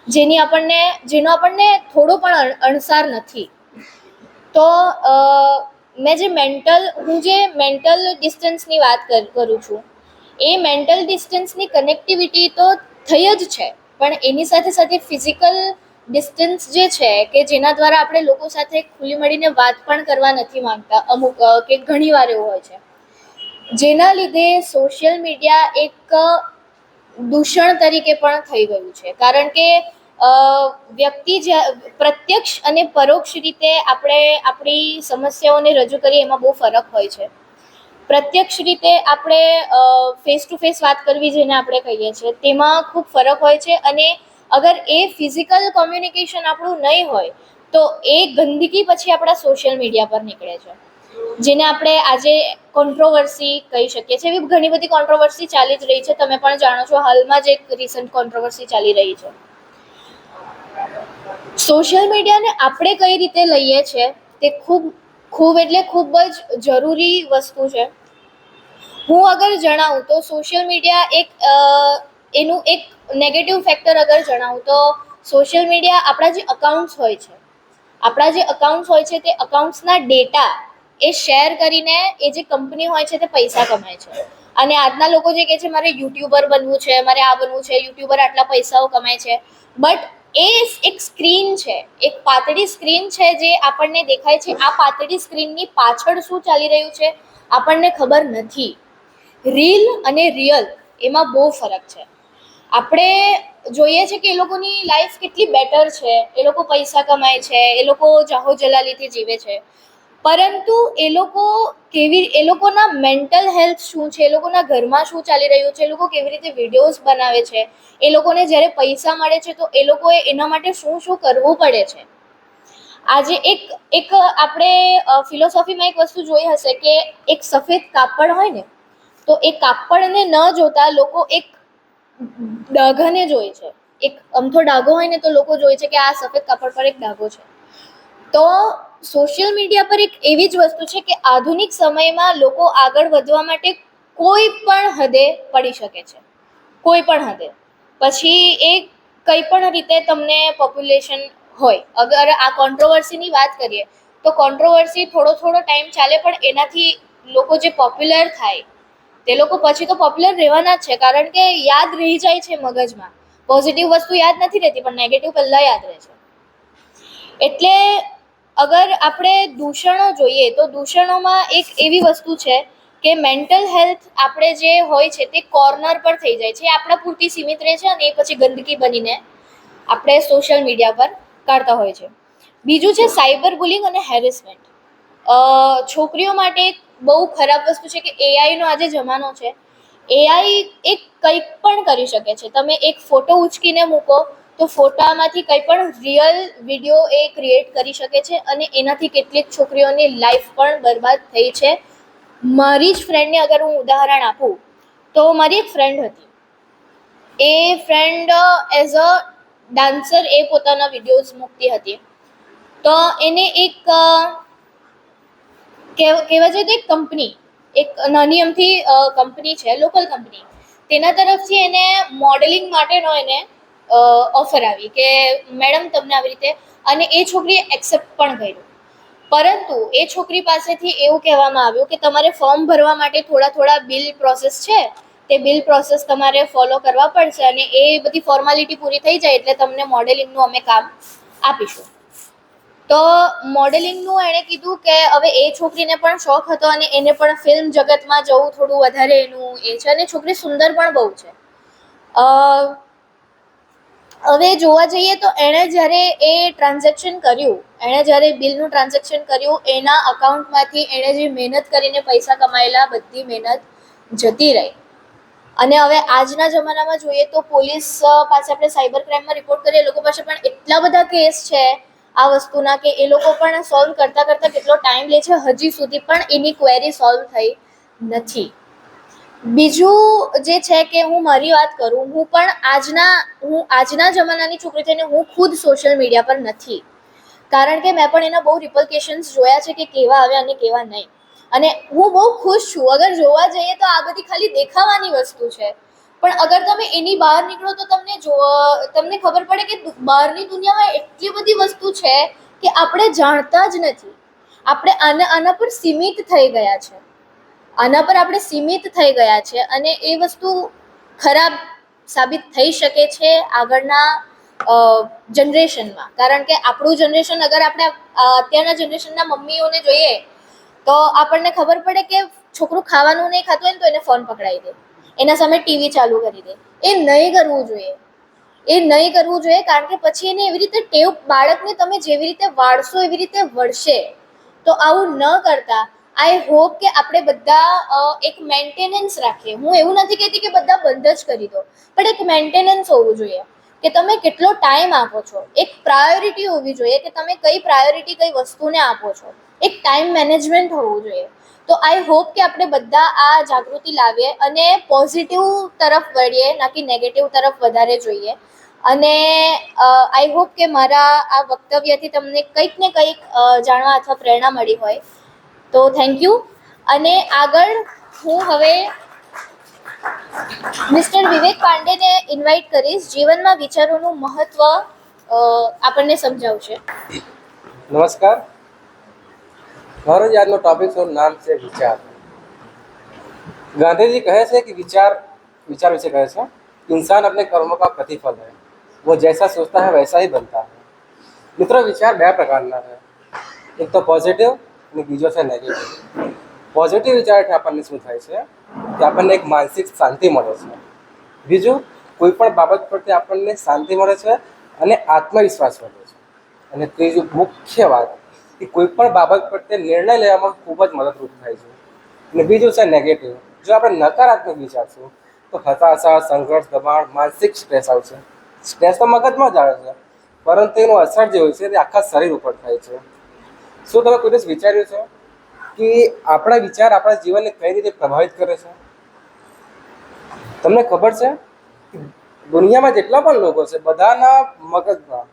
જેનો આપણને થોડો પણ અણસાર નથી. તો હું જે મેન્ટલ ડિસ્ટન્સની વાત કરું છું એ મેન્ટલ ડિસ્ટન્સની કનેક્ટિવિટી તો થઈ જ છે, પણ એની સાથે સાથે ફિઝિકલ ડિસ્ટન્સ જે છે કે જેના દ્વારા આપણે લોકો સાથે ખુલ્લી મળીને વાત પણ કરવા નથી માંગતા અમુક કે ઘણી વાર એવું હોય છે, જેના લીધે સોશિયલ મીડિયા એક દૂષણ તરીકે પણ થઈ ગયું છે. કારણ કે વ્યક્તિ પ્રત્યક્ષ અને પરોક્ષ રીતે આપણે આપણી સમસ્યાઓને રજૂ કરીએ એમાં બહુ ફરક હોય છે. પ્રત્યક્ષ રીતે આપણે ફેસ ટુ ફેસ વાત કરવી જેને આપણે કહીએ છીએ તેમાં ખૂબ ફરક હોય છે. અને અગર એ ફિઝિકલ કોમ્યુનિકેશન આપણું નહીં હોય તો એ ગંદકી પછી આપણા સોશિયલ મીડિયા પર નીકળે છે, જેને આપણે આજે કોન્ટ્રોવર્સી કહી શકીએ છીએ. એવી ઘણી બધી કોન્ટ્રોવર્સી ચાલી જ રહી છે, તમે પણ જાણો છો. હાલમાં જ એક રિસન્ટ કોન્ટ્રોવર્સી ચાલી રહી છે. સોશિયલ મીડિયાને આપણે કઈ રીતે લઈએ છીએ તે ખૂબ ખૂબ એટલે ખૂબ જ જરૂરી વસ્તુ છે. હું અગર જણાવું તો સોશિયલ મીડિયા એનું એક નેગેટિવ ફેક્ટર અગર જણાવું તો સોશિયલ મીડિયા આપણા જે અકાઉન્ટ્સ હોય છે તે અકાઉન્ટ્સના ડેટા એ શેર કરીને એ જે કંપની હોય છે તે પૈસા કમાય છે. અને આજના લોકો જે કહે છે મારે યુટ્યુબર બનવું છે, મારે આ બનવું છે, યુટ્યુબર આટલા પૈસાઓ કમાય છે, બટ એ એક સ્ક્રીન છે, એક પાતળી સ્ક્રીન છે જે આપણને દેખાય છે. આ પાતળી સ્ક્રીનની પાછળ શું ચાલી રહ્યું છે આપણને ખબર નથી. રીલ અને રિયલ એમાં બહુ ફરક છે. આપણે જોઈએ છે કે એ લોકોની લાઈફ કેટલી બેટર છે, એ લોકો પૈસા કમાય છે, એ લોકો જાહો જલાલીથી જીવે છે, પરંતુ એ લોકોના મેન્ટલ હેલ્થ શું છે, એ લોકોના ઘરમાં શું ચાલી રહ્યું છે, એ લોકો કેવી રીતે વિડીયોઝ બનાવે છે, એ લોકોને જ્યારે પૈસા મળે છે તો એ લોકોએ એના માટે શું શું કરવું પડે છે. આજે એક આપણે ફિલોસોફીમાં એક વસ્તુ જોઈ હશે કે એક સફેદ કાપડ હોય ને તો એ કાપડને ન જોતા લોકો એક ડાઘાને જોઈ છે. એક અમથો ડાઘો હોય ને તો લોકો જોઈ છે કે આ સફેદ કાપડ પર એક ડાઘો છે. તો સોશિયલ મીડિયા પર એક એવી જ વસ્તુ છે કે આધુનિક સમયમાં લોકો આગળ વધવા માટે કોઈ પણ હદે પડી શકે છે, કોઈ પણ હદે. પછી એ કંઈ પણ રીતે તમને પોપ્યુલેશન હોય. અગર આ કોન્ટ્રોવર્સીની વાત કરીએ તો કોન્ટ્રોવર્સી થોડો ટાઈમ ચાલે, પણ એનાથી લોકો જે પોપ્યુલર થાય તે લોકો પછી તો પોપ્યુલર રહેવાના જ છે, કારણ કે યાદ રહી જાય છે મગજમાં. પોઝિટિવ વસ્તુ યાદ નથી રહેતી પણ નેગેટિવ પહેલાં યાદ રહે છે. એટલે અગર આપણે દૂષણો જોઈએ તો દૂષણોમાં એક એવી વસ્તુ છે કે મેન્ટલ હેલ્થ આપણે જે હોય છે તે કોર્નર પર થઈ જાય છે, આપણા પૂરતી સીમિત રહે છે અને એ પછી ગંદકી બનીને આપણે સોશિયલ મીડિયા પર કાઢતા હોય છે. બીજું છે સાયબર બુલિંગ અને હેરેસમેન્ટ. છોકરીઓ માટે એક બહુ ખરાબ વસ્તુ છે કે એઆઈનો આજે જમાનો છે. એઆઈ એક કંઈક પણ કરી શકે છે. તમે એક ફોટો ઉચકીને મૂકો તો ફોટામાંથી કંઈ પણ રિયલ વિડીયો એ ક્રિએટ કરી શકે છે અને એનાથી કેટલીક છોકરીઓની લાઈફ પણ બરબાદ થઈ છે. મારી જ ફ્રેન્ડને અગર હું ઉદાહરણ આપું તો મારી એક ફ્રેન્ડ હતી. એ ફ્રેન્ડ એઝ અ ડાન્સર એ પોતાના વિડીયોઝ મૂકતી હતી. તો એને એક કહેવા જોઈએ તો એક કંપની, એક નાની અમથી કંપની છે, લોકલ કંપની, તેના તરફથી એને મોડેલિંગ માટેનો એને ઓફર આવી કે મેડમ તમને આવી રીતે, અને એ છોકરીએ એક્સેપ્ટ પણ કર્યું. પરંતુ એ છોકરી પાસેથી એવું કહેવામાં આવ્યું કે તમારે ફોર્મ ભરવા માટે થોડા બિલ પ્રોસેસ છે, તે બિલ પ્રોસેસ તમારે ફોલો કરવા પડશે અને એ બધી ફોર્માલિટી પૂરી થઈ જાય એટલે તમને મોડેલિંગનું અમે કામ આપીશું. તો મોડેલિંગનું એણે કીધું કે હવે એ છોકરીને પણ શોખ હતો અને એને પણ ફિલ્મ જગતમાં જવું થોડું વધારે એનું એ છે, અને છોકરી સુંદર પણ બહુ છે. હવે જોવા જઈએ તો એણે જ્યારે બિલનું ટ્રાન્ઝેક્શન કર્યું, એના અકાઉન્ટમાંથી એણે જે મહેનત કરીને પૈસા કમાયેલા બધી મહેનત જતી રહી. અને હવે આજના જમાનામાં જોઈએ તો પોલીસ પાસે આપણે સાયબર ક્રાઇમમાં રિપોર્ટ કરીએ, એ લોકો પાસે પણ એટલા બધા કેસ છે આ વસ્તુના કે એ લોકો પણ સોલ્વ કરતાં કેટલો ટાઈમ લે છે, હજી સુધી પણ એની ક્વેરી સોલ્વ થઈ નથી. બીજું જે છે કે હું મારી વાત કરું, હું આજના જમાનાની છોકરી થઈને હું ખુદ સોશિયલ મીડિયા પર નથી, કારણ કે મેં પણ એના બહુ રિપર્કેશન્સ જોયા છે કે કેવા આવ્યા અને કેવા નહીં. અને હું બહુ ખુશ છું. અગર જોવા જઈએ તો આ બધી ખાલી દેખાવાની વસ્તુ છે, પણ અગર તમે એની બહાર નીકળો તો તમને ખબર પડે કે બહારની દુનિયામાં એટલી બધી વસ્તુ છે કે આપણે જાણતા જ નથી. આપણે આના પર સીમિત થઈ ગયા છે. અને એ વસ્તુ ખરાબ સાબિત થઈ શકે છે આગળના જનરેશનમાં. કારણ કે આપણું જનરેશન, અગર આપણે અત્યારના જનરેશનના મમ્મીઓને જોઈએ તો આપણને ખબર પડે કે છોકરું ખાવાનું નહીં ખાતું હોય ને તો એને ફોન પકડાવી દે, એના સામે ટીવી ચાલુ કરી દે. એ નહીં કરવું જોઈએ. એ નહીં કરવું જોઈએ, કારણ કે પછી એને એવી રીતે ટેવ, બાળકને તમે જેવી રીતે વાળશો એવી રીતે વળશે. તો આવું ન કરતા આઈ હોપ કે આપણે બધા એક મેન્ટેનન્સ રાખીએ. હું એવું નથી કહેતી કે બધા બંધ જ કરી દો, પણ એક મેન્ટેનન્સ હોવું જોઈએ કે તમે કેટલો ટાઈમ આપો છો. એક પ્રાયોરિટી હોવી જોઈએ કે તમે કઈ પ્રાયોરિટી કઈ વસ્તુને આપો છો. એક ટાઈમ મેનેજમેન્ટ હોવું જોઈએ. તો આઈ હોપ કે આપણે બધા આ જાગૃતિ લાવીએ અને પોઝિટિવ તરફ વળીએ, ના કે નેગેટિવ તરફ વધારે જોઈએ. અને આઈ હોપ કે મારા આ વક્તવ્યથી તમને કંઈક ને કંઈક જાણવા અથવા પ્રેરણા મળી હોય. તો થેન્ક યુ. અને આગળ હું હવે મિસ્ટર વિવેક પાંડેને ઇન્વાઇટ કરીશ, જીવનમાં વિચારોનું મહત્વ આપણને સમજાવશે. નમસ્કાર, મારો જે આજનો ટોપિકનું નામ છે વિચાર. गांधी जी कहे थे कि विचार विचार विषय कहे थे इंसान अपने कर्मों का प्रतिफल है, वो जैसा सोचता है वैसा ही बनता है. મિત્રો, વિચાર બે પ્રકારના છે. એક તો પોઝિટિવ અને બીજો છે નેગેટિવ. પોઝિટિવ વિચારથી આપણને શું થાય છે કે આપણને એક માનસિક શાંતિ મળે છે. બીજું, કોઈ પણ બાબત પ્રત્યે આપણને શાંતિ મળે છે અને આત્મવિશ્વાસ વધે છે. અને ત્રીજું મુખ્ય વાત કે કોઈ પણ બાબત પ્રત્યે નિર્ણય લેવામાં ખૂબ જ મદદરૂપ થાય છે. અને બીજું છે નેગેટિવ. જો આપણે નકારાત્મક વિચારશું તો હતાશા, સંઘર્ષ, દબાણ, માનસિક સ્ટ્રેસ આવશે. સ્ટ્રેસ તો મગજમાં જ આવે છે, પરંતુ એનો અસર જે હોય છે તે આખા શરીર ઉપર થાય છે. શું તમે કોઈ દિવસ વિચાર્યું છે કે આપણા વિચાર આપણા જીવનને કઈ રીતે પ્રભાવિત કરે છે? તમને ખબર છે કે દુનિયામાં જેટલા પણ લોકો છે બધાના મગજમાં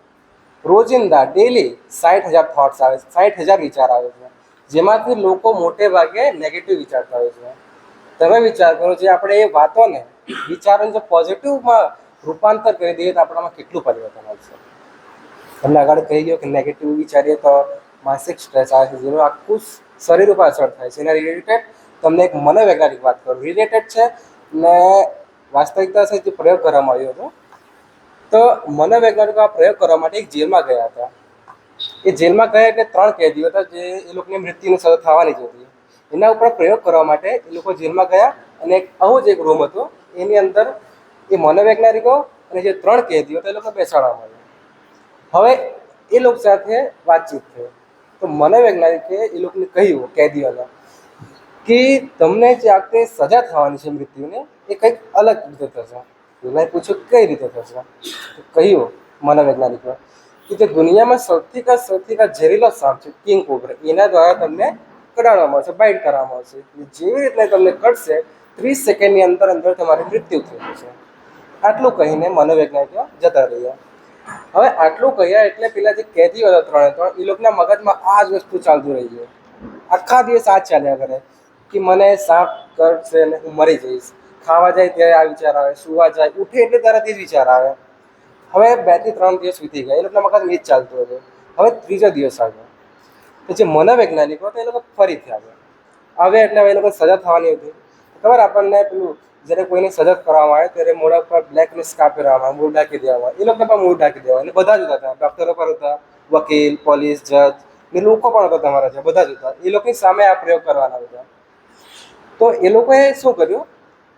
રોજિંદા ડેલી 60,000 થોટ્સ આવે છે, 60,000 વિચાર આવે છે, જેમાંથી લોકો મોટે ભાગે નેગેટિવ વિચારતા હોય છે. તમે વિચાર કરો, જે આપણે એ વાતોને વિચારોને જો પોઝિટિવમાં રૂપાંતર કરી દઈએ તો આપણામાં કેટલું પરિવર્તન આવશે. તમને આગળ કહી ગયો કે નેગેટિવ વિચારીએ તો માનસિક સ્ટ્રેસ આવે છે, જેનું આખું શરીર ઉપર અસર થાય છે. એના રિલેટેડ તમને એક મનોવૈજ્ઞાનિક વાત કરું, રિલેટેડ છે ને વાસ્તવિકતા છે, જે પ્રયોગ કરવામાં આવ્યો હતો. તો મનોવૈજ્ઞાનિકો આ પ્રયોગ કરવા માટે એક જેલમાં ગયા હતા. એ જેલમાં ગયા એટલે 3 કેદીઓ હતા, જે એ લોકોને મૃત્યુની સજા થવાની જ હતી. એના ઉપર પ્રયોગ કરવા માટે એ લોકો જેલમાં ગયા અને આવો જ એક રૂમ હતો. એની અંદર એ મનોવૈજ્ઞાનિકો અને જે 3 કેદીઓ હતા એ લોકો બેસાડવામાં આવ્યા. હવે એ લોકો સાથે વાતચીત થઈ તો મનોવૈજ્ઞાનિકે એ લોકોને કહ્યું, કેદીઓને, કે તમને જે આખતે સજા થવાની છે મૃત્યુની, એ કંઈક અલગ રીતે થશે. એમણે પૂછ્યું કઈ રીતે થશે? કહ્યું મનોવૈજ્ઞાનિકો કે જે દુનિયામાં સૌથી ઝેરીલો સાપ છે કિંગ કોબ્રા, એના દ્વારા તમને કડાવવામાં આવશે, બાઇટ કરવામાં આવશે. જેવી રીતના તમને કટશે 30 સેકન્ડની અંદર અંદર તમારી મૃત્યુ થઈ જશે. આટલું કહીને મનોવૈજ્ઞાનિકો જતા રહ્યા. હવે આટલું કહ્યા એટલે પેલા જે કેદીઓ હતા 3 એ લોકોના મગજમાં આ જ વસ્તુ ચાલતું રહી ગયું. આખા દિવસ આ જ ચાલ્યા કરે કે મને સાપ કરશે અને હું મરી જઈશ. ખાવા જાય ત્યારે આ વિચાર આવે, સુવા જાય, ઉઠે એટલે તરત એ જ વિચાર આવે. હવે 2 થી 3 દિવસ વીતી ગયા, એ લોકોના મગજમાં એ જ ચાલતું હતું. હવે ત્રીજો દિવસ આવ્યો તો જે મનોવૈજ્ઞાનિકો હતા એ લોકો ફરીથી આવ્યા એટલે હવે એ લોકો સજા થવાની હતી. ખબર આપણને પેલું જ્યારે કોઈને સજા કરવામાં આવે ત્યારે મોઢા પર બ્લેકનેસ કાપી દેવામાં આવે, મૂળ ઢાંકી દેવામાં આવે. એ લોકોને પણ મૂળ ઢાંકી દેવા, એટલે બધા જ હતા. ડૉક્ટરો પણ હતા, વકીલ, પોલીસ, જજ ને લોકો પણ હતા તમારા છે, બધા જ હતા. એ લોકોની સામે આ પ્રયોગ કરવાના હતા. તો એ લોકોએ શું કર્યું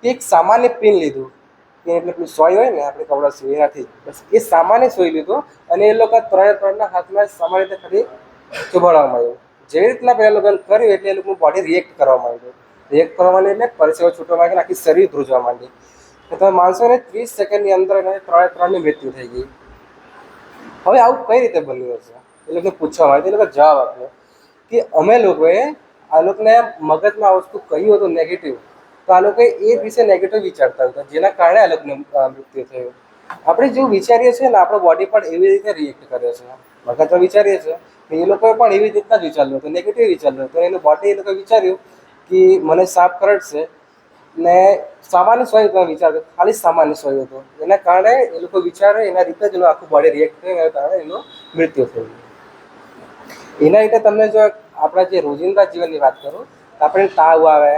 કે એક સામાન્ય પિન લીધું, એટલે પેલું સોય હોય ને આપણે કવડાશું એનાથી, બસ એ સામાન્ય સોય લીધું અને એ લોકો 3 હાથમાં સામાન્ય રીતે ખાલી ચુબાડવામાં આવ્યું. જેવી રીતના પહેલાં લોકોને કર્યું એટલે એ લોકોનું બોડી રિએક્ટ કરવા માંડ્યું. રિએક્ટ કરવા માંડી એટલે પરસેવો છૂટવા માંડી, આખી શરીર ધ્રુજવા માંડી. તમે માનશો ને 30 સેકન્ડની અંદર એને 3ની મૃત્યુ થઈ ગઈ. હવે આવું કઈ રીતે બન્યું હશે? એ લોકોને પૂછવા માંડી. એ લોકો જવાબ આપ્યો કે અમે લોકોએ આ લોકોને મગજમાં આ વસ્તુ કહ્યું હતું નેગેટિવ, તો આ લોકોએ એ વિશે નેગેટિવ વિચારતા હતા, જેના કારણે આ લોકોને મૃત્યુ થયું. આપણે જેવું વિચારીએ છીએ ને આપણો બોડી પણ એવી રીતે રિએક્ટ કરે છે. મગજમાં વિચારીએ છીએ, એ લોકોએ પણ એવી રીતના જ વિચાર્યું હતું, નેગેટિવ વિચાર્યું હતું. એનું બોડી એ લોકોએ વિચાર્યું કે મને સાપ કરડશે ને સામાન્ય સોય વિચારતો, ખાલી સામાન્ય સોય હતો. એના કારણે એ લોકો વિચારે એના રીતે જ એનું આખું બોડી રિએક્ટ થયું, એના કારણે એનું મૃત્યુ થયું. એના રીતે તમને જો આપણા જે રોજિંદા જીવનની વાત કરું તો આપણે તાવ આવે,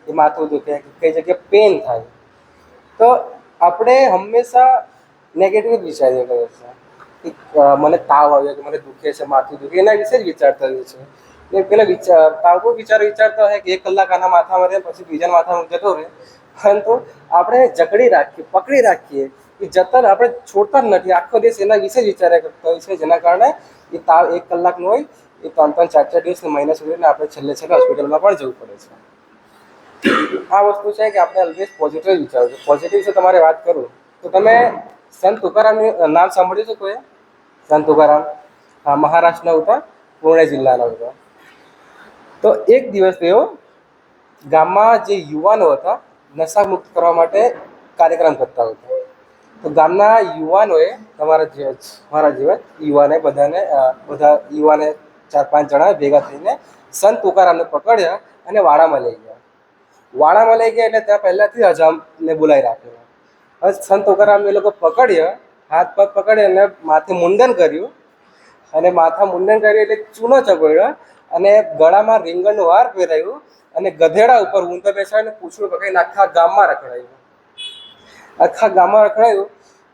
એ માથું દુખે, કઈ જગ્યાએ પેન થાય, તો આપણે હંમેશા નેગેટિવ જ વિચારીએ કરીએ છીએ કે મને તાવ આવ્યો, કે મને દુખે છે, માથું દુખે, એના વિશે જ વિચારતા હોઈએ છીએ. ને પેલા તાવકો વિચારતા હોય કે 1 કલાક આના માથામાં રહે પછી બીજાના માથામાં જતો રહે, પરંતુ આપણે પકડી રાખીએ એ જતન આપણે છોડતા જ નથી, આખો દિવસ એના વિશે જ વિચાર્યા કરતા હોય છે, જેના કારણે એ તાવ 1 કલાકનો હોય એ 3-3, 4-4 દિવસ ને મહિના સુધી આપણે છેલ્લે હોસ્પિટલમાં પણ જવું પડે છે. આ વસ્તુ છે કે આપણે ઓલવેઝ પોઝિટિવ વિચારવું. પોઝિટિવ વિશે તમારે વાત કરું તો તમે સંત તુકારામનું નામ સાંભળ્યું છે કોઈ? સંત તુકારામ, હા, મહારાષ્ટ્રના હતા, પુણે જિલ્લાના હતા. તો એક દિવસ તેઓ ગામમાં જે યુવાનો હતા નશા મુક્ત કરવા માટે કાર્યક્રમ કરતા હતા. તો ગામના યુવાનોએ મારા જેવા યુવાને બધા યુવાને 4-5 જણા ભેગા થઈને સંત તુકારામને પકડ્યા અને વાડામાં લઈ ગયા. એટલે ત્યાં પહેલાથી હજામને બોલાવી રાખ્યો. હવે સંત તુકારામને એ લોકો પકડ્યા, હાથ પગ પકડી અને માથે મુંડન કર્યું, અને માથા મુંડન કર્યું એટલે ચૂનો ચગોળ્યો અને ગળામાં રીંગણનું હાર પહેરાયું અને ગધેડા ઉપર ઊંધો બેસાડીને પૂંછડું પકડીને આખા ગામમાં રખડાયું.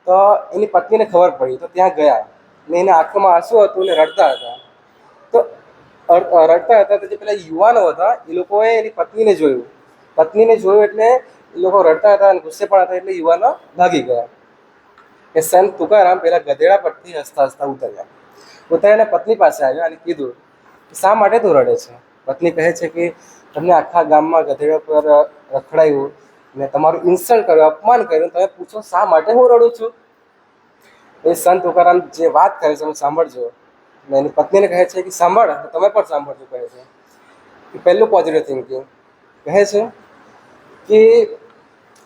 તો એની પત્નીને ખબર પડી, તો ત્યાં ગયા ને એના આંખોમાં આંસુ હતું ને રડતા હતા. તો જે પેલા યુવાનો હતા એ લોકોએ એની પત્નીને જોયું એટલે એ લોકો રડતા હતા અને ગુસ્સે પણ હતા, એટલે યુવાનો ભાગી ગયા. એ સંત તુકારામ પેલા ગધેડા પરથી હસતા હસતા ઉતર્યા પત્ની પાસે આવ્યા અને કીધું, શા માટે તું રડે છે? પત્ની કહે છે કે તમને આખા ગામમાં ગધેડા પર રખડાયું ને તમારું ઇન્સલ્ટ કર્યું, અપમાન કર્યું, તમે પૂછો શા માટે હું રડું છું? એ સંત તુકારામ જે વાત કરે છે સાંભળજો. ને એની પત્નીને કહે છે કે સાંભળ, તમે પણ સાંભળજો. કહે છે કે પહેલું પોઝિટિવ થિંકિંગ. કહે છે કે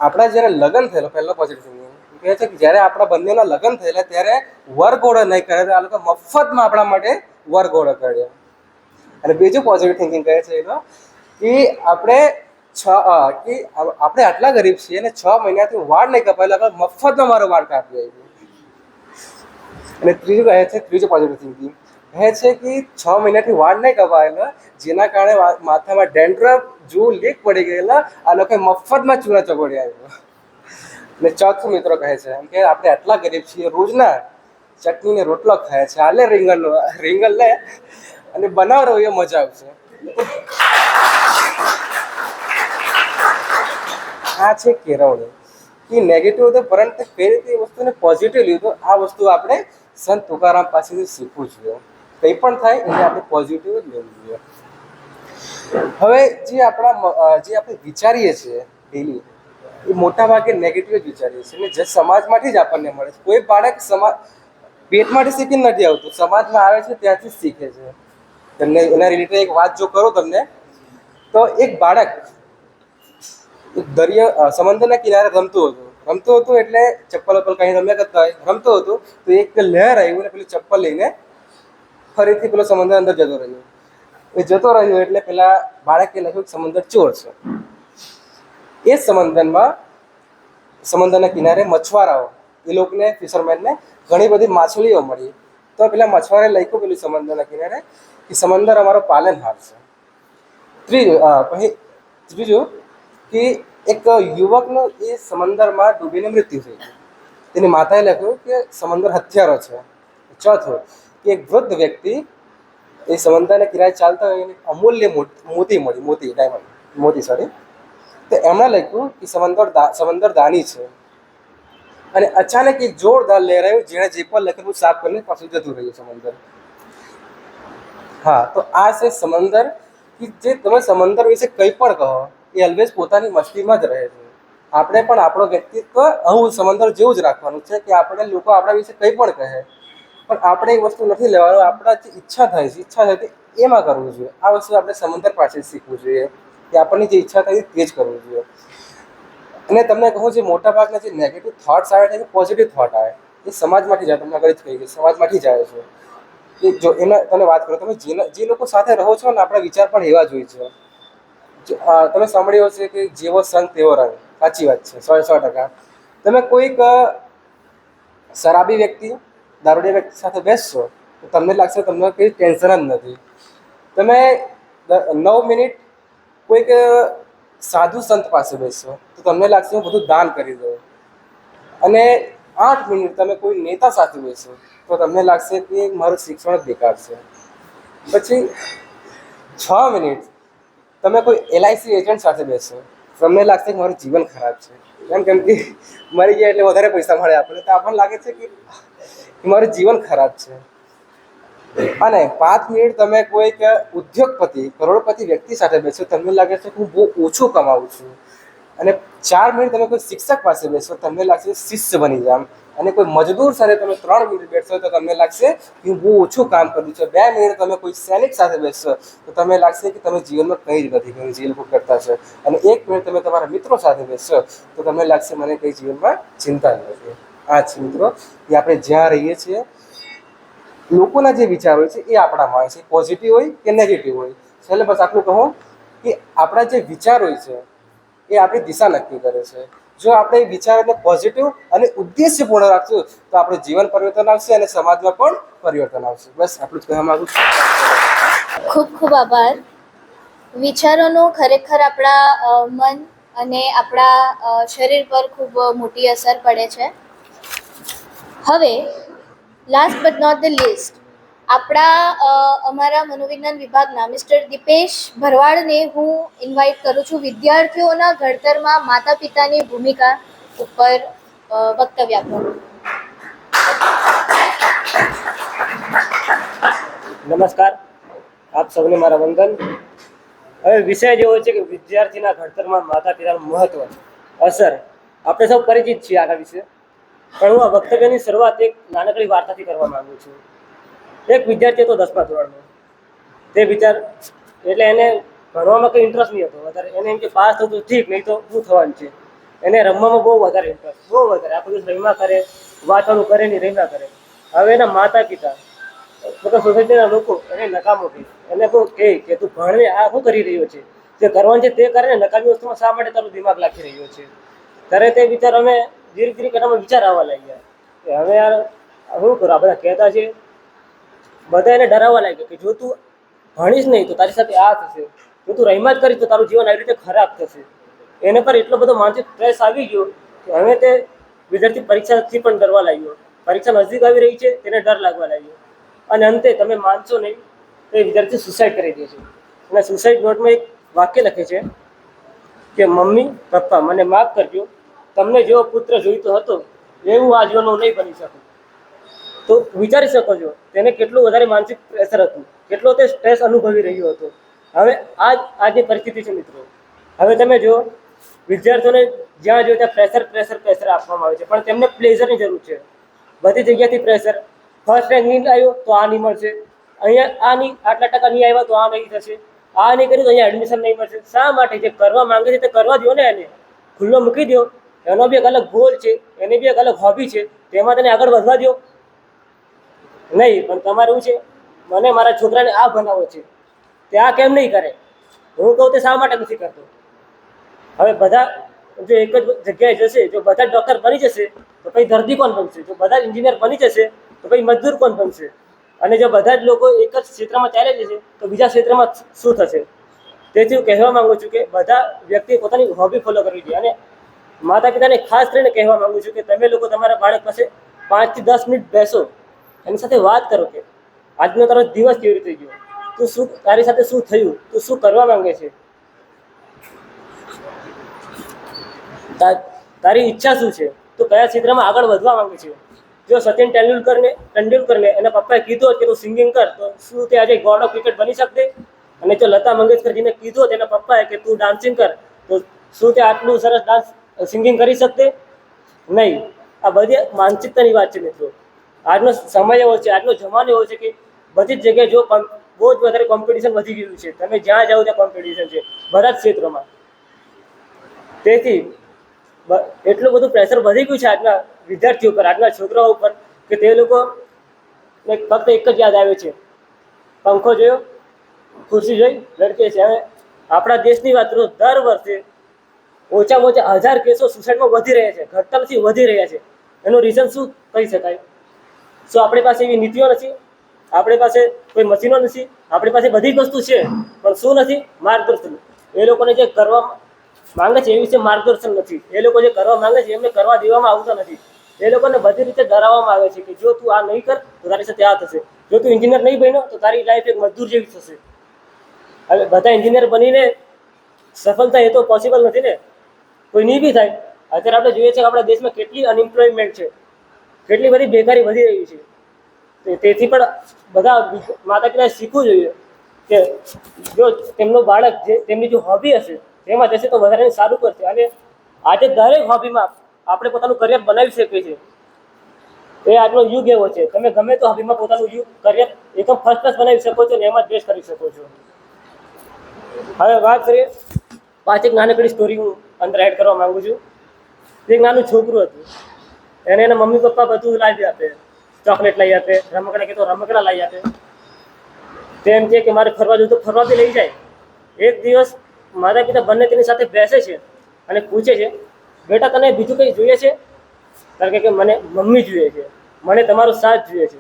આપણા જ્યારે લગ્ન થયેલો, પહેલો પોઝિટિવ થિંકિંગ કહે છે કે જ્યારે આપણા બંનેના લગ્ન થયેલા ત્યારે વરઘોડો નહીં કરે, આ લોકો મફતમાં આપણા માટે વરઘોડો કર્યો. અને બીજું પોઝિટિવ થિંકિંગ કહે છે એનો કે આપણે આટલા ગરીબ છીએ અને 6 મહિનાથી વાળ નહીં કપાયેલા, મફતમાં મારો વાળ કાપી આવ્યો. અને ત્રીજું પોઝિટિવ થિંકિંગ કહે છે કે 6 મહિનાથી વાળ નહીં કપાયેલા, જેના કારણે માથામાં ડેન્ડ્રફ જેવું લીક પડી ગયેલા, આ લોકોએ મફતમાં ચૂના ચગોડી આવ્યો. અને ચોથું મિત્રો કહે છે કે આપણે આટલા ગરીબ છીએ, રોજના ચટણીને રોટલો ખાય છે, હાલે રીંગણ લે અને બનાવરો એ મજા આવશે. આ છે કેળવણી કે નેગેટિવ હતું, પરંતુ કઈ રીતે એ વસ્તુને પોઝિટિવ લીધું, આ વસ્તુ આપણે સંત તુકારામ પાસેથી શીખવું જોઈએ. કંઈ પણ થાય એને આપણે પોઝિટિવ જ લેવું જોઈએ. હવે જે આપણે વિચારીએ છીએ ડેલી, એ મોટા ભાગે નેગેટિવ જ વિચારીએ છીએ, અને જે સમાજમાંથી જ આપણને મળે છે. કોઈ બાળક પેટમાંથી શીખીને નથી આવતું, સમાજમાં આવે છે ત્યાંથી જ શીખે છે. તમને એના રિલેટેડ એક વાત જો કરું તમને, તો એક બાળક સમંદરના કિનારે રમતું હતું એટલે ચપ્પલ કहीं રમ્યા કરતા હોય, રમતું હતું તો એક લહેર આવ્યું ને પેલું ચપ્પલ લઈને ફરીથી પેલો સમંદર અંદર જતો રહ્યો. એટલે પેલા બાળકે લખ્યું સમંદર ચોર છે. એ સમંદરના કિનારે મછવારાઓ, એ લોકોને ફિશરમેનને ઘણી બધી માછલીઓ મળી. તો પેલા મછવારે લખ્યું પેલું સમંદરના કિનારે કે સમંદર અમારો પાલનહાર છે. ત્રીજું કે એક યુવકનું એ સમંદરમાં ડૂબીને મૃત્યુ થઈ ગયું, તેની માતાએ લખ્યું કે સમંદર હથિયારો છે. ચોથું કે એક વૃદ્ધ વ્યક્તિ એ સમંદરના કિનારે ચાલતા હોય એને અમૂલ્ય મોતી મળી, ડાયમંડ. તો એમણે લખ્યું કે સમંદર દાની છે. અને અચાનક એક જોરદાર લહેર આવ્યું, જેણે જે પણ લખેલું સાફ કરીને પાછું જતું રહ્યું સમંદર. હા, તો આ છે સમંદર. કે જે તમે સમંદર વિશે કંઈ પણ કહો એ ઓલવેઝ પોતાની મસ્તીમાં જ રહે છે. આપણે પણ આપણો વ્યક્તિત્વ આવું સમંદર જેવું જ રાખવાનું છે કે આપણે લોકો આપણા વિશે કંઈ પણ કહે, પણ આપણે એ વસ્તુ નથી લેવાનું. આપણા જે ઈચ્છા થાય છે એમાં કરવું જોઈએ. આ વસ્તુ આપણે સમંદર પાસે શીખવું જોઈએ કે આપણને જે ઈચ્છા થાય તે જ કરવું જોઈએ. અને તમને કહું, જે મોટાભાગના જે નેગેટિવ થોટ્સ આવે છે, પોઝિટિવ થોટ આવે, એ સમાજમાંથી જાય. તમને આગળ જ કહી ગયું, સમાજમાંથી જાય છે. કે જો એના તમે વાત કરો, તમે જે લોકો સાથે રહો છો ને, આપણા વિચાર પણ એવા જ હોય છે. તમે સાંભળ્યું હશે કે જેવો સંગ તેવો રંગ. સાચી વાત છે, 100%. તમે કોઈક શરાબી વ્યક્તિ, દારૂડિયા વ્યક્તિ સાથે બેસશો તો તમને લાગશે તમને કંઈ ટેન્શન જ નથી. તમે 9 મિનિટ કોઈક સાધુ સંત પાસે બેસશો તો તમને લાગશે હું બધું દાન કરી દઉં. અને 8 મિનિટ તમે કોઈ નેતા સાથે બેસો તો તમને લાગશે કે મારું શિક્ષણ જ બેકાર છે. પછી 6 મિનિટ તમે કોઈ LIC એજન્ટ સાથે બેસો તમને લાગશે કે મારું જીવન ખરાબ છે, કેમ કે મરી ગયા એટલે વધારે પૈસા મળે આપણને, તો આપણને લાગે છે કે મારું જીવન ખરાબ છે. અને 5 મિનિટ તમે કોઈક ઉદ્યોગપતિ કરોડપતિ વ્યક્તિ સાથે બેસો, તમને લાગે છે કે હું બહુ ઓછું કમાઉં છું. અને 4 મિનિટ તમે કોઈ શિક્ષક પાસે બેસો, તમને લાગશે શિષ્ય બની જામ. અને કોઈ મજદૂર સાથે તમે 3 મિનિટ બેસશો તો તમને લાગશે કે હું બહુ ઓછું કામ કરું છું. 2 મિનિટ તમે કોઈ સૈનિક સાથે બેસશો તો તમને લાગશે કે તમે જીવનમાં કંઈ જ નથી કર્યું, જેલ કરતા છે. અને 1 મિનિટ તમે તમારા મિત્રો સાથે બેસશો તો તમને લાગશે મને કંઈ જીવનમાં ચિંતા નથી. આ છે મિત્રો કે આપણે જ્યાં રહીએ છીએ લોકોના જે વિચાર હોય છે એ આપણામાં હોય છે, પોઝિટિવ હોય કે નેગેટિવ હોય. છેલ્લે બસ આટલું કહું કે આપણા જે વિચાર હોય છે એ આપણી દિશા નક્કી કરે છે. જો આપણે એ વિચારોને પોઝિટિવ અને ઉદ્દેશ્યપૂર્ણ રાખશું તો આપણું જીવન પરિવર્તન આવશે અને સમાજમાં પણ પરિવર્તન આવશે. બસ આટલું જ કહેવા માંગુ છું. ખૂબ ખૂબ આભાર. વિચારોનું ખરેખર આપણા મન અને આપણા શરીર પર ખૂબ મોટી અસર પડે છે. હવે last but not the least, અમારા મનોવિજ્ઞાન વિભાગના મિસ્ટર દીપેશ ભરવાડને હું ઇન્વાઇટ કરું છું વિદ્યાર્થીઓના ઘડતરમાં માતા પિતાની ભૂમિકા ઉપર વક્તવ્ય આપવા. નમસ્કાર, આપ સૌને મારા વંદન. હવે વિષય જેવો છે કે વિદ્યાર્થીના ઘડતરમાં માતા પિતાનું મહત્વ, અસર. આપણે સૌ પરિચિત છીએ આના વિશે, પણ હું આ વક્તવ્યની શરૂઆત એક નાનકડી વાર્તાથી કરવા માંગુ છું. એક વિદ્યાર્થી હતો 10મા ધોરણનો. તે વિચાર એટલે એને ભણવામાં કંઈ ઇન્ટરેસ્ટ નહીં હતો વધારે. એને એમ કે પાસ થતું ઠીક, નહીં તો શું થવાનું છે. એને રમવામાં બહુ વધારે ઇન્ટરેસ્ટ, બહુ વધારે. આખો દિવસ રમ્યા કરે, વાંચવાનું કરે નહીં, રમ્યા કરે. હવે એના માતા પિતા બધા સોસાયટીના લોકો એને નકામો કહે, એને કોઈ કહે કે તું ભણને આ શું કરી રહ્યો છે, જે કરવાનું છે તે કરે ને, નકામી વસ્તુમાં શા માટે તારું દિમાગ લાખી રહ્યો છે. ત્યારે તે વિચાર અમે ધીરે ધીરે એનામાં વિચાર આવવા લાગ્યા કે હવે યાર શું કરું. આ બધા કહેતા છે, બધા એને ડરાવવા લાગ્યા કે જો તું ભણીશ નહીં તો તારી સાથે આ થશે, જો તું રહીમાં જ કરીશ તો તારું જીવન આવી રીતે ખરાબ થશે. એને પર એટલો બધો માનસિક સ્ટ્રેસ આવી ગયો કે હવે તે વિદ્યાર્થી પરીક્ષાથી પણ ડરવા લાગ્યો. પરીક્ષા નજીક આવી રહી છે તેને ડર લાગવા લાગ્યો. અને અંતે તમે માનશો નહીં તો એ વિદ્યાર્થી સુસાઇડ કરી દે છે. અને સુસાઇડ નોટમાં એક વાક્ય લખે છે કે મમ્મી પપ્પા મને માફ કરજો, તમને જેવો પુત્ર જોઈતો હતો એવું આ જીવનમાં નહીં બની શકું. તો વિચારી શકો છો તેને કેટલું વધારે માનસિક પ્રેશર હતું, કેટલો તે સ્ટ્રેસ અનુભવી રહ્યો હતો. હવે આજની પરિસ્થિતિ છે મિત્રો. હવે તમે જો વિદ્યાર્થીઓને જ્યાં જોઈએ ત્યાં પ્રેશર આપવામાં આવે છે, પણ તેમને પ્લેઝરની જરૂર છે. બધી જગ્યાથી પ્રેશર. ફર્સ્ટ રેન્ક નહીં આવ્યો તો આ નહીં મળશે, અહીંયા આ નહીં, આટલા ટકા નહીં આવ્યા તો આ નહીં થશે, આ નહીં કર્યું તો અહીંયા એડમિશન નહીં મળશે. શા માટે? જે કરવા માંગે છે તે કરવા દો ને, એને ખુલ્લો મૂકી દો. એનો બી એક અલગ ગોલ છે, એની બી એક અલગ હોબી છે, તેમાં તેને આગળ વધવા દો. નહીં, પણ તમારે એવું છે મને મારા છોકરાને આ બનાવવો છે, તે આ કેમ નહીં કરે? હું કહું તે શા માટે નથી કરતો? હવે બધા જો એક જ જગ્યાએ જશે, જો બધા ડૉક્ટર બની જશે તો પછી દર્દી કોણ બનશે? જો બધા એન્જિનિયર બની જશે તો પછી મજદૂર કોણ બનશે? અને જો બધા જ લોકો એક જ ક્ષેત્રમાં ચાલી જશે તો બીજા ક્ષેત્રમાં શું થશે? તેથી હું કહેવા માગું છું કે બધા વ્યક્તિએ પોતાની હોબી ફોલો કરવી જોઈએ. અને માતા પિતાને ખાસ કરીને કહેવા માગું છું કે તમે લોકો તમારા બાળક પાસે 5 થી 10 મિનિટ બેસો, એની સાથે વાત કરો કે આજનો તારો દિવસ કેવી રીતે ગયો, તું શું, તારી સાથે શું થયું, તું શું કરવા માંગે છે, તારી ઈચ્છા શું છે, તું કયા ક્ષેત્રમાં આગળ વધવા માંગે છે. જો સચિન તેંડુલકરને એના પપ્પાએ કીધું કે તું સિંગિંગ કર તો શું તે આજે ગોડ ઓફ ક્રિકેટ બની શકતે? અને જો લતા મંગેશકરજીને કીધું તેના પપ્પાએ કે તું ડાન્સિંગ કર તો શું તે આટલું સરસ સિંગિંગ કરી શકતે? નહીં. આ બધી માનસિકતાની વાત છે મિત્રો. આજનો સમય એવો છે, આજનો જમાનો એવો છે કે બધી જ જગ્યાએ જો બહુ જ વધારે કોમ્પિટિશન વધી ગયું છે. તમે જ્યાં જાઓ ત્યાં કોમ્પિટિશન છે બધા જ ક્ષેત્રોમાં. તેથી એટલું બધું પ્રેશર વધી ગયું છે આજના વિદ્યાર્થીઓ પર, આજના છોકરાઓ ઉપર, કે તે લોકો ફક્ત એક જ યાદ આવે છે, પંખો જોયો, ખુરશી જોઈ, લડકે છે. હવે આપણા દેશની વાત કરું, દર વર્ષે ઓછામાં ઓછા 1000 કેસો સુસાઇડમાં વધી રહ્યા છે, ઘટતા નથી, વધી રહ્યા છે. એનું રીઝન શું કહી શકાય? શું આપણી પાસે એવી નીતિઓ નથી? આપણી પાસે કોઈ મશીનો નથી? આપણી પાસે બધી જ વસ્તુ છે, પણ શું નથી? માર્ગદર્શન. એ લોકોને જે કરવા માંગે છે એ વિશે માર્ગદર્શન નથી. એ લોકો જે કરવા માંગે છે એમને કરવા દેવામાં આવતા નથી. એ લોકોને બધી રીતે ડરાવવામાં આવે છે કે જો તું આ નહીં કર તો તારી સાથે આ થશે, જો તું એન્જિનિયર નહીં બન્યો તો તારી લાઈફ એક મજદૂર જેવી થશે. હવે બધા એન્જિનિયર બનીને સફળતા એ તો પોસિબલ નથી ને. કોઈ નહીં બી થાય. અત્યારે આપણે જોઈએ છીએ કે આપણા દેશમાં કેટલી અનએમ્પ્લોયમેન્ટ છે, કેટલી બધી બેકારી વધી રહી છે. તેથી પણ બધા માતા પિતાએ શીખવું જોઈએ કે જો તેમનું બાળક જે તેમની જો હોબી હશે તેમાં જશે તો વધારે સારું કરશે. અને આજે દરેક હોબીમાં આપણે પોતાનું કરિયર બનાવી શકીએ છીએ. એ આજનો યુગ એવો છે, તમે ગમે તો હોબીમાં પોતાનું કરિયર એકદમ ફર્સ્ટ ક્લાસ બનાવી શકો છો અને એમાં જ બેસ્ટ કરી શકો છો. હવે વાત કરીએ, પાછી એક નાનકડી સ્ટોરી હું અંદર એડ કરવા માંગુ છું. એક નાનું છોકરું હતું, એને એના મમ્મી પપ્પા બધું લાવી આપે, ચોકલેટ લઈ આપે, રમકડા કે તો રમકડા લઈ આપે. તેમ કે મારે ફરવા જવું તો ફરવા બી લઈ જાય. એક દિવસ માતા પિતા બંને તેની સાથે બેસે છે અને પૂછે છે, બેટા તને બીજું કંઈ જોઈએ છે? કારણ કે મને મમ્મી જોઈએ છે, મને તમારો સાથ જોઈએ છે.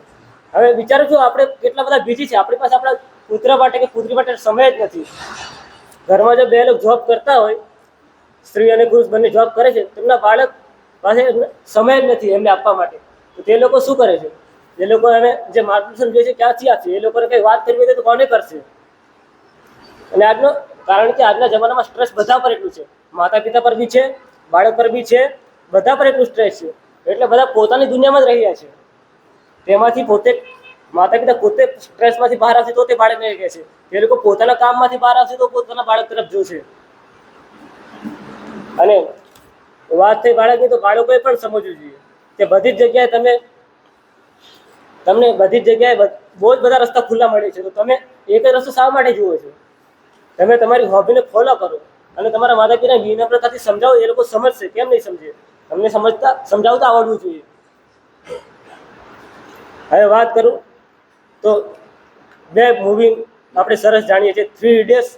હવે વિચારું છું આપણે કેટલા બધા બીજી છે, આપણી પાસે આપણા પુત્ર માટે કે પુત્રી માટે સમય જ નથી. ઘરમાં જો બે લોકો જોબ કરતા હોય, સ્ત્રી અને પુરુષ બંને જોબ કરે છે, તેમના બાળક પાસે સમય જ નથી એમને આપવા માટે. તો તે લોકો શું કરે છે? એ લોકો એને જે માર્ગદર્શન જોઈએ છે ક્યાંથી આપશે? એ લોકોને કંઈ વાત કરવી હોય તો કોને કરશે? અને કારણ કે આજના જમાનામાં સ્ટ્રેસ બધા પર એટલું છે, માતા પિતા પર બી છે, બાળક પર બી છે, બધા પર એટલું સ્ટ્રેસ છે. એટલે બધા પોતાની દુનિયામાં જ રહ્યા છે. તેમાંથી માતા પિતા પોતે સ્ટ્રેસમાંથી બહાર આવશે તો તે બાળકને કહે છે. એ લોકો પોતાના કામમાંથી બહાર આવશે તો પોતાના બાળક તરફ જોશે. અને વાત થઈ બાળકની, તો બાળકોએ પણ સમજવું જોઈએ કે બધી જ જગ્યાએ તમને બધી જ જગ્યાએ બહુ જ બધા રસ્તા ખુલ્લા મળે છે. તો તમે એક જ રસ્તો શા માટે જુઓ છો? તમે તમારી હોબીને ફોલો કરો અને તમારા માતા પિતાને વિનમ્રતાથી સમજાવો. એ લોકો સમજશે, કેમ નહીં સમજે? તમને સમજાવતા આવડવું જોઈએ. હવે વાત કરું તો બે મૂવી આપણે સરસ જાણીએ છીએ, 3 ઇડિયટ્સ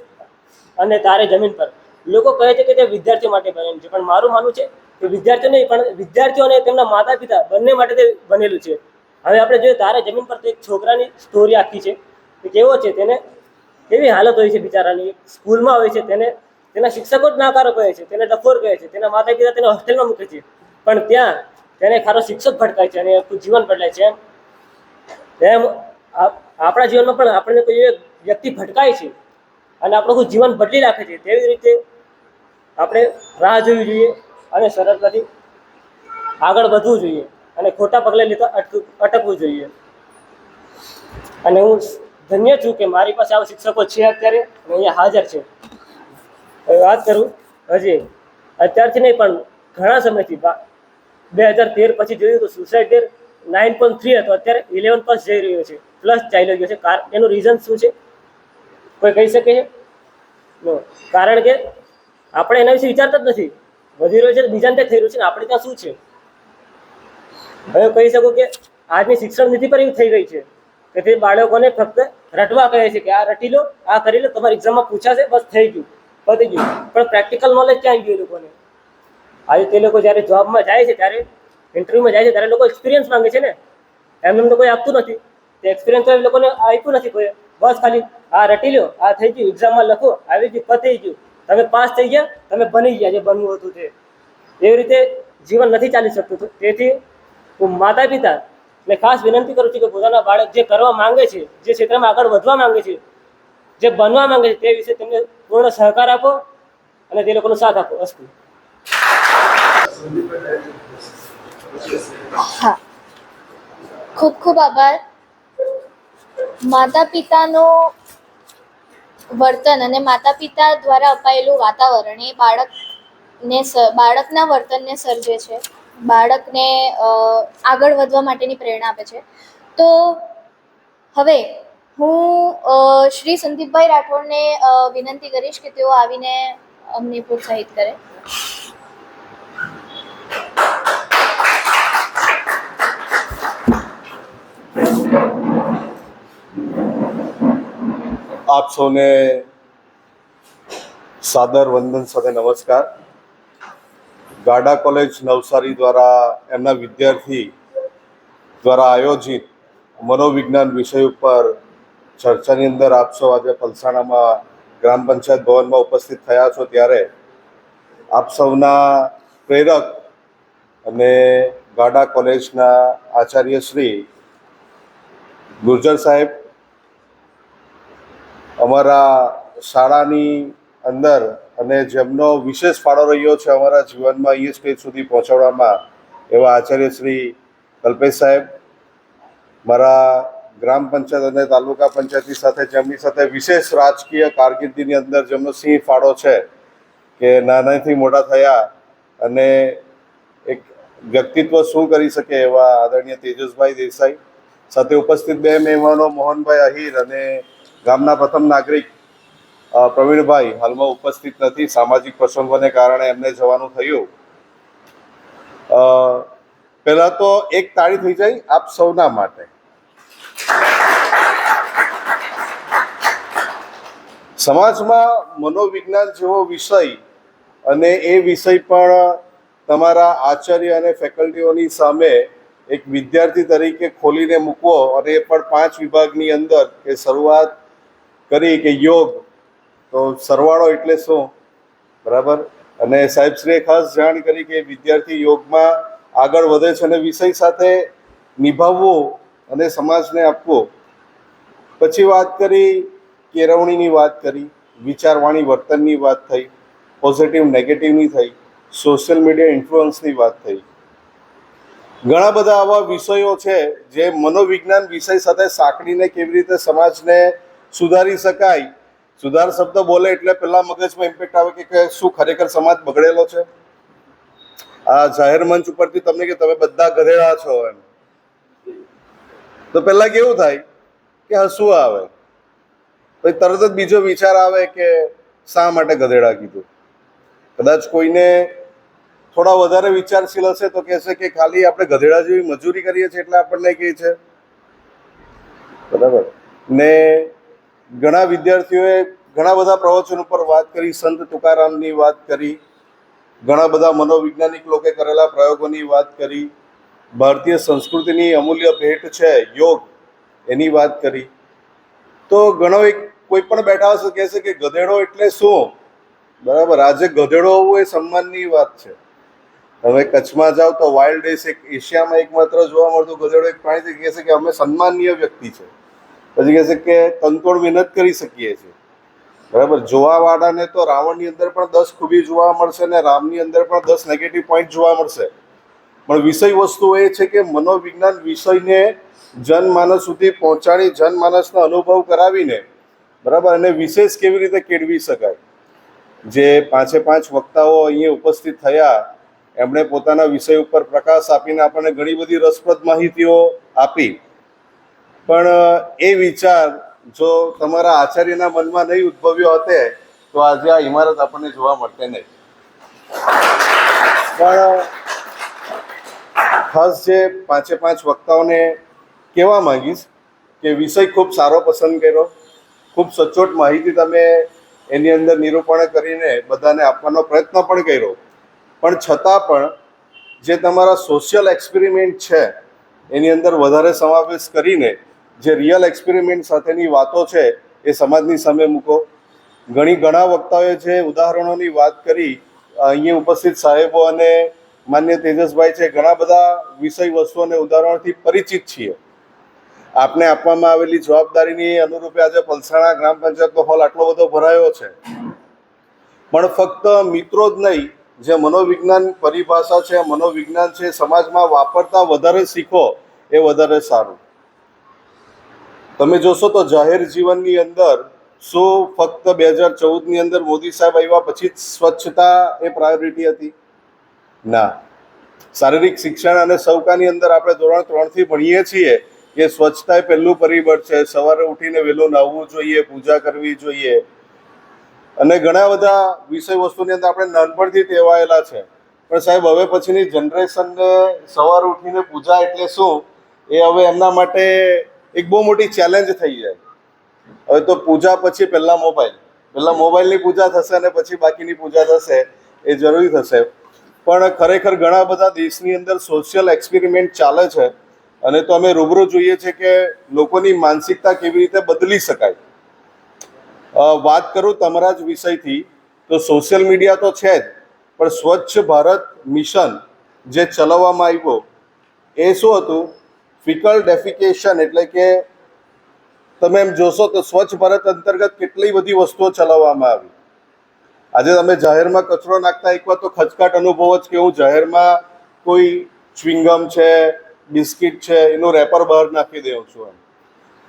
અને તારે જમીન પર. લોકો કહે છે કે તે વિદ્યાર્થીઓ માટે બનેલું છે, પણ મારું માનવું છે કે વિદ્યાર્થીઓ નહીં, પણ વિદ્યાર્થીઓ અને તેમના માતા પિતા બંને માટે તે બનેલું છે. હવે આપણે જોઈએ તારે જમીન પર, તો એક છોકરાની સ્ટોરી આખી છે કે કેવો છે, તેને કેવી હાલત હોય છે બિચારાની. સ્કૂલમાં હોય છે, તેના શિક્ષકો જ નાકારો કહે છે, તેને ડફોર કહે છે, તેના માતા પિતા તેને હોસ્ટેલમાં મૂકે છે, પણ ત્યાં તેને ખારો શિક્ષક ભટકાય છે અને આખું જીવન બદલાય છે. એમ આપણા જીવનમાં પણ આપણને કોઈ એક વ્યક્તિ ભટકાય છે અને આપણું જીવન બદલી નાખે છે. તેવી રીતે આપણે રાહ જોવી જોઈએ અને સરળતાથી આગળ વધવું જોઈએ અને ખોટા પગલે લેતા અટકવું જોઈએ. અને હું ધન્ય છું કે મારી પાસે આવા શિક્ષકો છે અત્યારે અહીંયા હાજર છે. હવે વાત કરું હજી અત્યારથી નહીં, પણ ઘણા સમયથી 2013 પછી જોયું તો સુસાઇડ રેટ 9.3 હતો, અત્યારે 11+ જઈ રહ્યો છે, પ્લસ ચાલ્યો ગયો છે. એનું રીઝન શું છે? કોઈ કહી શકે છે? નો. કારણ કે આપણે એના વિશે વિચારતા જ નથી. વધી રહ્યો છે તો બીજાને ત્યાં થઈ રહ્યું છે ને આપણે ત્યાં શું છે? હવે કહી શકું કે આજની શિક્ષણ નીતિ પર એવું થઈ ગઈ છે કે તે બાળકોને ફક્ત રટવા કહે છે કે આ રટી લો, આ કરી લો, તમારી એક્ઝામમાં પૂછાશે, બસ થઈ ગયું, પતી ગયું. પણ પ્રેક્ટિકલ નોલેજ ક્યાં ગયું એ લોકોને? આજે તે લોકો જ્યારે જોબમાં જાય છે, ત્યારે ઇન્ટરવ્યુમાં જાય છે, ત્યારે લોકો એક્સપિરિયન્સ માંગે છે ને, એમને તો કોઈ આપતું નથી. તે એક્સપિરિયન્સ તો એ લોકોને આપ્યું નથી કોઈ. બસ ખાલી આ રટી લો, આ થઈ ગયું, એક્ઝામમાં લખો, આવી ગયું, પતી ગયું, તમે પાસ થઈ ગયા, તમે બની ગયા જે બનવું હતું તે. એવી રીતે જીવન નથી ચાલી શકતું. તેથી હું માતા પિતા ને ખાસ વિનંતી કરું છું કે પોતાના બાળક જે કરવા માંગે છે, જે ક્ષેત્રમાં આગળ વધવા માંગે છે, જે બનવા માંગે છે, તે વિશે તેમને પૂર્ણ સહકાર આપો અને તે લોકોનો સાથ આપો. અસ્તુ. હા, ખૂબ ખૂબ આભાર. માતા પિતાનો વર્તન અને માતા પિતા દ્વારા અપાયેલું વાતાવરણ એ બાળકના વર્તનને સર્જે છે, બાળકને આગળ વધવા માટેની પ્રેરણા આપે છે. તો હવે હું શ્રી સંદીપભાઈ રાઠોડને વિનંતી કરીશ કે તેઓ આવીને અમને પ્રોત્સાહિત કરે. આપ સૌને સાદર વંદન સાથે નમસ્કાર. ગાડા કોલેજ નવસારી દ્વારા એમના વિદ્યાર્થી દ્વારા આયોજિત મનોવિજ્ઞાન વિષય ઉપર ચર્ચાની અંદર આપ સૌ આજે પલસાણામાં ગ્રામ પંચાયત ભવનમાં ઉપસ્થિત થયા છો, ત્યારે આપ સૌના પ્રેરક અને ગાડા કોલેજના આચાર્ય શ્રી ગુર્જર સાહેબ અમારા શાળાની અંદર અને જેમનો વિશેષ ફાળો રહ્યો છે અમારા જીવનમાં અહીંયા સ્ટેજ સુધી પહોંચાડવામાં, એવા આચાર્ય શ્રી કલ્પેશ સાહેબ, મારા ગ્રામ પંચાયત અને તાલુકા પંચાયતની સાથે જેમની સાથે વિશેષ રાજકીય કારકિર્દીની અંદર જેમનો સિંહ ફાળો છે, કે નાનાથી મોટા થયા અને એક વ્યક્તિત્વ શું કરી શકે એવા આદરણીય તેજસભાઈ દેસાઈ, સાથે ઉપસ્થિત બે મહેમાનો મોહનભાઈ આહિર અને ગામના પ્રથમ નાગરિક પ્રવીણભાઈ હાલમાં ઉપસ્થિત નથી, સામાજિક પ્રસંગોને કારણે એમને જવાનું થયું. પહેલા તો એક તાળી થઈ જાય આપ સૌના માટે. સમાજમાં મનોવિજ્ઞાન જેવો વિષય અને એ વિષય પણ તમારા આચાર્ય અને ફેકલ્ટીઓની સામે એક વિદ્યાર્થી તરીકે ખોલીને મૂકવો, અને એ પણ 5 વિભાગની અંદર, કે શરૂઆત કરી કે યોગ, તો સરવાળો એટલે શું, બરાબર, અને સાહેબશ્રીએ ખાસ જાણ કરી કે વિદ્યાર્થી યોગમાં આગળ વધે છે અને વિષય સાથે નિભાવવું અને સમાજને આપવું. પછી વાત કરી કેળવણીની વાત કરી, વિચારવાણી વર્તનની વાત થઈ, પોઝિટિવ નેગેટિવની થઈ, સોશિયલ મીડિયા ઇન્ફ્લુઅન્સની વાત થઈ. ઘણા બધા આવા વિષયો છે જે મનોવિજ્ઞાન વિષય સાથે સાંકળીને કેવી રીતે સમાજને સુધારી શકાય. સુધાર શબ્દ બોલે એટલે પહેલા મગજમાં ઇમ્પેક્ટ આવે કે શું ખરેખર સમાજ બગડેલો છે. આ જાહેર મંચ ઉપરથી તમને કે તમે બધા ગધેડા છો એમ, તો પહેલા કેવું થાય કે હસવું આવે, પછી તરત જ બીજો વિચાર આવે કે શા માટે ગધેડા કીધું. કદાચ કોઈને થોડા વધારે વિચારશીલ હશે તો કહેશે કે ખાલી આપણે ગધેડા જેવી મજૂરી કરીએ છીએ એટલે આપણને કહે છે, બરાબર. ને ઘણા વિદ્યાર્થીઓએ ઘણા બધા પ્રવચન ઉપર વાત કરી, સંત તુકારામની વાત કરી, ઘણા બધા મનોવૈજ્ઞાનિક લોકોએ કરેલા પ્રયોગોની વાત કરી, ભારતીય સંસ્કૃતિની અમૂલ્ય ભેટ છે યોગ, એની વાત કરી. તો ઘણો એક કોઈ પણ બેઠા હશે કહેશે કે ગધેડો એટલે શું, બરાબર. આજે ગધેડો હોવું એ સન્માનની વાત છે. તમે કચ્છમાં જાઓ તો વાઇલ્ડ ડેસ એક એશિયામાં એકમાત્ર જોવા મળતું ગધેડો એક પ્રાણી કહેશે કે અમે સન્માનનીય વ્યક્તિ છે. પછી કહેશે કે તનતોડ મહેનત કરી શકીએ છીએ, બરાબર. જોવાવાળાને તો રાવણની અંદર પણ 10 ખૂબી જોવા મળશે ને રામની અંદર પણ 10 નેગેટિવ પોઈન્ટ જોવા મળશે, પણ વિષય વસ્તુ એ છે કે મનોવિજ્ઞાન વિષયને જનમાનસ સુધી પહોંચાડી, જનમાનસનો અનુભવ કરાવીને, બરાબર, અને વિશેષ કેવી રીતે કેળવી શકાય. જે 5 વક્તાઓ અહીંયા ઉપસ્થિત થયા, એમણે પોતાના વિષય ઉપર પ્રકાશ આપીને આપણને ઘણી બધી રસપ્રદ માહિતીઓ આપી, પણ એ વિચાર જો તમારા આચાર્યના મનમાં નહીં ઉદ્ભવ્યો હોતે તો આજે આ ઇમારત આપણને જોવા મળતે નહીં. પણ ખાસ જે 5 વક્તાઓને કહેવા માંગીશ કે વિષય ખૂબ સારો પસંદ કર્યો, ખૂબ સચોટ માહિતી તમે એની અંદર નિરૂપણ કરીને બધાને આપવાનો પ્રયત્ન પણ કર્યો, પણ છતાં પણ જે તમારા સોશિયલ એક્સપેરિમેન્ટ છે એની અંદર વધારે સમાવેશ કરીને જે રિયલ એક્સપેરિમેન્ટ સાથેની વાતો છે એ સમાજની સામે મૂકો. ઘણા વક્તાઓએ જે ઉદાહરણોની વાત કરી, અહીંયા ઉપસ્થિત સાહેબો અને માન્ય તેજસભાઈ છે, ઘણા બધા વિષય વસ્તુ અને ઉદાહરણોથી પરિચિત છીએ. આપને આપવામાં આવેલી જવાબદારીની અનુરૂપે આજે પલસાણા ગ્રામ પંચાયતનો હોલ આટલો બધો ભરાયો છે, પણ ફક્ત મિત્રો જ નહીં, જે મનોવિજ્ઞાન પરિભાષા છે, મનોવિજ્ઞાન છે, સમાજમાં વાપરતા વધારે શીખો એ વધારે સારું. તમે જોશો તો જાહેર જીવનની અંદર શું ફક્ત 2014ની અંદર મોદી સાહેબ આવ્યા પછી જ સ્વચ્છતા એ પ્રાયોરિટી હતી? ના. શારીરિક શિક્ષણ અને સૌકાની અંદર આપણે ધોરણ 3થી ભણીએ છીએ કે સ્વચ્છતા એ પહેલું પરિબળ છે. સવારે ઉઠીને વહેલું નાહવું જોઈએ, પૂજા કરવી જોઈએ, અને ઘણા બધા વિષય વસ્તુની અંદર આપણે નાનપણથી ટેવાયેલા છે. પણ સાહેબ હવે પછીની જનરેશનને સવારે ઉઠીને પૂજા એટલે શું એ હવે એમના માટે એક બહુ મોટી ચેલેન્જ થઈ જાય. હવે તો પૂજા પછી પહેલાં મોબાઈલની પૂજા થશે અને પછી બાકીની પૂજા થશે, એ જરૂરી થશે. પણ ખરેખર ઘણા બધા દેશની અંદર સોશિયલ એક્સપેરિમેન્ટ ચાલે છે, અને તો અમે રૂબરૂ જોઈએ છે કે લોકોની માનસિકતા કેવી રીતે બદલી શકાય. વાત કરું તમારા જ વિષયથી તો સોશિયલ મીડિયા તો છે જ, પણ સ્વચ્છ ભારત મિશન જે ચલાવવામાં આવ્યો એ શું હતું? ફિકલ ડેફિકેશન, એટલે કે તમે એમ જોશો તો સ્વચ્છ ભારત અંતર્ગત કેટલી બધી વસ્તુઓ ચલાવવામાં આવી. આજે તમે જાહેરમાં કચરો નાખતા એકવાર તો ખચકાટ અનુભવો જ કે હું જાહેરમાં કોઈ ચ્વિંગમ છે, બિસ્કિટ છે, એનું રેપર બહાર નાખી દઉં છું એમ.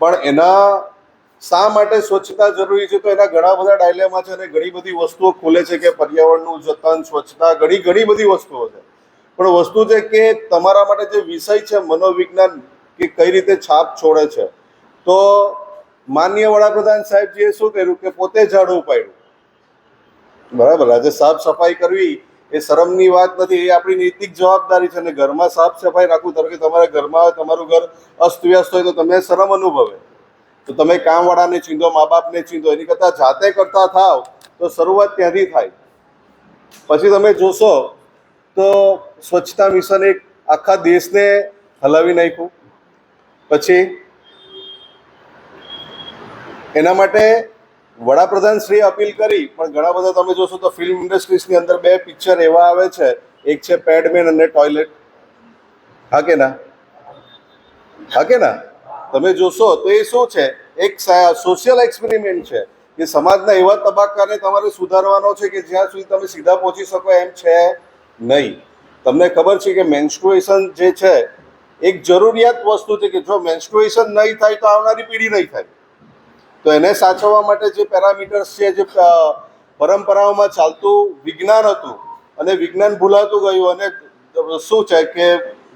પણ એના શા માટે સ્વચ્છતા જરૂરી છે? તો એના ઘણા બધા ડાયલેમા છે અને ઘણી બધી વસ્તુઓ ખુલે છે કે પર્યાવરણનું જતન, સ્વચ્છતા, ઘણી બધી વસ્તુઓ છે. પણ વસ્તુ છે કે તમારા માટે જે વિષય છે મનોવિજ્ઞાન, કે કઈ રીતે છાપ છોડે છે, તો માનનીય વડાપ્રધાન સાહેબજીએ શું કર્યું કે પોતે ઝાડુ ઉપાડ્યું. બરાબર, આજે સાફ સફાઈ કરવી એ શરમની વાત નથી, એ આપણી નૈતિક જવાબદારી છે. અને ઘરમાં સાફ સફાઈ રાખવું, ધારો કે તમારા ઘરમાં તમારું ઘર અસ્તવ્યસ્ત હોય તો તમને શરમ અનુભવે, તો તમે કામવાળાને ચીંધો, મા બાપને ચીંધો, એની કરતાં જાતે કરતા થાવ તો શરૂઆત ત્યાંથી થાય. પછી તમે જોશો તો સ્વચ્છતા મિશન એક આખા દેશને હલાવી નાખ્યું. પછી એના માટે વડાપ્રધાન શ્રી અપીલ કરી, પણ ઘણા બધા તમે જોશો તો ફિલ્મ ઇન્ડસ્ટ્રીઝની અંદર 2 પિક્ચર એવા આવે છે, એક છે પેડમેન અને ટોયલેટ. હા કે ના? હા કે ના? તમે જોશો તો એ શું છે, એક સોશિયલ એક્સપેરિમેન્ટ છે કે સમાજના એવા તબક્કાને તમારે સુધારવાનો છે કે જ્યાં સુધી તમે સીધા પહોંચી શકો એમ છે નહીં. તમને ખબર છે કે મેન્સ્ટ્રુએશન જે છે એક જરૂરિયાત વસ્તુ છે, કે જો મેન્સ્ટ્રુએશન નહીં થાય તો આવનારી પેઢી નહીં થાય. તો એને સાચવવા માટે જે પેરામીટર્સ છે, જે પરંપરાઓમાં ચાલતું વિજ્ઞાન હતું, અને વિજ્ઞાન ભૂલાતું ગયું, અને શું છે કે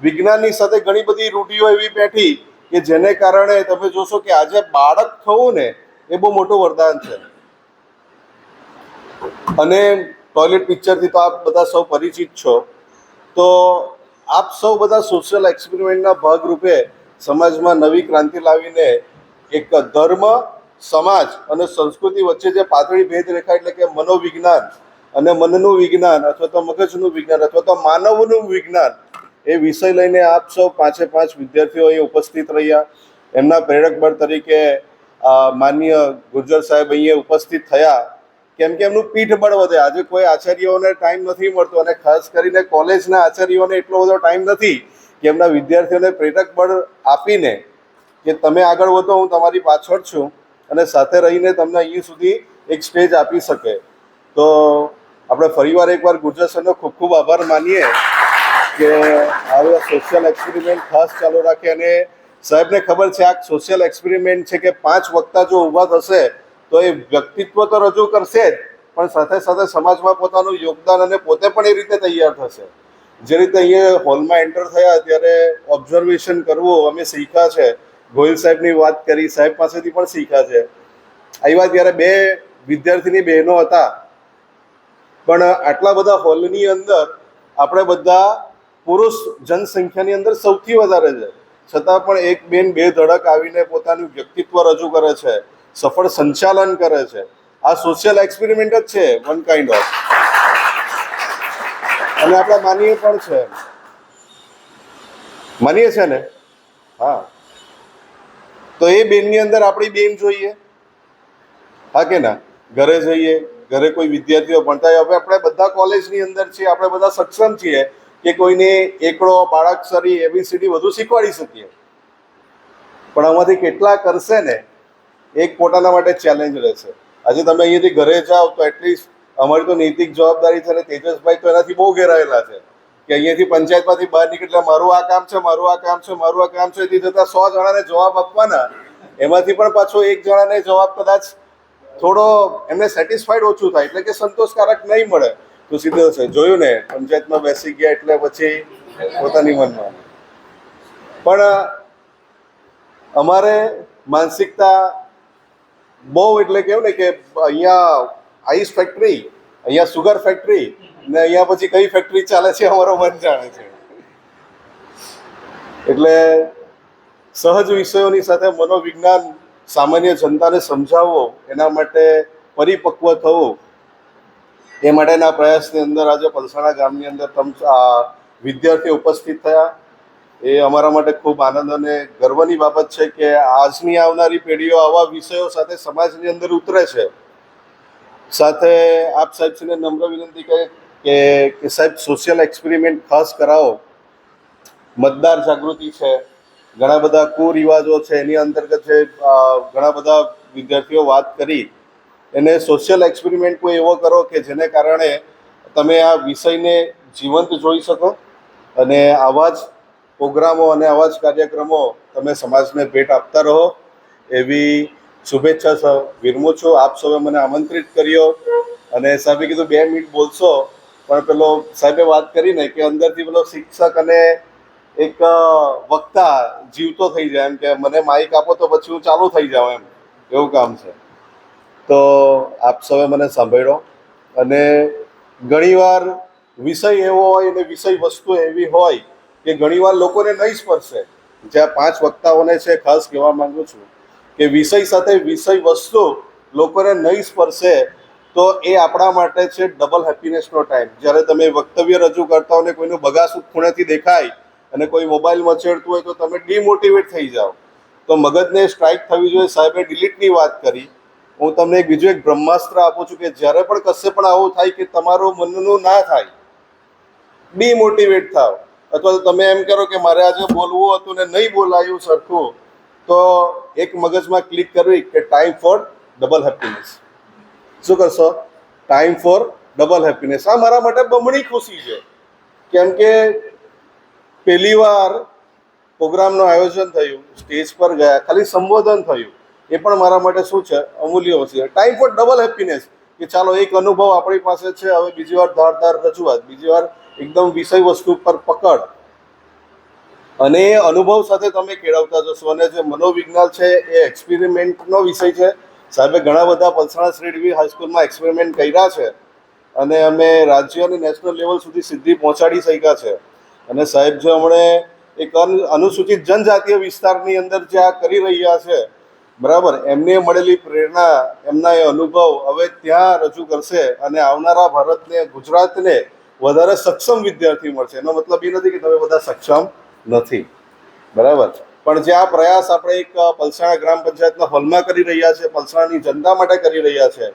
વિજ્ઞાનની સાથે ઘણી બધી રૂઢિઓ એવી બેઠી કે જેને કારણે તમે જોશો કે આજે બાળક થવું ને એ બહુ મોટું વરદાન છે. અને ટોયલેટ પિક્ચરથી તો આપ બધા સૌ પરિચિત છો. તો આપ સૌ બધા સોશિયલ એક્સપેરિમેન્ટના ભાગરૂપે સમાજમાં નવી ક્રાંતિ લાવીને એક ધર્મ, સમાજ અને સંસ્કૃતિ વચ્ચે જે પાતળી ભેદરેખા, એટલે કે મનોવિજ્ઞાન અને મનનું વિજ્ઞાન, અથવા તો મગજનું વિજ્ઞાન, અથવા તો માનવનું વિજ્ઞાન, એ વિષય લઈને આપ સૌ 5 વિદ્યાર્થીઓ અહીં ઉપસ્થિત રહ્યા. એમના પ્રેરક બળ તરીકે માનનીય ગુર્જર સાહેબ અહીંયા ઉપસ્થિત થયા, કેમ કે એમનું પીઠબળ વધે. આજે કોઈ આચાર્યોને ટાઈમ નથી મળતો, અને ખાસ કરીને કોલેજના આચાર્યોને એટલો બધો ટાઈમ નથી કે એમના વિદ્યાર્થીઓને પ્રેરક બળ આપીને કે તમે આગળ વધો, હું તમારી પાછળ છું, અને સાથે રહીને તમને અહીં સુધી એક સ્ટેજ આપી શકે. તો આપણે ફરીવાર એકવાર ગુર્જર સરનો ખૂબ ખૂબ આભાર માનીએ કે આવા સોશિયલ એક્સપેરિમેન્ટ ખાસ ચાલુ રાખે. અને સાહેબને ખબર છે આ સોશિયલ એક્સપેરિમેન્ટ છે કે 5 વક્તા જો ઊભા થશે તો એ વ્યક્તિત્વ તો રજૂ કરશે જ, પણ સાથે સાથે સમાજમાં પોતાનું યોગદાન અને પોતે પણ એ રીતે તૈયાર થશે. જે રીતે અહીંયા હોલમાં એન્ટર થયા ત્યારે ઓબ્ઝર્વેશન કરવું અમે શીખ્યા છે. ગોહિલ સાહેબની વાત કરી, સાહેબ પાસેથી પણ શીખ્યા છે. આવ્યા ત્યારે 2 વિદ્યાર્થીની બહેનો હતા, પણ આટલા બધા હોલની અંદર આપણે બધા પુરુષ જનસંખ્યાની અંદર સૌથી વધારે છે, છતાં પણ એક બેન 2 ધડક આવીને પોતાનું વ્યક્તિત્વ રજૂ કરે છે, સફળ સંચાલન કરે છે. આ સોશિયલ એક્સપેરિમેન્ટ જ છે વન કાઇન્ડ ઓફ, અને આપણે માનીએ પણ છે. માનીએ છે ને? હા. તો એ બેનની અંદર આપણી બેન જોઈએ, હા કે ના? ઘરે જઈએ, ઘરે કોઈ વિદ્યાર્થીઓ ભણતા હોય, હવે આપણે બધા કોલેજની અંદર છીએ, આપણે બધા સક્ષમ છીએ કે કોઈને એકડો, બાળાક્ષરી, ABCD બધું શીખવાડી શકીએ. પણ આમાંથી કેટલા કરશે ને એક પોતાના માટે ચેલેન્જ રહેશે. આજે તમે અહીંયાથી ઘરે જાઓ તો એટલીસ્ટ અમારી તો નૈતિક જવાબદારી છે, અને તેજસભાઈ તો એનાથી બહુ ઘેરાયેલા છે કે અહીંયાથી પંચાયતમાંથી બહાર નીકળે મારું આ કામ છે, મારું આ કામ છે, મારું આ કામ છે, એથી જતાં 100 જણાને જવાબ આપવાના, એમાંથી પણ પાછો 1 જણાને જવાબ કદાચ થોડો એમને સેટિસ્ફાઈડ ઓછું થાય, એટલે કે સંતોષકારક નહીં મળે તો સીધો છે. જોયું ને, પંચાયતમાં બેસી ગયા એટલે પછી પોતાની મનમાં. પણ અમારે માનસિકતા બહુ, એટલે કેવું ને કે અહીંયા આઈસ ફેક્ટરી, અહીંયા સુગર ફેક્ટરી, ને અહીંયા પછી કઈ ફેક્ટરી ચાલે છે અમારો મન જાણે છે. એટલે સહજ વિષયોની સાથે મનોવિજ્ઞાન સામાન્ય જનતાને સમજાવવો, એના માટે પરિપક્વ થવું, એ માટેના પ્રયાસની અંદર આજે પલસાણા ગામની અંદર વિદ્યાર્થીઓ ઉપસ્થિત થયા. એ અમારા માટે ખૂબ આનંદ અને ગર્વની બાબત છે કે આજની આવનારી પેઢીઓ આવા વિષયો સાથે સમાજની અંદર ઉતરે છે. સાથે આપ સાહેબશ્રીને નમ્ર વિનંતી કે સાહેબ સોશિયલ એક્સપેરિમેન્ટ ખાસ કરાવો. મતદાર જાગૃતિ છે, ઘણા બધા કુરિવાજો છે, એની અંતર્ગત છે ઘણા બધા વિદ્યાર્થીઓ વાત કરી એને સોશિયલ એક્સપેરિમેન્ટ કોઈ એવો કરો કે જેને કારણે તમે આ વિષયને જીવંત જોઈ શકો અને આવા જ પ્રોગ્રામો અને આવા જ કાર્યક્રમો તમે સમાજને ભેટ આપતા રહો એવી શુભેચ્છા વિરમું છું. આપ સૌએ મને આમંત્રિત કર્યો અને સાહેબે કીધું 2 મિનિટ બોલશો, પણ પેલો સાહેબે વાત કરીને કે અંદરથી પેલો શિક્ષક અને એક વક્તા જીવતો થઈ જાય, એમ કે મને માઇક આપો તો પછી હું ચાલુ થઈ જાઉં, એમ એવું કામ છે. તો આપ સૌએ મને સાંભળ્યો અને ઘણીવાર વિષય એવો હોય અને વિષય વસ્તુ એવી હોય કે ઘણીવાર લોકોને નહીં સ્પર્શે. જ્યાં 5 વક્તાઓને છે ખાસ કહેવા માંગુ છું કે વિષય સાથે વિષય વસ્તુ લોકોને નહીં સ્પર્શે તો એ આપણા માટે છે ડબલ હેપીનેસનો ટાઈમ. જ્યારે તમે વક્તવ્ય રજૂ કરતા હો ને કોઈનું બગાસું ખૂણેથી દેખાય અને કોઈ મોબાઈલ મચેડતું હોય તો તમે ડિમોટિવેટ થઈ જાઓ. તો મગજને સ્ટ્રાઇક થવી જોઈએ. સાહેબે ડિલીટની વાત કરી. હું તમને એક બીજું એક બ્રહ્માસ્ત્ર આપું છું કે જ્યારે પણ કશે પણ આવું થાય કે તમારું મનનું ના થાય, ડિમોટિવેટ થાવ અથવા તો તમે એમ કરો કે મારે આજે બોલવું હતું ને નહીં બોલાયું સરખું, તો એક મગજમાં ક્લિક કરવી કે ટાઈમ ફોર ડબલ હેપીનેસ. શું કરશો? Time for double happiness. આ મારા માટે બમણી ખુશી છે, કેમ કે પહેલી વાર પ્રોગ્રામનું આયોજન થયું, સ્ટેજ પર ગયા, ખાલી સંબોધન થયું, એ પણ મારા માટે શું છે? અમૂલ્ય વસ્તુ છે. ટાઈમ ફોર ડબલ હેપીનેસ કે ચાલો એક અનુભવ આપણી પાસે છે, હવે બીજી વાર ધારદાર રજૂઆત, બીજી વાર એકદમ વિષય વસ્તુ પર પકડ, અને એ અનુભવ સાથે તમે કેળવતા જશો. અને જે મનોવિજ્ઞાન છે એ એક્સપેરિમેન્ટનો વિષય છે. સાહેબે ઘણા બધા પલસાણા શ્રી ડીવી હાઈસ્કૂલમાં એક્સપેરિમેન્ટ કર્યા છે અને અમે રાજ્ય અને નેશનલ લેવલ સુધી સિદ્ધિ પહોંચાડી શક્યા છે. અને સાહેબ જે હમણે એક અનુસૂચિત જનજાતીય વિસ્તારની અંદર જે આ કરી રહ્યા છે, બરાબર, એમને મળેલી પ્રેરણા, એમના એ અનુભવ હવે ત્યાં રજૂ કરશે અને આવનારા ભારતને, ગુજરાતને વધારે સક્ષમ વિદ્યાર્થી મળશે. એનો મતલબ એ નથી કે તમે બધા સક્ષમ નથી, બરાબર, પણ જે આ પ્રયાસ આપણે એક પલસાણા ગ્રામ પંચાયતના હોલમાં કરી રહ્યા છે, પલસાણાની જનતા માટે કરી રહ્યા છે,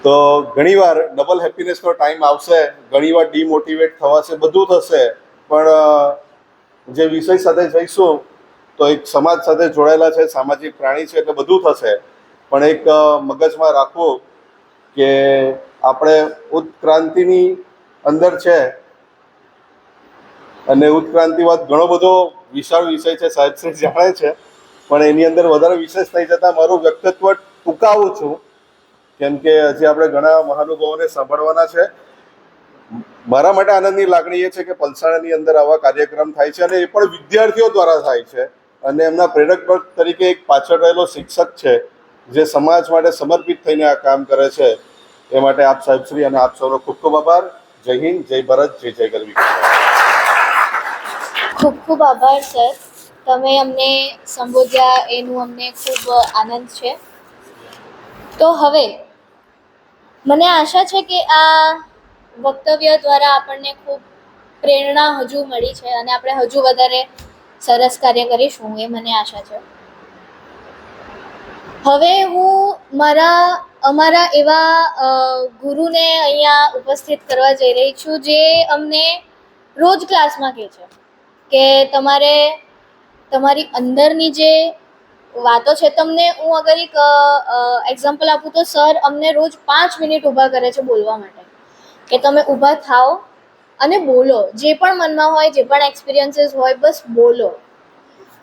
તો ઘણીવાર ડબલ હેપીનેસનો ટાઈમ આવશે, ઘણીવાર ડિમોટિવેટ થવાશે, બધું થશે, પણ જે વિષય સાથે જઈશું તો એક સમાજ સાથે જોડાયેલા છે, સામાજિક પ્રાણી છે, એટલે બધું થશે. પણ એક મગજમાં રાખવું કે આપણે ઉત્ક્રાંતિની અંદર છે અને ઉત્ક્રાંતિવાદ ઘણો બધો વિશાળ વિષય છે, સાહેબ શ્રી જાણે છે, પણ એની અંદર વધારે વિશેષ થઈ જતાં મારું વ્યક્તિત્વ ટૂંકાવું છું, કેમ કે હજી આપણે ઘણા મહાનુભાવોને સાંભળવાના છે. મારા માટે આનંદની લાગણી એ છે કે પલસાણાની અંદર આવા કાર્યક્રમ થાય છે અને એ પણ વિદ્યાર્થીઓ દ્વારા થાય છે. અને એમના પ્રેરક તરીકે એક પાછળ રહેલો શિક્ષક છે જે સમાજ માટે સમર્પિત થઈને આ કામ કરે છે. એ માટે આપ સાહેબશ્રી અને આપ સૌનો ખૂબ ખૂબ આભાર. જય હિન્દ, જય ભારત, જય જય ગરવી. ખૂબ ખૂબ આભાર સર, તમે અમને સંબોધ્યા એનું અમને ખૂબ આનંદ છે. તો હવે મને આશા છે કે આ વક્તવ્ય દ્વારા આપણને ખૂબ પ્રેરણા હજુ મળી છે અને આપણે હજુ વધારે સરસ કાર્ય કરીશું, એ મને આશા છે. હવે હું અમારા એવા ગુરુને અહીંયા ઉપસ્થિત કરવા જઈ રહી છું જે અમને રોજ ક્લાસમાં કહે છે કે તમારે તમારી અંદરની જે વાતો છે, તમને હું અગર એક એક્ઝામ્પલ આપું તો સર અમને રોજ 5 મિનિટ ઊભા કરે છે બોલવા માટે, કે તમે ઊભા થાઓ અને બોલો, જે પણ મનમાં હોય, જે પણ એક્સપિરિયન્સીસ હોય, બસ બોલો.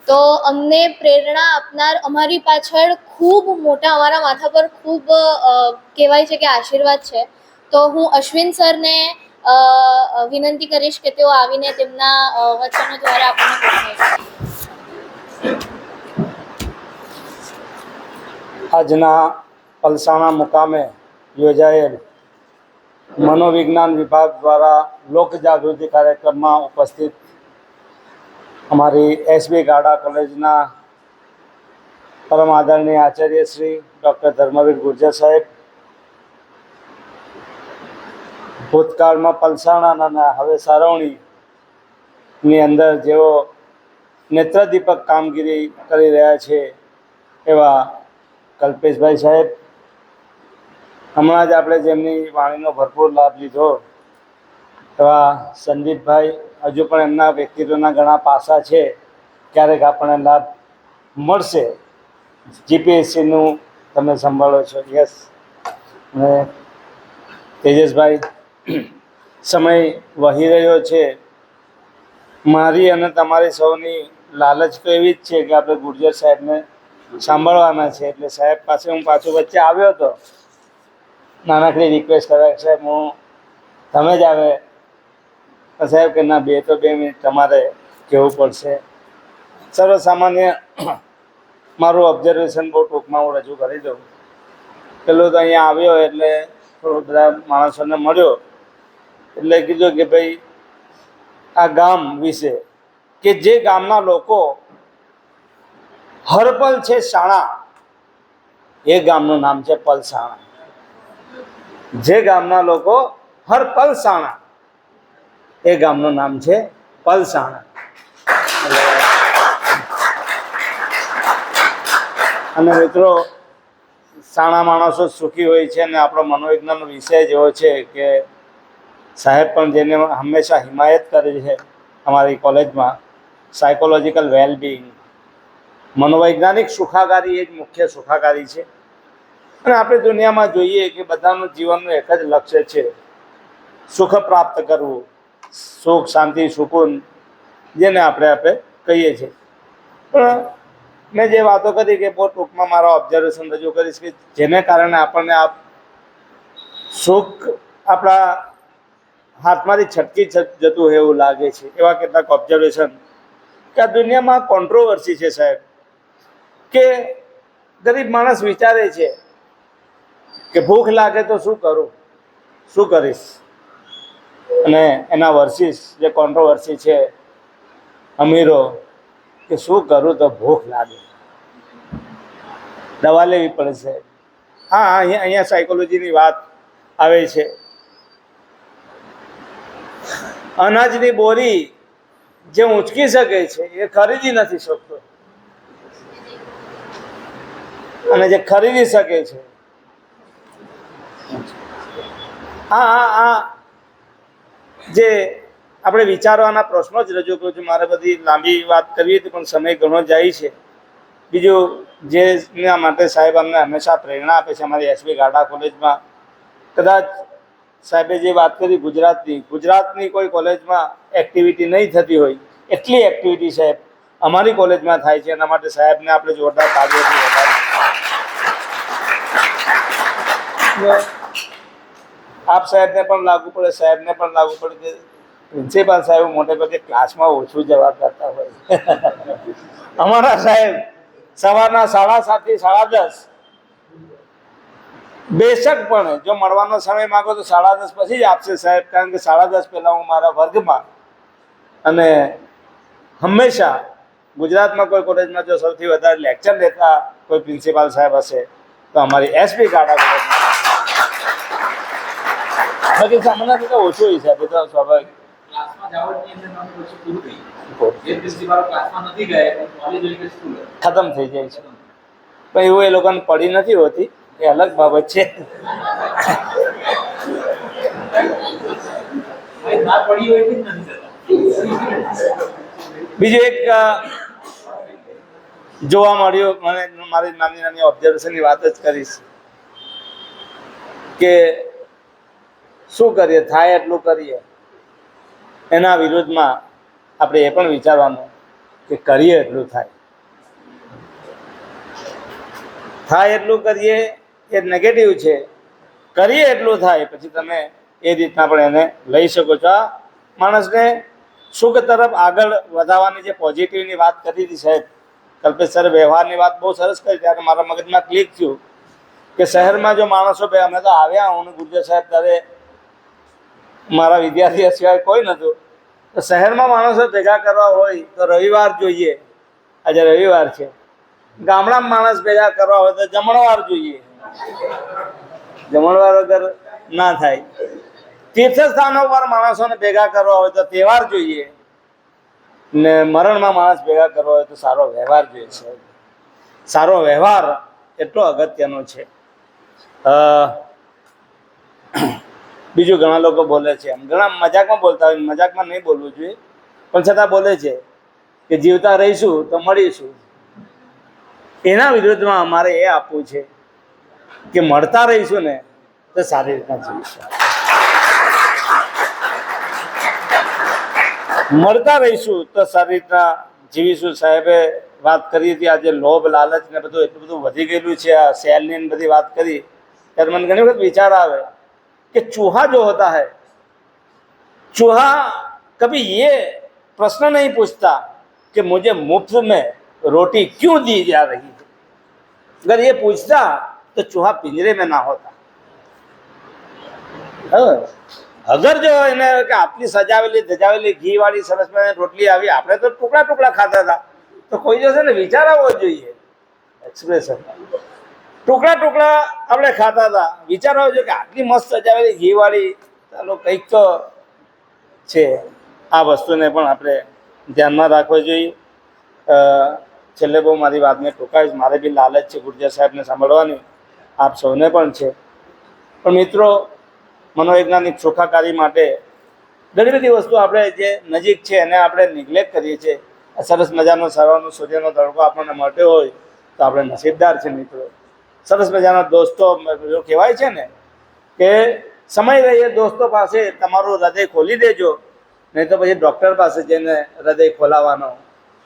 તો અમને પ્રેરણા આપનાર અમારી પાછળ ખૂબ મોટા, અમારા માથા પર ખૂબ કહેવાય છે કે આશીર્વાદ છે. તો હું અશ્વિન સરને વિનંતી કરીશ કે તેઓ આવીને તેમના વચનો દ્વારા આપણને પ્રોત્સાહિત કરે. આજના પલસાણા મુકામે યોજાયેલ મનોવિજ્ઞાન વિભાગ દ્વારા લોકજાગૃતિ કાર્યક્રમમાં ઉપસ્થિત અમારી એસબી ગાડા કોલેજના પરમ આદરણીય આચાર્ય શ્રી ડૉક્ટર ધર્મવીર ગુર્જર સાહેબ, ભૂતકાળમાં પલસાણા અને હવે સારવણીની અંદર જેઓ નેત્રદીપક કામગીરી કરી રહ્યા છે એવા કલ્પેશભાઈ સાહેબ, હમણાં જ આપણે જેમની વાણીનો ભરપૂર લાભ લીધો એવા સંદીપભાઈ, હજુ પણ એમના વ્યક્તિત્વના ઘણા પાસા છે, ક્યારેક આપણને લાભ મળશે. જીપીએસસીનું તમે સંભાળો છો. યસ. અને તેજસભાઈ, સમય વહી રહ્યો છે. મારી અને તમારી સૌની લાલચ તો એવી જ છે કે આપણે ગુર્જર સાહેબને સાંભળવાના છે. એટલે સાહેબ પાસે હું પાછો વચ્ચે આવ્યો હતો, નાનકડી રિક્વેસ્ટ કરે, સાહેબ હું તમે જ આવે. તો સાહેબ કે ના, 2 મિનિટ તમારે કહેવું પડશે. સર્વસામાન્ય મારું ઓબ્ઝર્વેશન બહુ ટૂંકમાં હું રજૂ કરી દઉં. પેલું તો અહીંયા આવ્યો એટલે થોડું બધા માણસોને મળ્યો એટલે કીધું કે ભાઈ આ ગામ વિશે, કે જે ગામના લોકો હરપલ છે શાણા, એ ગામનું નામ છે પલસાણા. જે ગામના લોકો હરપલ શાણા, એ ગામનું નામ છે પલસાણા. અને મિત્રો, શાણા માણસો સુખી હોય છે. અને આપણો મનોવિજ્ઞાનનો વિષય જેવો છે કે સાહેબ પણ જેને હંમેશા હિમાયત કરી છે અમારી કોલેજમાં, સાયકોલોજીકલ વેલબિંગ, મનોવૈજ્ઞાનિક સુખાકારી એ જ મુખ્ય સુખાકારી છે. અને આપણે દુનિયામાં જોઈએ કે બધાનું જીવનનું એક જ લક્ષ્ય છે, સુખ પ્રાપ્ત કરવું, સુખ, શાંતિ, સુકૂન, જેને આપણે કહીએ છીએ. પણ મેં જે વાતો કરી કે બહુ ટૂંકમાં મારા ઓબ્ઝર્વેશન રજૂ કરીશ કે જેને કારણે આપણને આ સુખ આપણા હાથમાંથી છટકી જતું હોય એવું લાગે છે. એવા કેટલાક ઓબ્ઝર્વેશન કે આ દુનિયામાં કોન્ટ્રોવર્સી છે સાહેબ, કે ગરીબ માણસ વિચારે છે કે ભૂખ લાગે તો શું કરું, શું કરીશ. અને એના વર્સિસ જે કોન્ટ્રોવર્સી છે અમીરો, કે શું કરું તો ભૂખ લાગે, દવા લેવી પડશે. હા, અહીંયા સાયકોલોજીની વાત આવે છે. અનાજની બોરી જે ઊંચકી શકે છે એ ખરીદી નથી શકતો, અને જે ખરીદી શકે છે જે આપણે વિચારવાના પ્રશ્નો જ રજૂ કરું છું. મારે બધી લાંબી વાત કરવી હતી પણ સમય ઘણો જાય છે. બીજું જેના માટે સાહેબ અમને હંમેશા પ્રેરણા આપે છે અમારી એસબી ગાડા કોલેજમાં, કદાચ સાહેબે જે વાત કરી ગુજરાતની કોઈ કોલેજમાં એક્ટિવિટી નહીં થતી હોય એટલી એક્ટિવિટી સાહેબ અમારી કોલેજમાં થાય છે. એના માટે સાહેબને આપણે જોરદાર તાળીઓથી વધાવીએ. આપ સાહેબને પણ લાગુ પડે, સાહેબને પણ લાગુ પડે કે પ્રિન્સિપાલ સાહેબ મોટે ભાગે ક્લાસમાં ઓછું જવા કરતા હોય. અમારા સાહેબ સવારના 7:30 થી 10:30, બેશકપણે જો મળવાનો સમય માગો તો 10:30 પછી જ આપશે સાહેબ, કારણ કે 10:30 પહેલાં હું મારા વર્ગમાં. અને હંમેશા ગુજરાતમાં કોઈ કોલેજમાં જો સૌથી વધારે લેક્ચર લેતા કોઈ પ્રિન્સિપાલ સાહેબ હશે તો અમારી એસપી ગાડા કોલેજમાં. બાકી સામાન્ય રીતે ઓછું હોય સાહેબ, એ તો સ્વાભાવિક. ખતમ થઈ જાય છે પણ એવું એ લોકોને પડી નથી હોતી, એ અલગ બાબત છે. બીજું એક જોવા મળ્યું, મને મારી નાની નાની ઓબ્ઝર્વેશનની વાત જ કરીશ કે શું કરીએ, થાય એટલું કરીએ. એના વિરુદ્ધમાં આપણે એ પણ વિચારવાનું કે કરીએ એટલું થાય. થાય એટલું કરીએ એ નેગેટિવ છે, કરીએ એટલું થાય પછી તમે એ રીતના પણ એને લઈ શકો છો. આ માણસને સુખ તરફ આગળ વધારવાની જે પોઝિટિવની વાત કરી હતી સાહેબ કલ્પેશ સર, વ્યવહારની વાત બહુ સરસ કરી, ત્યારે મારા મગજમાં ક્લિક થયું કે શહેરમાં જો માણસો બે, અમે તો આવ્યા હું ગુર્જર સાહેબ ત્યારે મારા વિદ્યાર્થી સિવાય કોઈ નહોતું, તો શહેરમાં માણસો ભેગા કરવા હોય તો રવિવાર જોઈએ, આજે રવિવાર છે. ગામડામાં માણસ ભેગા કરવા હોય તો જમણવાર જોઈએ, જમણવાર વગર ના થાય. તીર્થસ્થાનો પર માણસોને ભેગા કરવા હોય તો તહેવાર જોઈએ, ને મરણમાં માણસ ભેગા કરવા હોય તો સારો વ્યવહાર જોઈએ છે. સારો વ્યવહાર એટલો અગત્યનો છે. બીજું ઘણા લોકો બોલે છે, એમ ઘણા મજાકમાં બોલતા હોય, મજાકમાં નહીં બોલવું જોઈએ પણ છતાં બોલે છે કે જીવતા રહીશું તો મળીશું. એના વિરુદ્ધમાં અમારે એ આપવું છે કે મળતા રહીશું ને તો સારી રીતના જીવીશું. મળતા રહીશું તો સારી રીતના જીવીશું. સાહેબે વાત કરી હતી આજે લોભ લાલચ ને બધું એટલું બધું વધી ગયેલું છે. આ સેલની ને બધી વાત કરી ત્યારે મને ઘણી વખત વિચાર આવે कि चूहा जो होता है, चूहा कभी ये प्रश्न नहीं पूछता कि मुझे मुफ्त में रोटी क्यों दी जा रही है. अगर ये पूछता तो चूहा पिंजरे में ना होता. अगर जो એને કે આટલી સજાવેલી ધજાવેલી ઘી વાળી સરસ રોટલી આવી, આપણે તો ટુકડા ટુકડા ખાતા હતા, તો કોઈ જો છે ને વિચાર આવવો જોઈએ. એક્સપ્રેશન ટુકડા ટુકડા આપણે ખાતા હતા, વિચાર આવવો જોઈએ કે આટલી મસ્ત સજાવેલી ઘી વાળી, ચાલો કંઈક તો છે. આ વસ્તુને પણ આપણે ધ્યાનમાં રાખવો જોઈએ. છેલ્લે બહુ મારી વાતને ટૂંકાવીશ. મારે બી લાલચ છે ગુર્જર સાહેબને સાંભળવાની, આપ સૌને પણ છે. પણ મિત્રો, મનોવૈજ્ઞાનિક સુખાકારી માટે ઘણી બધી વસ્તુ આપણે જે નજીક છે એને આપણે નિગ્લેક્ટ કરીએ છીએ. સરસ મજાનો સવારનો સૂર્યનો તડકો આપણને મળતો હોય તો આપણે નસીબદાર છે મિત્રો. સરસ મજાના દોસ્તો, કહેવાય છે ને કે સમય રહીએ દોસ્તો પાસે તમારું હૃદય ખોલી દેજો, નહીં તો પછી ડૉક્ટર પાસે જઈને હૃદય ખોલાવવાનો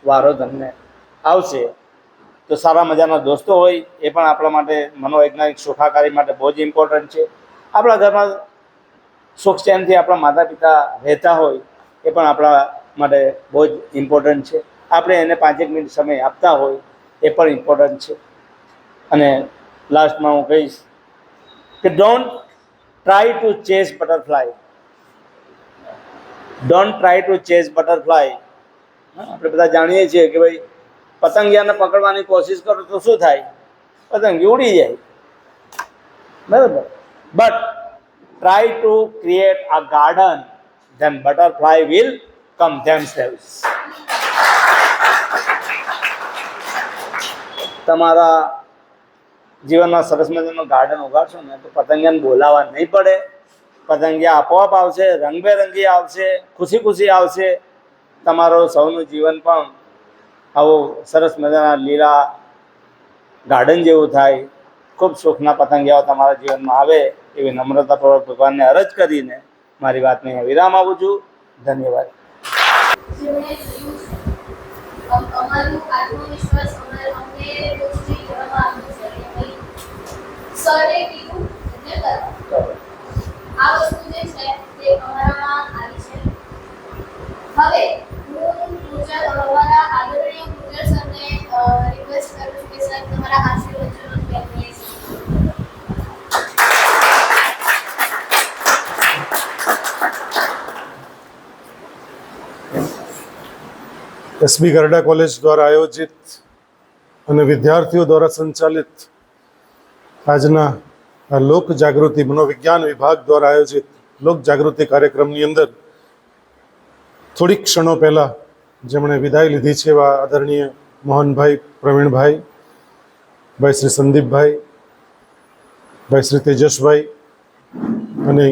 વારો તમને આવશે. તો સારા મજાના દોસ્તો હોય એ પણ આપણા માટે મનોવૈજ્ઞાનિક સુખાકારી માટે બહુ જ ઇમ્પોર્ટન્ટ છે. આપણા ઘરમાં સુખ ચેનથી આપણા માતા પિતા રહેતા હોય એ પણ આપણા માટે બહુ જ ઇમ્પોર્ટન્ટ છે. આપણે એને 5 મિનિટ સમય આપતા હોય એ પણ ઇમ્પોર્ટન્ટ છે. અને લાસ્ટમાં હું કહીશ કે don't try to chase butterfly. Don't try to chase butterfly. આપણે બધા જાણીએ છીએ કે ભાઈ પતંગિયાને પકડવાની કોશિશ કરો તો શું થાય? પતંગી ઉડી જાય, બરાબર. But try to create a garden, then butterfly will come themselves. તમારા જીવનમાં સરસ મજાનું ગાર્ડન ઉગાડશો ને તો પતંગિયાને બોલાવવા નહીં પડે. પતંગિયા આપોઆપ આવશે, રંગબેરંગી આવશે, ખુશી ખુશી આવશે. તમારો સૌનું જીવન પણ આવું સરસ મજાના લીલા ગાર્ડન જેવું થાય. ખૂબ સુખના પતંગિયાઓ તમારા જીવનમાં આવે એવી નમ્રતાપૂર્વક ભગવાનને અરજ કરીને મારી વાતને અહીંયા વિરામ આપું છું. ધન્યવાદ. અમારું આત્મવિશ્વાસ અમને રોજથી કહેવામાં આવ્યું છે કે ભાઈ સરે કીધું એટલે કરો. આ વસ્તુ જે છે તે અમારામાં આવી છે. હવે હું અમારા આદરણીય ગુર્જર સરને રિક્વેસ્ટ કરું છું કે સર તમારા આશીર્વચનો વ્યક્ત કરીએ. એસબી ગરડા કોલેજ દ્વારા આયોજિત અને વિદ્યાર્થીઓ દ્વારા સંચાલિત આજના આ લોક જાગૃતિ મનોવિજ્ઞાન વિભાગ દ્વારા આયોજિત લોક જાગૃતિ કાર્યક્રમની અંદર થોડીક ક્ષણો પહેલાં જેમણે વિદાય લીધી છે એવા આદરણીય મોહનભાઈ, પ્રવીણભાઈ, ભાઈ શ્રી સંદીપભાઈ, ભાઈ શ્રી તેજસભાઈ અને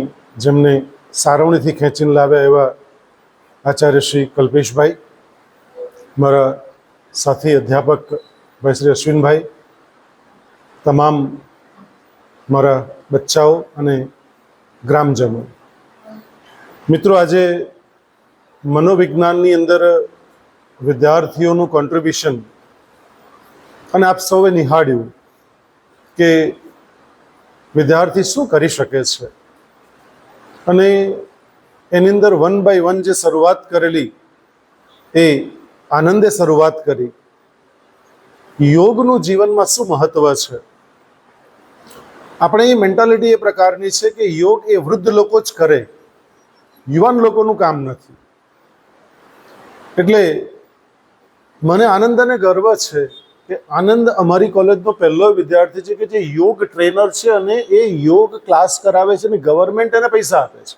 જેમને સારવણીથી ખેંચીને લાવ્યા એવા આચાર્ય શ્રી કલ્પેશભાઈ, મારા સાથી અધ્યાપક ભાઈ શ્રી અશ્વિનભાઈ, તમામ મારા બચ્ચાઓ અને ગ્રામજનો. મિત્રો, આજે મનોવિજ્ઞાનની અંદર વિદ્યાર્થીઓનું કોન્ટ્રીબ્યુશન અને આપ સૌએ નિહાળ્યું કે વિદ્યાર્થી શું કરી શકે છે અને એની અંદર 1 by 1 જે શરૂઆત કરેલી એ આનંદે શરૂઆત કરી. યોગનું જીવનમાં શું મહત્વ છે? આપણે એ મેન્ટાલિટી એ પ્રકારની છે કે યોગ એ વૃદ્ધ લોકો જ કરે, યુવાન લોકોનું કામ નથી. એટલે મને આનંદ અને ગર્વ છે કે આનંદ અમારી કોલેજનો પહેલો વિદ્યાર્થી છે કે જે યોગ ટ્રેનર છે અને એ યોગ ક્લાસ કરાવે છે અને ગવર્મેન્ટ એને પૈસા આપે છે.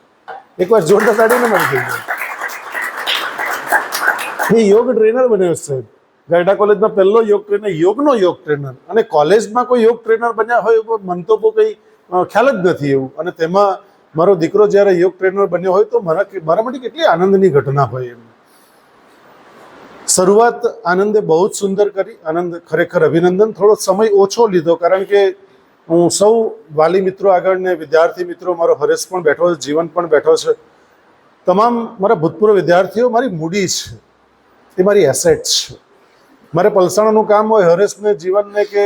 એકવાર જોરદાર તાળીને મળી ગઈ. એ યોગ ટ્રેનર બન્યો છે. ગરડા કોલેજમાં પહેલો યોગ ટ્રેનર, યોગનો યોગ ટ્રેનર. અને કોલેજમાં કોઈ યોગ ટ્રેનર બન્યા હોય મને તો કંઈ ખ્યાલ જ નથી એવું. અને તેમાં મારો દીકરો જ્યારે યોગ ટ્રેનર બન્યો હોય તો મારા માટે કેટલી આનંદની ઘટના હોય એમ. શરૂઆત આનંદે બહુ જ સુંદર કરી. આનંદ ખરેખર અભિનંદન. થોડો સમય ઓછો લીધો કારણ કે હું સૌ વાલી મિત્રો આગળ ને વિદ્યાર્થી મિત્રો, મારો હરેશ પણ બેઠો છે, જીવન પણ બેઠો છે, તમામ મારા ભૂતપૂર્વ વિદ્યાર્થીઓ મારી મૂડી છે, એ મારી એસેટ છે. મારે પલસાણાનું કામ હોય, હરેશને, જીવનને કે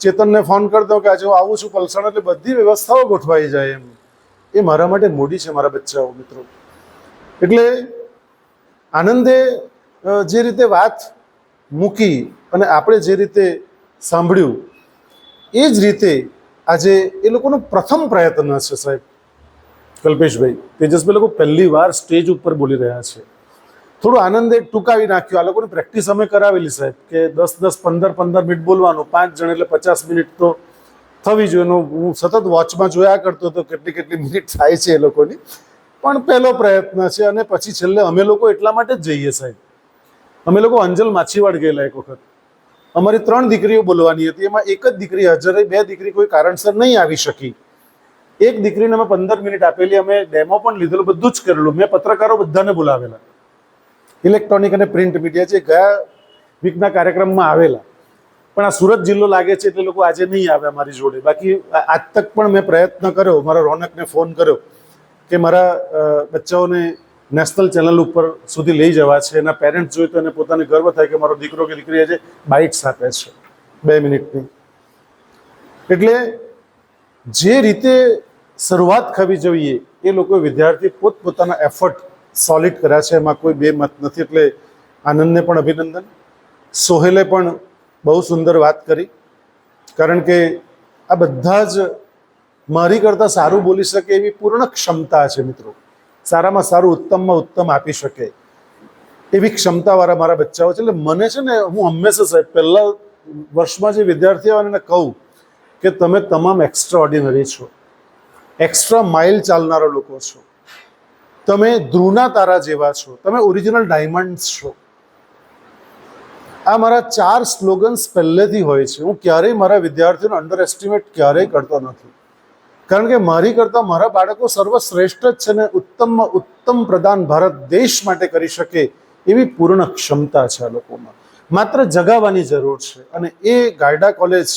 ચેતનને ફોન કરી દઉં કે આજે હું આવું છું પલસાણા, એટલે બધી વ્યવસ્થાઓ ગોઠવાઈ જાય. એ મારા માટે મૂડી છે, મારા બચ્ચાઓ મિત્રો. એટલે આનંદે જે રીતે વાત મૂકી અને આપણે જે રીતે સાંભળ્યું એ જ રીતે આજે એ લોકોનો પ્રથમ પ્રયત્ન છે સાહેબ. કલ્પેશભાઈ, તેજસભાઈ લોકો પહેલી વાર સ્ટેજ ઉપર બોલી રહ્યા છે. થોડું આનંદે ટૂંકાવી નાખ્યું. આ લોકોની પ્રેક્ટિસ અમે કરાવેલી સાહેબ કે 10-10, 15-15 મિનિટ બોલવાનું, 5 જણ એટલે 50 મિનિટ તો થવી જોઈએ. હું સતત વોચમાં જોયા કરતો હતો કેટલી મિનિટ થાય છે એ લોકોની. પણ પહેલો પ્રયત્ન છે અને પછી છેલ્લે અમે લોકો એટલા માટે જ જઈએ સાહેબ. અમે લોકો અંજલ માછીવાડ ગયેલા એક વખત. અમારી 3 દીકરીઓ બોલવાની હતી, એમાં એક જ દીકરી હાજર રહી, 2 દીકરી કોઈ કારણસર નહીં આવી શકી. એક દીકરીને અમે 15 મિનિટ આપેલી, અમે ડેમો પણ લીધેલું, બધું જ કરેલું. મેં પત્રકારો બધાને બોલાવેલા, ઇલેક્ટ્રોનિક અને પ્રિન્ટ મીડિયા જે ગયા વીકના કાર્યક્રમમાં આવેલા. પણ આ સુરત જિલ્લો લાગે છે એટલે લોકો આજે નહીં આવે અમારી જોડે. બાકી આજ તક પણ મેં પ્રયત્ન કર્યો, મારા રોનકને ફોન કર્યો કે મારા બચ્ચાઓને નેશનલ ચેનલ ઉપર સુધી લઈ જવા છે. એના પેરેન્ટ્સ જોઈ તો એને પોતાને ગર્વ થાય કે મારો દીકરો કે દીકરી આજે બાઇટ્સ આપે છે 2 મિનિટની. એટલે જે રીતે શરૂઆત થવી જોઈએ એ લોકો વિદ્યાર્થી પોતપોતાના એફર્ટ સોલિડ કર્યા છે, એમાં કોઈ બે મત નથી. એટલે આનંદને પણ અભિનંદન. સોહેલે પણ બહુ સુંદર વાત કરી, કારણ કે આ બધા જ મારી કરતાં સારું બોલી શકે એવી પૂર્ણ ક્ષમતા છે મિત્રો. સારામાં સારું, ઉત્તમમાં ઉત્તમ આપી શકે એવી ક્ષમતાવાળા મારા બચ્ચાઓ છે. એટલે મને છે ને, હું હંમેશા સાહેબ પહેલા વર્ષમાં જે વિદ્યાર્થીઓ એને કહું કે તમે તમામ એક્સ્ટ્રા ઓર્ડિનરી છો, એક્સ્ટ્રા માઇલ ચાલનારા લોકો છો, તમે ધ્રુવના તારા જેવા છો, તમે ઓરિજિનલ ડાયમંડ્સ છો. આ મારા 4 સ્લોગન્સ પહેલેથી હોય છે. હું ક્યારેય મારા વિદ્યાર્થીઓને અંડર એસ્ટિમેટ ક્યારેય કરતો નથી, કારણ કે મારી કરતાં મારા બાળકો સર્વશ્રેષ્ઠ જ છે ને ઉત્તમમાં ઉત્તમ પ્રદાન ભારત દેશ માટે કરી શકે એવી પૂર્ણ ક્ષમતા છે આ લોકોમાં. માત્ર જગાવવાની જરૂર છે અને એ ગાયડા કોલેજ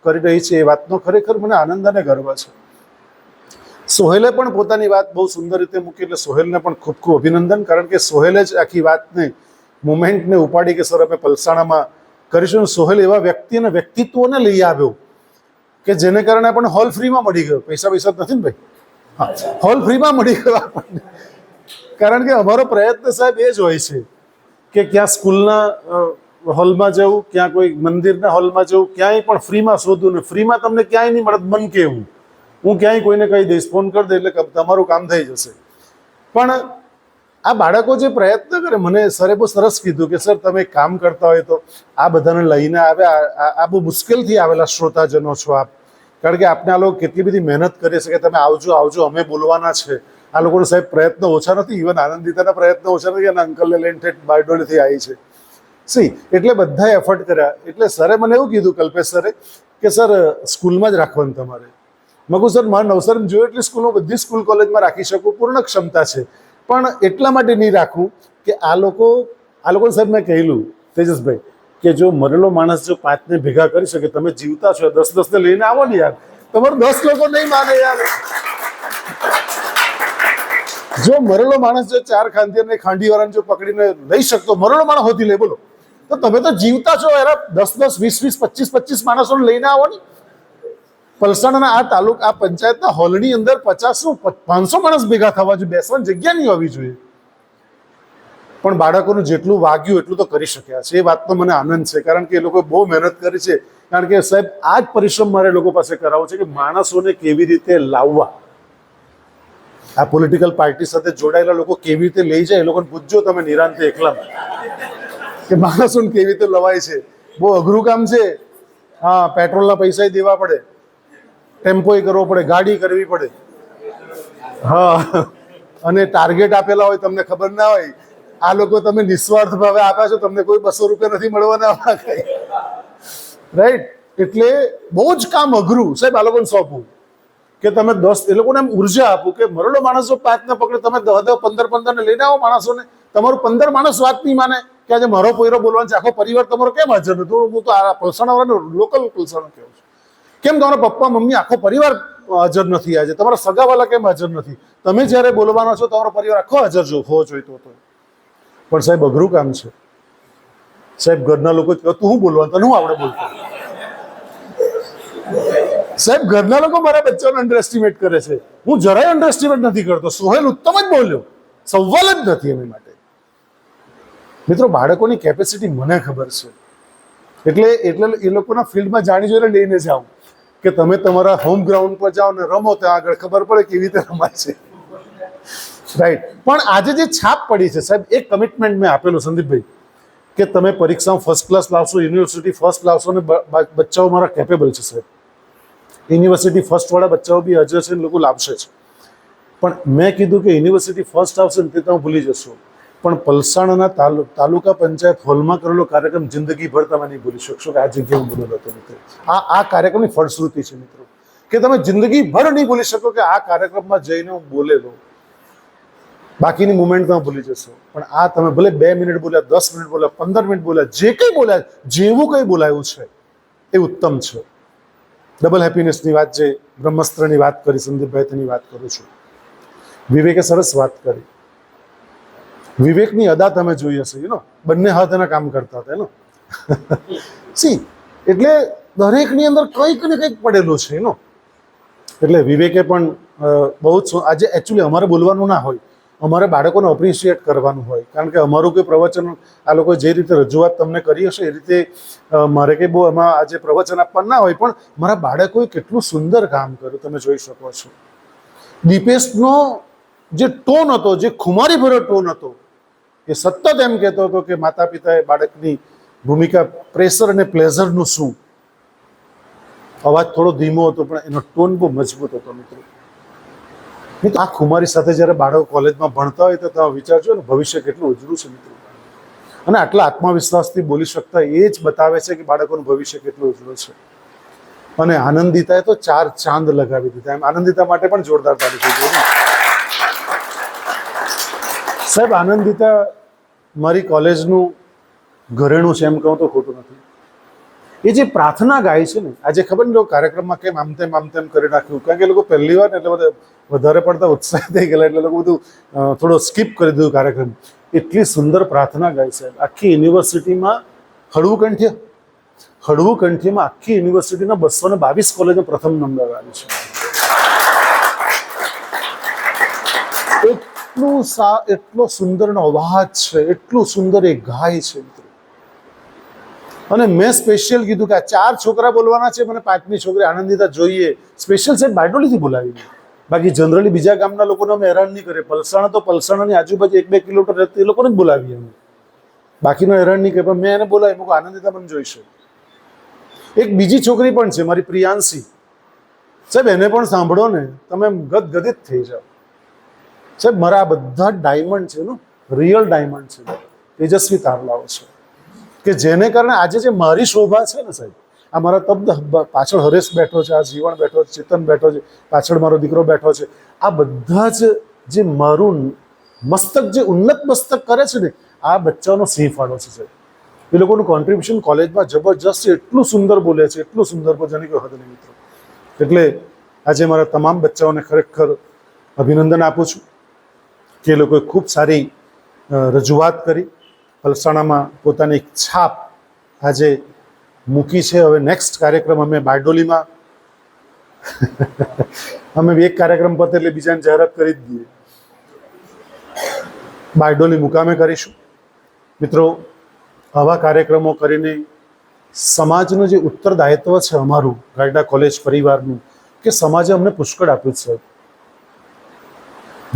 કરી રહી છે. એ વાતનો ખરેખર મને આનંદ અને ગર્વ છે. સોહેલે પણ પોતાની વાત બહુ સુંદર રીતે મૂકી, એટલે સોહેલને પણ ખૂબ ખૂબ અભિનંદન, કારણ કે સોહેલે જ આખી વાતને મુમેન્ટને ઉપાડી કે સર અમે પલસાણામાં કરીશું. સોહેલ એવા વ્યક્તિ અને વ્યક્તિત્વોને લઈ આવ્યો કે જેને કારણે આપણને હોલ ફ્રીમાં મળી ગયો. પૈસા નથી ને ભાઈ? હા, હોલ ફ્રીમાં મળી ગયો આપણને. કારણ કે અમારો પ્રયત્ન સાહેબ એ જ હોય છે કે ક્યાં સ્કૂલના હોલમાં જવું, ક્યાં કોઈ મંદિરના હોલમાં જવું, ક્યાંય પણ ફ્રીમાં શોધવું ને ફ્રીમાં તમને ક્યાંય નહીં મળે. મન કેવું હું ક્યાંય કોઈને કહી દઈશ, ફોન કરી દે એટલે તમારું કામ થઈ જશે. પણ આ બાળકો જે પ્રયત્ન કરે, મને સરે બહુ સરસ કીધું કે સર તમે કામ કરતા હોય તો આ બધાને લઈને આવ્યા. આ બહુ મુશ્કેલથી આવેલા શ્રોતાજનો છો આપ, કારણ કે આપણે આ લોકો કેટલી બધી મહેનત કરીએ છીએ કે તમે આવજો આવજો, અમે બોલવાના છે. આ લોકોનો સાહેબ પ્રયત્ન ઓછા નથી, ઇવન આનંદિતાના પ્રયત્ન ઓછા નથી. અને અંકલને લઈને ઠેઠ બારડોલીથી આવી છે એટલે બધાએ એફર્ટ કર્યા. એટલે સરે મને એવું કીધું, કલ્પેશ સરે, કે સર સ્કૂલમાં જ રાખવાનું તમારે. મગુ સર મારે નવસારીમાં જોયું એટલી સ્કૂલો બધી સ્કૂલ કોલેજમાં રાખી શકું, પૂર્ણ ક્ષમતા છે. પણ એટલા માટે નહીં રાખવું કે આ લોકો સાહેબ મેં કહેલું તેજસભાઈ કે જો મરેલો માણસ જો 5ને ભેગા કરી શકે, તમે જીવતા છો 10-10 ને લઈને આવો ને યાર, તમારું 10 લોકો નહીં માને યાર. જો મરેલો માણસ જો 4 ખાંડિયાને ખાંડીવાળાને જો પકડીને લઈ શકતો, મરેલો માણસ હોતી લે બોલો, તો તમે તો જીવતા છો યાર. 10-10, 20-20, 25-25 માણસોને લઈને આવો ને. પલસાણાના આ તાલુકા, આ પંચાયતના હોલની અંદર 50-500 માણસ ભેગા થવા જોઈએ, બેસવાની જગ્યા નહીં હોવી જોઈએ. પણ બાળકોનું જેટલું વાગ્યું એટલું તો કરી શક્યા છે. એ વાતનો મને આનંદ છે, કારણ કે એ લોકોએ બહુ મહેનત કરી છે. કારણ કે સાહેબ આ જ પરિશ્રમ મારે લોકો પાસે કરાવવો છે કે માણસોને કેવી રીતે લાવવા, આ પોલિટિકલ પાર્ટી સાથે જોડાયેલા લોકો કેવી રીતે લઈ જાય. એ લોકોને પૂછજો તમે નિરાંતે એકલા કે માણસોને કેવી રીતે લવાય છે. બહુ અઘરું કામ છે. હા, પેટ્રોલના પૈસા દેવા પડે, ટેમ્પોય કરવો પડે, ગાડી કરવી પડે. હા, અને ટાર્ગેટ આપેલા હોય, તમને ખબર ના હોય. આ લોકો તમે નિસ્વાર્થ ભાવે આપ્યા છો, તમને કોઈ 200 રૂપિયા નથી મળવાના, રાઈટ. એટલે બહુ જ કામ અઘરું સાહેબ આ લોકોને સોંપવું કે તમે 10, એ લોકોને એમ ઉર્જા આપું કે મરેલો માણસ જો 5 ને પકડે, તમે 10, 15 ને લઈને આવો માણસોને. તમારું 15 માણસ વાત નહીં માને કે આજે મારો પોયરો બોલવાનો છે, આખો પરિવાર તમારો કેમ હાજર નથી? હું તો આ પલસાણાવાળાનો લોકલ પલસાણા કહું છું. કેમ તમારા પપ્પા મમ્મી આખો પરિવાર હાજર નથી આજે? તમારા સગાવાલા કેમ હાજર નથી? તમે જ્યારે બોલવાના છો તમારો પરિવાર આખો હાજર હોવો જોઈતો હતો. પણ સાહેબ અઘરું કામ છે સાહેબ. ઘરના લોકો જ કહે તું શું બોલવાનું, તને શું આવડે બોલતો? સાહેબ ઘરના લોકો મારા બચ્ચાને અંડર એસ્ટિમેટ કરે છે. હું જરાય અંડર એસ્ટિમેટ નથી કરતો. સોહેલ ઉત્તમ જ બોલ્યો, સવાલ જ નથી એની માટે. મિત્રો બાળકોની કેપેસિટી મને ખબર છે, એટલે એ લોકોના ફિલ્ડમાં જાણી જોઈને લઈને જાઓ કે તમે તમારા હોમ ગ્રાઉન્ડ પર જાઓ ને રમો, ત્યાં આગળ ખબર પડે કેવી રીતે રમાય છે. રાઈટ. પણ આજે જે છાપ પડી છે સાહેબ, એક કમિટમેન્ટ મેં આપેલું સંદીપભાઈ કે તમે પરીક્ષામાં ફર્સ્ટ ક્લાસ લાવશો, યુનિવર્સિટી ફર્સ્ટ લાવશો, અને બચ્ચાઓ મારા કેપેબલ છે સાહેબ. યુનિવર્સિટી ફર્સ્ટવાળા બચ્ચાઓ બી હાજર છે ને લોકો લાવશે જ. પણ મેં કીધું કે યુનિવર્સિટી ફર્સ્ટ આવશે ને તે તમે ભૂલી જશો, પણ પલસાણના તાલુકા પંચાયત હોલમાં કરેલો કાર્યક્રમ જિંદગીભર તમે નહીં ભૂલી શકશો કે આ જગ્યાએ હું બોલેલો હતો મિત્રો. આ કાર્યક્રમની ફળશ્રુતિ છે મિત્રો, કે તમે જિંદગીભર નહીં ભૂલી શકો કે આ કાર્યક્રમમાં જઈને હું બોલેલો. બાકીની મુમેન્ટ તમે ભૂલી જશો, પણ આ તમે ભલે 2 મિનિટ બોલ્યા, 10 મિનિટ બોલ્યા, 15 મિનિટ બોલ્યા, જે કંઈ બોલ્યા, જેવું કંઈ બોલાયું છે એ ઉત્તમ છે. ડબલ હેપીનેસની વાત, જે બ્રહ્મસ્ત્રની વાત કરી સંદીપભાઈ, તેની વાત કરું છું. વિવેકે સરસ વાત કરી. વિવેકની અદા તમે જોઈ હશે, બંને હાથ એના કામ કરતા હતા સી. એટલે દરેકની અંદર કંઈક ને કંઈક પડેલું છે એટલે વિવેકે પણ બહુ જ આજે એકચ્યુઅલી અમારે બોલવાનું ના હોય, અમારે બાળકોને અપ્રિશિએટ કરવાનું હોય, કારણ કે અમારું કોઈ પ્રવચન આ લોકોએ જે રીતે રજૂઆત તમને કરી હશે એ રીતે મારે કંઈ બહુ એમાં આજે પ્રવચન આપવાનું ના હોય, પણ મારા બાળકોએ કેટલું સુંદર કામ કર્યું તમે જોઈ શકો છો. દીપેશનો જે ટોન હતો, જે ખુમારીભર્યો ટોન હતો, એ સતત એમ કહેતો હતો કે માતા પિતાએ બાળકની ભૂમિકા, પ્રેશર અને પ્લેઝરનું શું. અવાજ થોડો ધીમો હતો પણ એનો ટોન બહુ મજબૂત હતો મિત્રો. આ ખુમારી સાથે જ્યારે બાળકો કોલેજમાં ભણતા હોય તો તમે વિચારજો ને ભવિષ્ય કેટલું ઉજળું છે મિત્રો. અને આટલા આત્મવિશ્વાસથી બોલી શકતા એ જ બતાવે છે કે બાળકોનું ભવિષ્ય કેટલું ઉજળું છે. અને આનંદિતાએ તો 4 ચાંદ લગાવી દીધા. એમ આનંદિતા માટે પણ જોરદાર તાળી થઈ ગઈ સાહેબ. આનંદિતા મારી કોલેજનું ઘરેણું છે એમ કહું તો ખોટું નથી. એ જે પ્રાર્થના ગાય છે ને, આજે ખબર ને કાર્યક્રમમાં કેમ આમ તેમ કરી નાખ્યું, કારણ કે એ લોકો પહેલી વાર ને એટલે બધા વધારે પડતા ઉત્સાહિત થઈ ગયેલા, એટલે લોકો બધું થોડો સ્કીપ કરી દીધું કાર્યક્રમ. એટલી સુંદર પ્રાર્થના ગાય સાહેબ. આખી યુનિવર્સિટીમાં હળવું કંઠીમાં આખી યુનિવર્સિટીના 222 કોલેજમાં પ્રથમ નંબર આવ્યો છે. એટલો સુંદરનો અવાજ છે, એટલું સુંદર એ ગાય છે મિત્રો. અને મેં સ્પેશિયલ કીધું કે આ 4 છોકરા બોલવાના છે, મને 5મી છોકરી આનંદિતા જોઈએ. સ્પેશિયલ છે બારડોલીથી બોલાવી. બાકી જનરલી બીજા ગામના લોકોને અમે હેરાન નહીં કરે. પલસાણા તો પલસાણાની આજુબાજુ 1-2 કિલોમીટર રહેતી એ લોકોને જ બોલાવીએ અમે, બાકીનો હેરાન નહીં કરે. પણ મેં એને બોલાવી, મૂકો આનંદિતા મને જોઈશે. એક બીજી છોકરી પણ છે મારી પ્રિયાંશી સાહેબ, એને પણ સાંભળો ને તમે ગદગદિત થઈ જાઓ સાહેબ. મારા આ બધા ડાયમંડ છે રિયલ ડાયમંડ છે, તેજસ્વી તારલાઓ છે, કે જેને કારણે આજે જે મારી શોભા છે ને સાહેબ, આ મારા તબ્દ પાછળ હરેશ બેઠો છે, આ જીવન બેઠો છે, ચેતન બેઠો છે, પાછળ મારો દીકરો બેઠો છે, આ બધા જ જે મારું મસ્તક જે ઉન્નત મસ્તક કરે છે ને, આ બચ્ચાનો સિંહ ફાળો છે સાહેબ. એ લોકોનું કોન્ટ્રીબ્યુશન કોલેજમાં જબરજસ્ત છે. એટલું સુંદર બોલે છે, એટલું સુંદર જેની કોઈ હદ નહીં મિત્રો. એટલે આજે મારા તમામ બચ્ચાઓને ખરેખર અભિનંદન આપું છું કે એ લોકોએ ખૂબ સારી રજૂઆત કરી, પલસાણામાં પોતાની એક છાપ આજે મૂકી છે. હવે નેક્સ્ટ કાર્યક્રમ અમે બારડોલીમાં અમે એક કાર્યક્રમ પતે એટલે બીજાને જાહેરાત કરી જ દઈએ, બારડોલી મુકામે કરીશું મિત્રો. આવા કાર્યક્રમો કરીને સમાજનું જે ઉત્તરદાયિત્વ છે અમારું ગાયડા કોલેજ પરિવારનું, કે સમાજે અમને પુષ્કળ આપ્યું છે,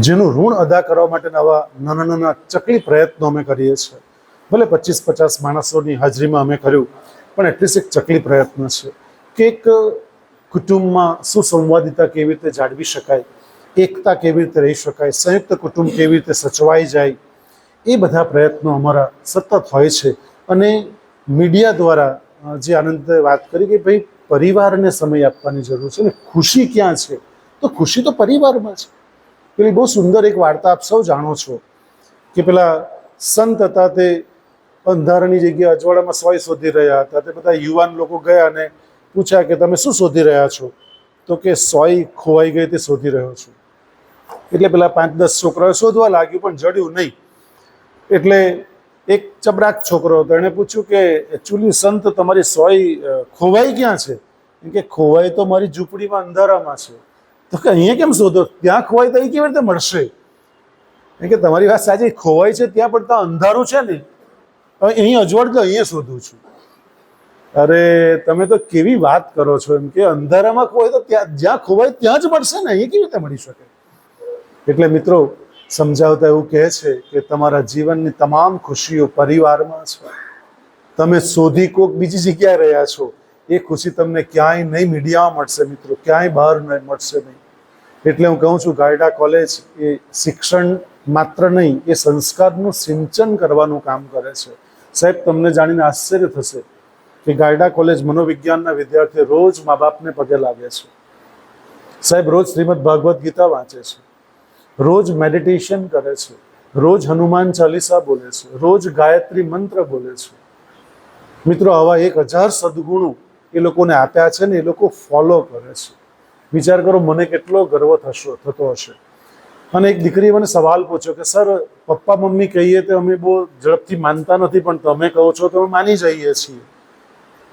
જેનું ઋણ અદા કરવા માટેના આવા નાના નાના ચકલી પ્રયત્નો અમે કરીએ છીએ. ભલે 25-50 માણસોની હાજરીમાં અમે કર્યું, પણ એટલીસ્ટ એક ચકલી પ્રયત્ન છે કે એક કુટુંબમાં સુસંવાદિતા કેવી રીતે જાળવી શકાય, એકતા કેવી રીતે રહી શકાય, સંયુક્ત કુટુંબ કેવી રીતે સચવાઈ જાય, એ બધા પ્રયત્નો અમારા સતત હોય છે. અને મીડિયા દ્વારા જે આનંદે વાત કરી કે ભાઈ પરિવારને સમય આપવાની જરૂર છે ને, ખુશી ક્યાં છે, તો ખુશી તો પરિવારમાં છે. પેલી બહુ સુંદર એક વાર્તા આપ સૌ જાણો છો કે પેલા સંત હતા, તે અંધારાની જગ્યાએ અજવાળામાં સોય શોધી રહ્યા હતા. તે બધા યુવાન લોકો ગયા અને પૂછ્યા કે તમે શું શોધી રહ્યા છો? તો કે સોય ખોવાઈ ગઈ તે શોધી રહ્યો છું. એટલે પેલા 5-10 છોકરાઓ શોધવા લાગ્યું પણ જડ્યું નહીં. એટલે એક ચબરાક છોકરો હતો, એણે પૂછ્યું કે એકચ્યુઅલી સંત તમારી સોય ખોવાઈ ક્યાં છે? કે ખોવાઈ તો મારી ઝૂંપડીમાં અંધારામાં છે. તો કે અહીંયા કેમ શોધો? ત્યાં ખોવાઈ તો અહીં કેવી રીતે મળશે? કે તમારી વાત સાચી, ખોવાઈ છે ત્યાં, પણ ત્યાં અંધારું છે ને, હવે અહીં અજવાળ તો અહીંયા શોધું છું. અરે તમે તો કેવી વાત કરો છો! એમ કે અંધારામાં ખોવાય તો ત્યાં, જ્યાં ખોવાય ત્યાં જ મળશે ને, અહીં કેવી રીતે મળી શકે? એટલે મિત્રો સમજાવતા એવું કહે છે કે તમારા જીવનની તમામ ખુશીઓ પરિવારમાં છે. તમે શોધી કોક બીજી જગ્યાએ રહ્યા છો, એ ખુશી તમને ક્યાંય નહીં મીડિયામાં મળશે મિત્રો, ક્યાંય બહાર મળશે નહીં. એટલે હું કહું છું ગાયડા કોલેજ એ શિક્ષણ માત્ર નહીં, એ સંસ્કારનું સિંચન કરવાનું કામ કરે છે. સાહેબ તમને જાણીને આશ્ચર્ય થશે કે ગાયડા કોલેજ મનોવિજ્ઞાનના વિદ્યાર્થીઓ રોજ મા બાપને પગે લાગે છે. સાહેબ રોજ શ્રીમદ ભાગવત ગીતા વાંચે છે, રોજ મેડિટેશન કરે છે, રોજ હનુમાન ચાલીસા બોલે છે, રોજ ગાયત્રી મંત્ર બોલે છે. મિત્રો આવા 1000 સદગુણો એ લોકોને આપ્યા છે ને, એ લોકો ફોલો કરે છે. વિચાર કરો મને કેટલો ગર્વ થતો હશે. અને એક દીકરીએ મને સવાલ પૂછ્યો કે સર પપ્પા મમ્મી કહીએ તો અમે બહુ ઝડપથી માનતા નથી, પણ તમે કહો છો તો અમે માની જઈએ છીએ.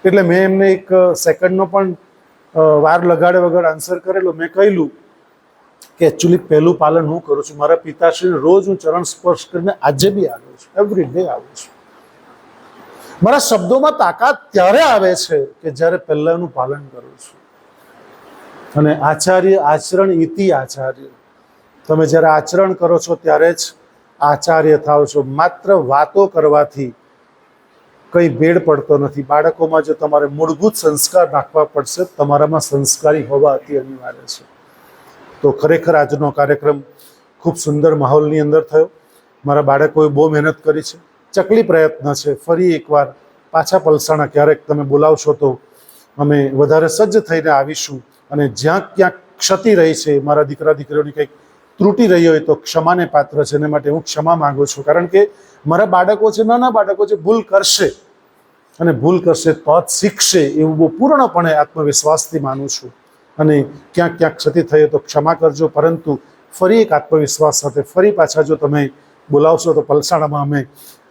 એટલે મેં એમને એક સેકન્ડનો પણ વાર લગાડે વગર આન્સર કરેલો. મેં કહેલું કે એકચ્યુઅલી પહેલું પાલન હું કરું છું, મારા પિતાશ્રીને રોજ હું ચરણ સ્પર્શ કરીને આજે બી આવું છું, એવરી ડે આવું છું. મારા શબ્દોમાં તાકાત ત્યારે આવે છે કે જ્યારે પહેલાનું પાલન કરું છું. અને આચાર્ય આચરણ ઇતિ આચાર્ય, તમે જ્યારે આચરણ કરો છો ત્યારે જ આચાર્ય થાવ છો. માત્ર વાતો કરવાથી કંઈ ભેળ પડતો નથી. બાળકોમાં જો તમારે મૂળભૂત સંસ્કાર નાખવા પડશે, તમારામાં સંસ્કારી હોવા અતિ અનિવાર્ય છે. તો ખરેખર આજનો કાર્યક્રમ ખૂબ સુંદર માહોલની અંદર થયો. મારા બાળકોએ બહુ મહેનત કરી છે, ચકલી પ્રયત્ન છે. ફરી એકવાર પાછા પલસાણા ક્યારેક તમે બોલાવશો તો અમે વધારે સજ્જ થઈને આવીશું. અને જ્યાં ક્યાંક ક્ષતિ રહી છે, મારા દીકરા દીકરીઓની કંઈક ત્રુટિ રહી હોય તો ક્ષમાને પાત્ર છે, એને માટે હું ક્ષમા માગું છું. કારણ કે મારા બાળકો છે, નાના બાળકો છે, ભૂલ કરશે અને ભૂલ કરશે તો જ શીખશે, એવું બહુ પૂર્ણપણે આત્મવિશ્વાસથી માનું છું. અને ક્યાંક ક્યાંક ક્ષતિ થઈ તો ક્ષમા કરજો, પરંતુ ફરી એક આત્મવિશ્વાસ સાથે ફરી પાછા જો તમે બોલાવશો તો પલસાણામાં અમે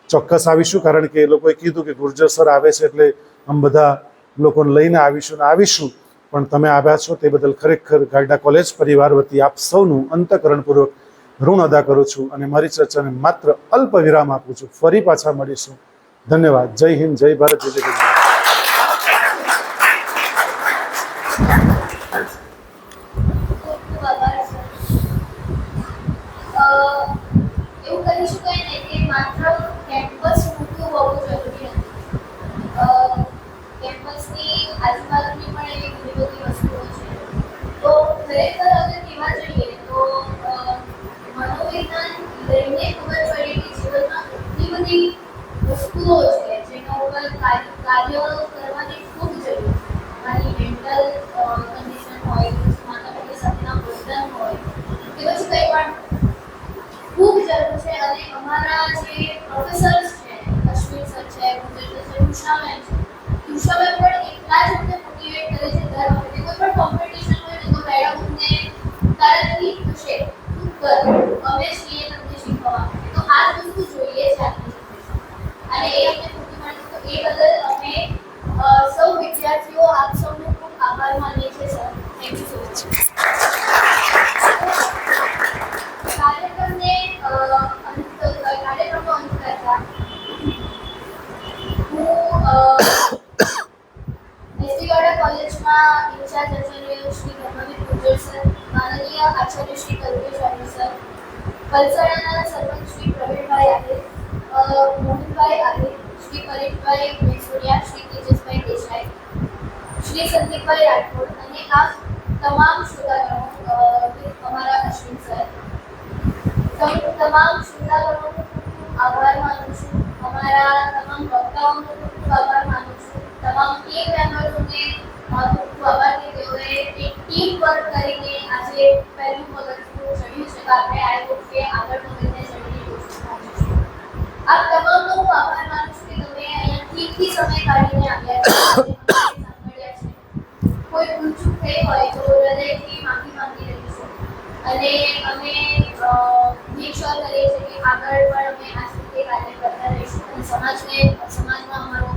ચોક્કસ આવીશું. કારણ કે એ લોકોએ કીધું કે ગુર્જર સર આવે છે એટલે આમ બધા લોકોને લઈને આવીશું. પણ તમે આવ્યા છો તે બદલ ખરેખર ગાયડા કોલેજ પરિવાર વતી આપ સૌનું અંતઃકરણપૂર્વક ઋણ અદા કરું છું અને મારી ચર્ચાને માત્ર અલ્પ વિરામ આપું છું. ફરી પાછા મળીશું. ધન્યવાદ. જય હિન્દ, જય ભારત, જય જય ગુજરાત. ખૂબ આભાર સર. એવું કહી શકાય ને કે માત્ર કેમ્પસ મોટું હોવું જરૂરી નથી. કેમ્પસની આજુબાજુની પણ એવી ઘણી બધી વસ્તુઓ છે. તો ખરેખર અગર કહેવા જઈએ તો મનોવિજ્ઞાન લઈને ખબર પડી કે જીવનમાં એટલી બધી વસ્તુઓ છે જેના ઉપર કાર્ય કરવાની ખૂબ જરૂર છે. મારી મેન્ટલ કન્ડિશન હોય, માતા પિતા સાથેના વર્તન હોય કે પછી કંઈ પણ ખૂબ જરૂર છે. અને અમારા જે પ્રોફેસર્સ છે, અશ્વિન સર છે, ગુજર સર છે, ઉષાબેન છે, ઉષાબેન પણ એટલા જ અમને મોટિવેટ કરે છે. દર વખતે કોઈ પણ કોમ્પિટિશન હોય ને તો મેડમ અમને તરતથી પૂછે તું કર, અમે છીએ તમને શીખવા માટે. તો આ જ વસ્તુ જોઈએ છે આપણી જનરેશન અને એ અમને ખોટી મળે. તો એ બદલ અમે સૌ વિદ્યાર્થીઓ આપ સૌનો ખૂબ આભાર માનીએ છીએ sir. Thank you so much. કાર્યક્રમનો અંત કરતા હું એસપી ગાયડા કોલેજમાં ઇન્ચાર્જ આચાર્ય શ્રી ધર્મવીર ગુર્જર સર, માનનીય આચાર્ય શ્રી કલ્પેશ આહિર સર, પલસાણાના સરપંચ શ્રી પ્રવીણભાઈ આહિર, મોહનભાઈ આહિર, શ્રી પરેશભાઈ મેસુરિયા, શ્રી તેજસભાઈ દેસાઈ, શ્રી સંદીપભાઈ રાઠોડ અને આ તમામ શ્રોતાગણો, અમારા અશ્વિન સર, તમામ શ્રોતાગણોનો ખૂબ આભાર માનું છું. અમારા તમામ વક્તાઓનો ખૂબ આભાર માનું છું. તમામ ટીમ મેમ્બરોને ખૂબ આભાર કે તેઓએ એક ટીમ વર્ક કરીને આજે પહેલું પગથિયું ચડ્યું છે. તો આપણે આ વખતે આગળ વધીને ચડીને પહોંચીશું. આપ તમામનો હું આભાર માનું છું કે તમે અહીંયા ઠીકથી સમય કાઢીને આવ્યા છો, સાંભળ્યા છે. થઈ હોય તો હૃદયથી માફી માંગી રહી છું અને અમે મેક શ્યોર કરીએ છીએ કે આગળ પણ અમે આ રીતે કાર્ય કરતા રહીશું અને સમાજમાં અમારો